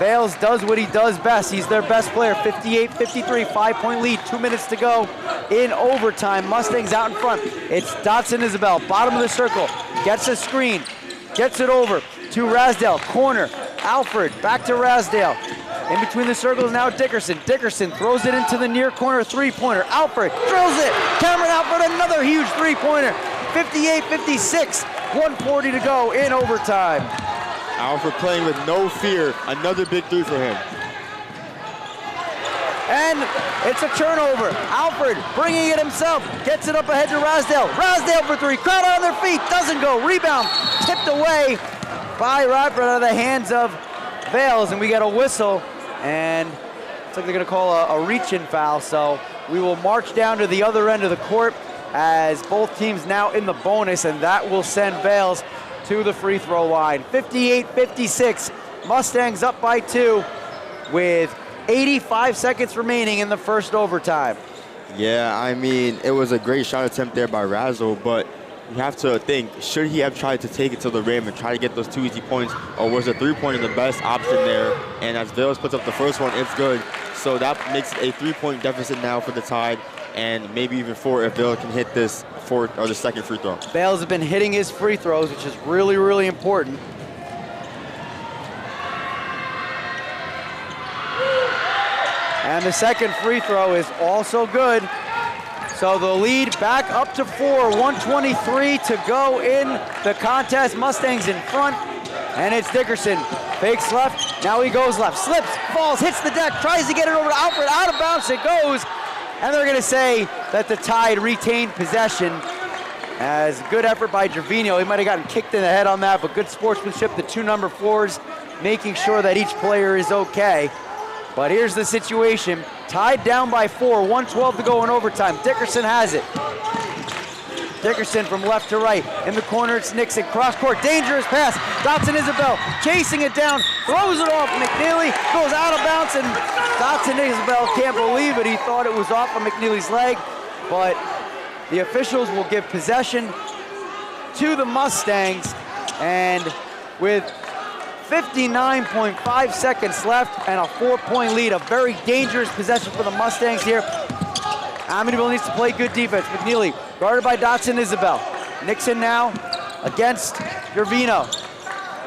Vales does what he does best. He's their best player, 58-53, 5-point lead, 2 minutes to go in overtime. Mustangs out in front. It's Dotson Isabel, bottom of the circle, gets a screen, gets it over to Rasdale, corner, Alfred, back to Rasdale. In between the circles now Dickerson. Dickerson throws it into the near corner three-pointer. Alfred drills it. Cameron Alfred, another huge three-pointer. 58-56, 1:40 to go in overtime.
Alfred playing with no fear, another big 3 for him.
And it's a turnover. Alfred bringing it himself, gets it up ahead to Rasdale. Rasdale for 3, crowd on their feet, doesn't go. Rebound tipped away by Radford out of the hands of Vales, and we get a whistle, and it's like they're gonna call a reach-in foul, so we will march down to the other end of the court as both teams now in the bonus, and that will send Vales to the free throw line. 58-56, Mustangs up by 2 with 85 seconds remaining in the first overtime.
Yeah, I mean, it was a great shot attempt there by Razzle, but you have to think, should he have tried to take it to the rim and try to get those 2 easy points, or was a 3-pointer the best option there? And as Vales puts up the first one, it's good. So that makes it a 3-point deficit now for the Tide, and maybe even 4 if Vales can hit this fourth or the second free throw.
Vales has been hitting his free throws, which is really, really important. And the second free throw is also good. So the lead back up to 4, 1:23 to go in the contest. Mustangs in front, and it's Dickerson. Fakes left, now he goes left. Slips, falls, hits the deck, tries to get it over to Alfred, out of bounds it goes. And they're gonna say that the Tide retained possession. As good effort by Gervino. He might have gotten kicked in the head on that, but good sportsmanship. The 2 number 4s making sure that each player is okay. But here's the situation. Tied down by 4, 1:12 to go in overtime. Dickerson has it. Dickerson from left to right. In the corner, it's Nixon. Cross court, dangerous pass. Dotson Isabel chasing it down, throws it off. McNeely goes out of bounds, and Dotson Isabel can't believe it. He thought it was off of McNeely's leg, but the officials will give possession to the Mustangs, and with 59.5 seconds left and a 4-point lead, a very dangerous possession for the Mustangs here. Amityville needs to play good defense. McNeely guarded by Dotson Isabel. Nixon now against Gervino.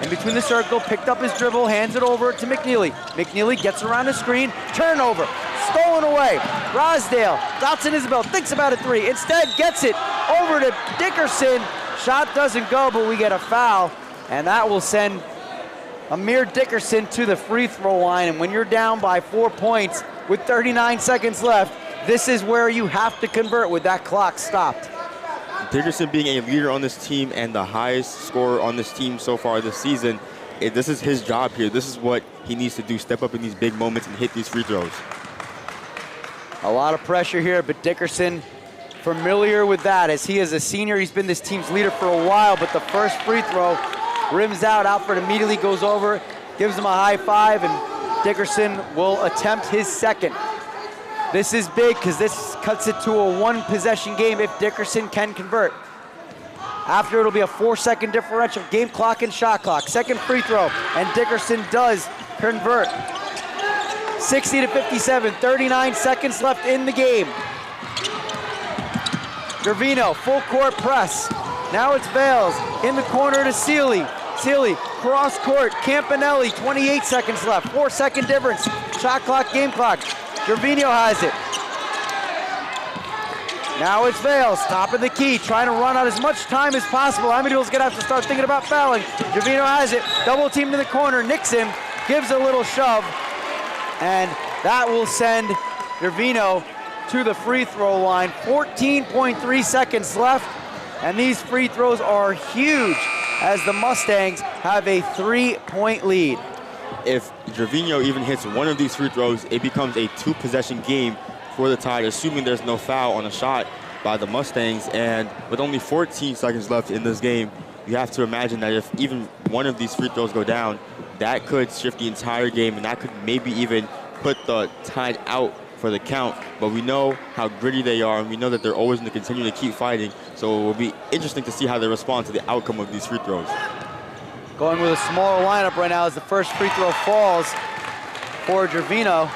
In between the circle, picked up his dribble, hands it over to McNeely. McNeely gets around the screen, turnover, stolen away. Rosdale, Dotson Isabel thinks about a 3, instead gets it over to Dickerson. Shot doesn't go, but we get a foul, and that will send Amir Dickerson to the free throw line. And when you're down by 4 points with 39 seconds left, this is where you have to convert with that clock stopped.
Dickerson being a leader on this team and the highest scorer on this team so far this season, this is his job here. This is what he needs to do, step up in these big moments and hit these free throws.
A lot of pressure here, but Dickerson familiar with that. As he is a senior, he's been this team's leader for a while, but the first free throw rims out. Alfred immediately goes over, gives him a high five, and Dickerson will attempt his second. This is big because this cuts it to a 1-possession game if Dickerson can convert. After, it'll be a 4-second differential, game clock and shot clock. Second free throw, and Dickerson does convert. 60-57, 39 seconds left in the game. Gervino, full court press. Now it's Vales in the corner to Sealy. Sealy, cross court, Campanelli, 28 seconds left, 4-second difference. Shot clock, game clock. Gervino has it. Now it's Vales, top of the key, trying to run out as much time as possible. Amityville's gonna have to start thinking about fouling. Gervino has it, double teamed in the corner. Nixon gives a little shove, and that will send Gervino to the free throw line. 14.3 seconds left, and these free throws are huge as the Mustangs have a 3-point lead.
If Gervino even hits one of these free throws, it becomes a 2-possession game for the Tide, assuming there's no foul on a shot by the Mustangs. And with only 14 seconds left in this game, you have to imagine that if even one of these free throws go down, that could shift the entire game, and that could maybe even put the Tide out for the count. But we know how gritty they are, and we know that they're always going to continue to keep fighting. So it will be interesting to see how they respond to the outcome of these free throws.
Going with a smaller lineup right now as the first free throw falls for Gervino.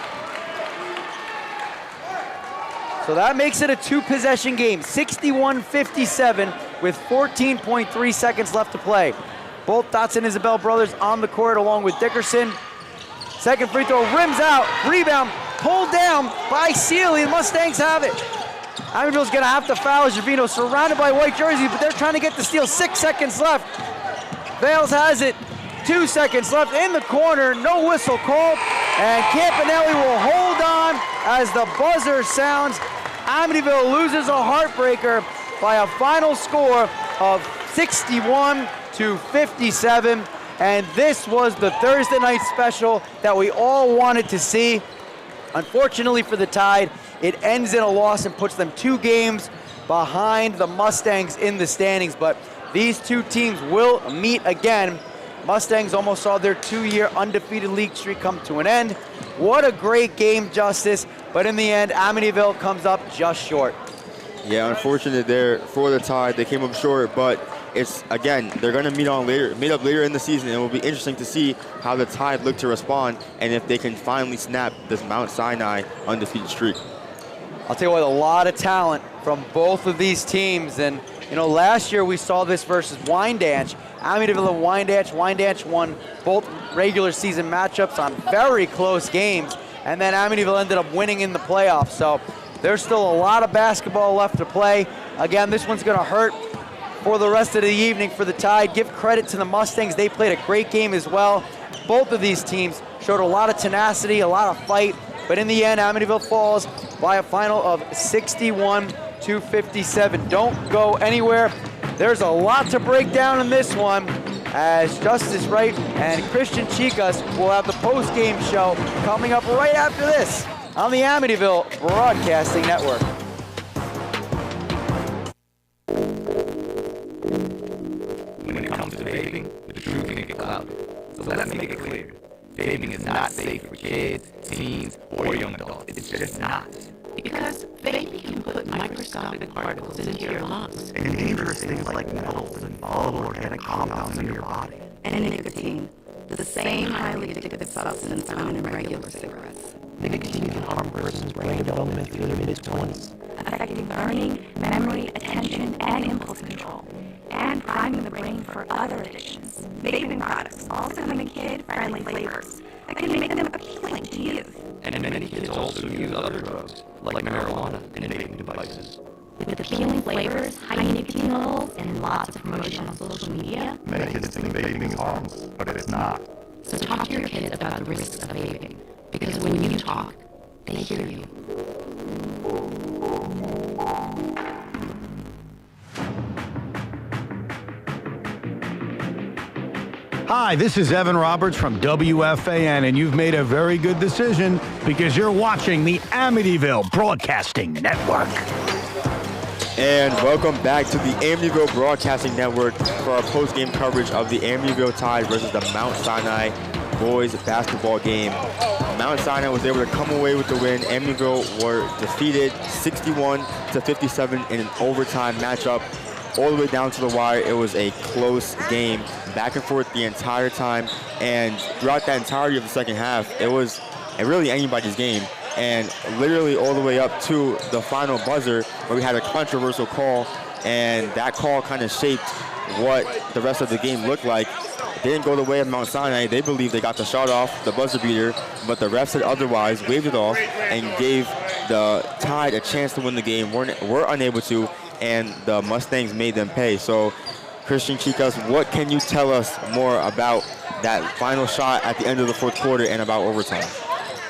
So that makes it a 2-possession game, 61-57 with 14.3 seconds left to play. Both Dotson Isabel brothers on the court along with Dickerson. Second free throw rims out, rebound, pulled down by Sealy. The Mustangs have it. Amityville's gonna have to foul Gervino, surrounded by white jerseys, but they're trying to get the steal. 6 seconds left. Vales has it, 2 seconds left in the corner, no whistle called, and Campanelli will hold on as the buzzer sounds. Amityville loses a heartbreaker by a final score of 61-57, and this was the Thursday night special that we all wanted to see. Unfortunately for the Tide, it ends in a loss and puts them 2 games behind the Mustangs in the standings, but these two teams will meet again. Mustangs almost saw their 2-year undefeated league streak come to an end. What a great game, Justice, but in the end, Amityville comes up just short.
Yeah, unfortunate there for the Tide. They came up short, but it's, again, they're going to meet up later in the season, and it will be interesting to see how the Tide look to respond and if they can finally snap this Mount Sinai undefeated streak.
I'll tell you what, a lot of talent from both of these teams, and you know, last year we saw this versus Wyandanch. Amityville and Wyandanch. Wyandanch won both regular season matchups on very close games, and then Amityville ended up winning in the playoffs. So there's still a lot of basketball left to play. Again, this one's going to hurt for the rest of the evening for the Tide. Give credit to the Mustangs. They played a great game as well. Both of these teams showed a lot of tenacity, a lot of fight, but in the end, Amityville falls by a final of 61-57. Don't go anywhere. There's a lot to break down in this one, as Justice Wright and Christian Chicas will have the post-game show coming up right after this on the Amityville Broadcasting Network.
When it comes to vaping, the truth can get clouded. So let's make it clear. Vaping is not safe for kids, teens, or young adults. It's just not.
Because vaping can put microscopic particles into your lungs.
And dangerous things like metals and volatile organic compounds in your body.
And nicotine, the same highly addictive substance found in regular cigarettes.
Nicotine can harm a person's brain development through their mid-20s,
affecting learning, memory, attention, and impulse control, and priming the brain for other addictions.
Vaping products also come in kid-friendly flavors that can make them appealing to youth.
And many kids also use other drugs, like marijuana and vaping devices.
With appealing flavors, high nicotine levels, and lots of promotion on social media,
many kids think vaping is harmless, but it's not.
So talk to your kids about the risks of vaping, because when you talk, they hear you.
Hi, this is Evan Roberts from WFAN, and you've made a very good decision because you're watching the Amityville Broadcasting Network.
And welcome back to the Amityville Broadcasting Network for our post-game coverage of the Amityville Tide versus the Mount Sinai boys basketball game. Mount Sinai was able to come away with the win. Amityville were defeated 61-57 in an overtime matchup. all the way down to the wire. It was a close game, back and forth the entire time. And throughout that entirety of the second half, it was really anybody's game. And literally all the way up to the final buzzer where we had a controversial call, and that call kind of shaped what the rest of the game looked like. It didn't go the way of Mount Sinai. They believed they got the shot off, the buzzer beater, but the refs said otherwise, waved it off, and gave the Tide a chance to win the game. Were unable to, and the Mustangs made them pay. So, Christian Chicas, what can you tell us more about that final shot at the end of the fourth quarter and about overtime?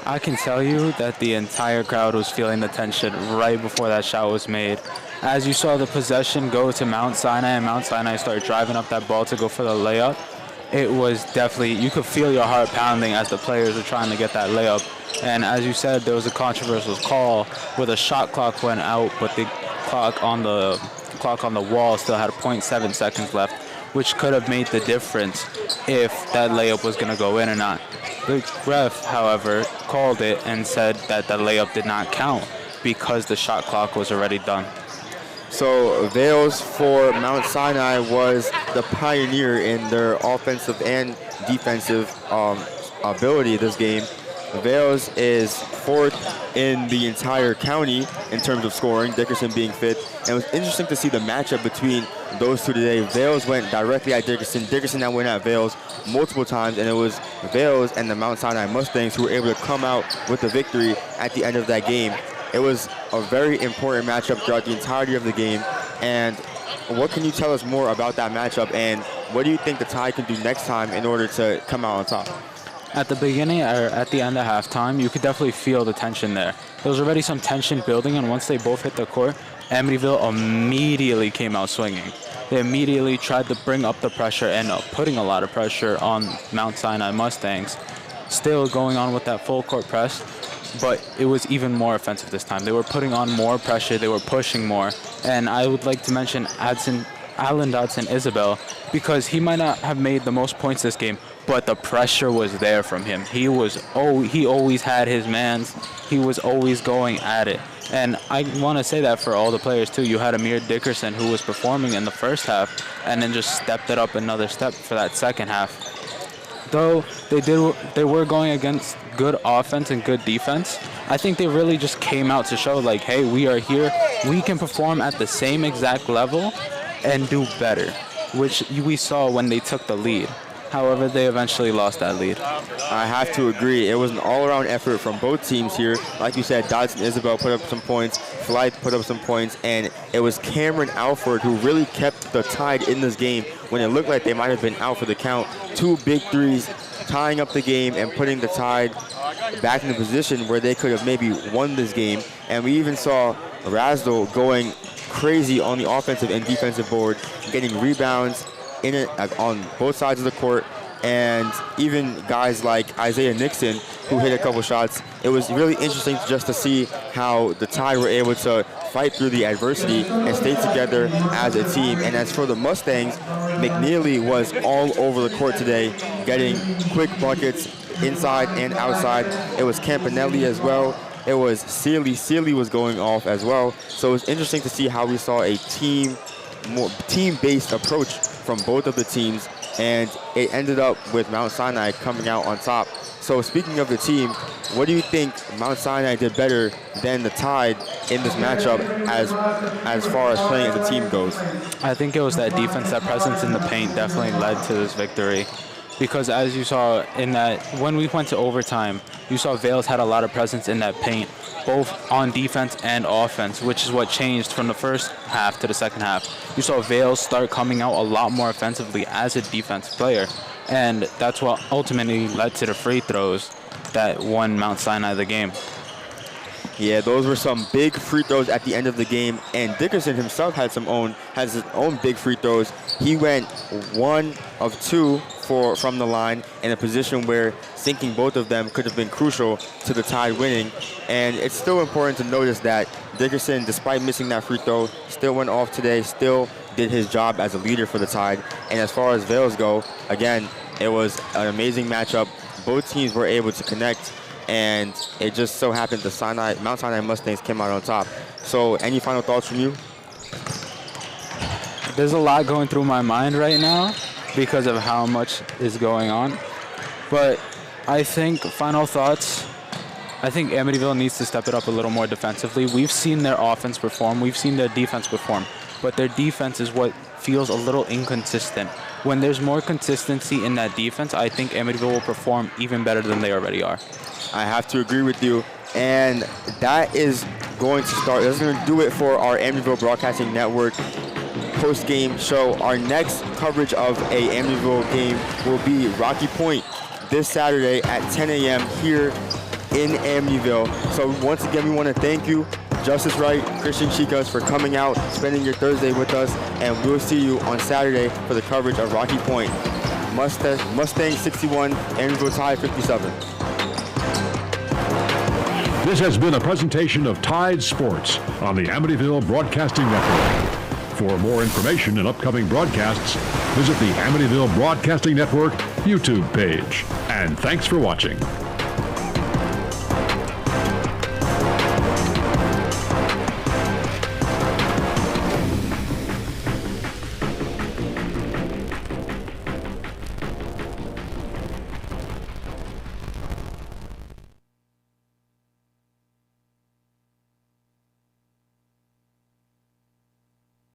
I can tell you that the entire crowd was feeling the tension right before that shot was made. As you saw the possession go to Mount Sinai, and Mount Sinai started driving up that ball to go for the layup, it was definitely, you could feel your heart pounding as the players were trying to get that layup. And as you said, there was a controversial call where the shot clock went out, but the clock on the wall still had 0.7 seconds left, which could have made the difference if that layup was going to go in or not. The ref, however, called it and said that the layup did not count because the shot clock was already done.
So Vales for Mount Sinai was the pioneer in their offensive and defensive ability this game. Vales is fourth in the entire county in terms of scoring, Dickerson being fifth. And it was interesting to see the matchup between those two today. Vales went directly at Dickerson. Dickerson now went at Vales multiple times, and it was Vales and the Mount Sinai Mustangs who were able to come out with the victory at the end of that game. It was a very important matchup throughout the entirety of the game. And what can you tell us more about that matchup, and what do you think the Tide can do next time in order to come out on top?
At the beginning or at the end of halftime, you could definitely feel the tension there. There was already some tension building, and once they both hit the court, Amityville immediately came out swinging. They immediately tried to bring up the pressure and putting a lot of pressure on Mount Sinai Mustangs. Still going on with that full court press, but it was even more offensive this time. They were putting on more pressure, they were pushing more, and I would like to mention Alan Dotson Isabel, because he might not have made the most points this game, but the pressure was there from him. He always had his mans. He was always going at it. And I want to say that for all the players too. You had Amir Dickerson, who was performing in the first half and then just stepped it up another step for that second half. Though they were going against good offense and good defense, I think they really just came out to show, like, hey, we are here. We can perform at the same exact level and do better, which we saw when they took the lead. However, they eventually lost that lead.
I have to agree. It was an all-around effort from both teams here. Like you said, Dodson Isabel put up some points, Flight put up some points, and it was Cameron Alford who really kept the Tide in this game when it looked like they might have been out for the count. 2 big threes, tying up the game and putting the Tide back in the position where they could have maybe won this game. And we even saw Rasdell going crazy on the offensive and defensive board, getting rebounds in it on both sides of the court, and even guys like Isaiah Nixon, who hit a couple shots. It was really interesting just to see how the Tide were able to fight through the adversity and stay together as a team. And as for the Mustangs, McNeely was all over the court today, getting quick buckets inside and outside. It was Campanelli as well. It was Sealy. Sealy was going off as well. So it was interesting to see how we saw a team-based approach from both of the teams, and it ended up with Mount Sinai coming out on top. So speaking of the team, what do you think Mount Sinai did better than the Tide in this matchup as far as playing as a team goes?
I think it was that defense, that presence in the paint definitely led to this victory. Because as you saw in that, when we went to overtime, you saw Vales had a lot of presence in that paint, both on defense and offense, which is what changed from the first half to the second half. You saw Vales start coming out a lot more offensively as a defense player, and that's what ultimately led to the free throws that won Mount Sinai the game.
Yeah, those were some big free throws at the end of the game, and Dickerson himself has his own big free throws. He went 1 of 2 from the line in a position where sinking both of them could have been crucial to the Tide winning. And it's still important to notice that Dickerson, despite missing that free throw, still went off today, still did his job as a leader for the Tide. And as far as Vales go, again, it was an amazing matchup. Both teams were able to connect, and it just so happened the Mount Sinai Mustangs came out on top. So any final thoughts from you?
there's a lot going through my mind right now because of how much is going on. But I think, final thoughts, I think Amityville needs to step it up a little more defensively. We've seen their offense perform. We've seen their defense perform. But their defense is what feels a little inconsistent. When there's more consistency in that defense, I think Amityville will perform even better than they already are.
I have to agree with you. And that is going to start. That's going to do it for our Amityville Broadcasting Network post-game show. Our next coverage of a Amityville game will be Rocky Point this Saturday at 10 a.m. here in Amityville. So once again, we want to thank you, Justice Wright, Christian Chicas, for coming out, spending your Thursday with us, and we'll see you on Saturday for the coverage of Rocky Point. Mustang 61, Amityville Tide 57.
This has been a presentation of Tide Sports on the Amityville Broadcasting Network. For more information and upcoming broadcasts, visit the Amityville Broadcasting Network YouTube page. And thanks for watching.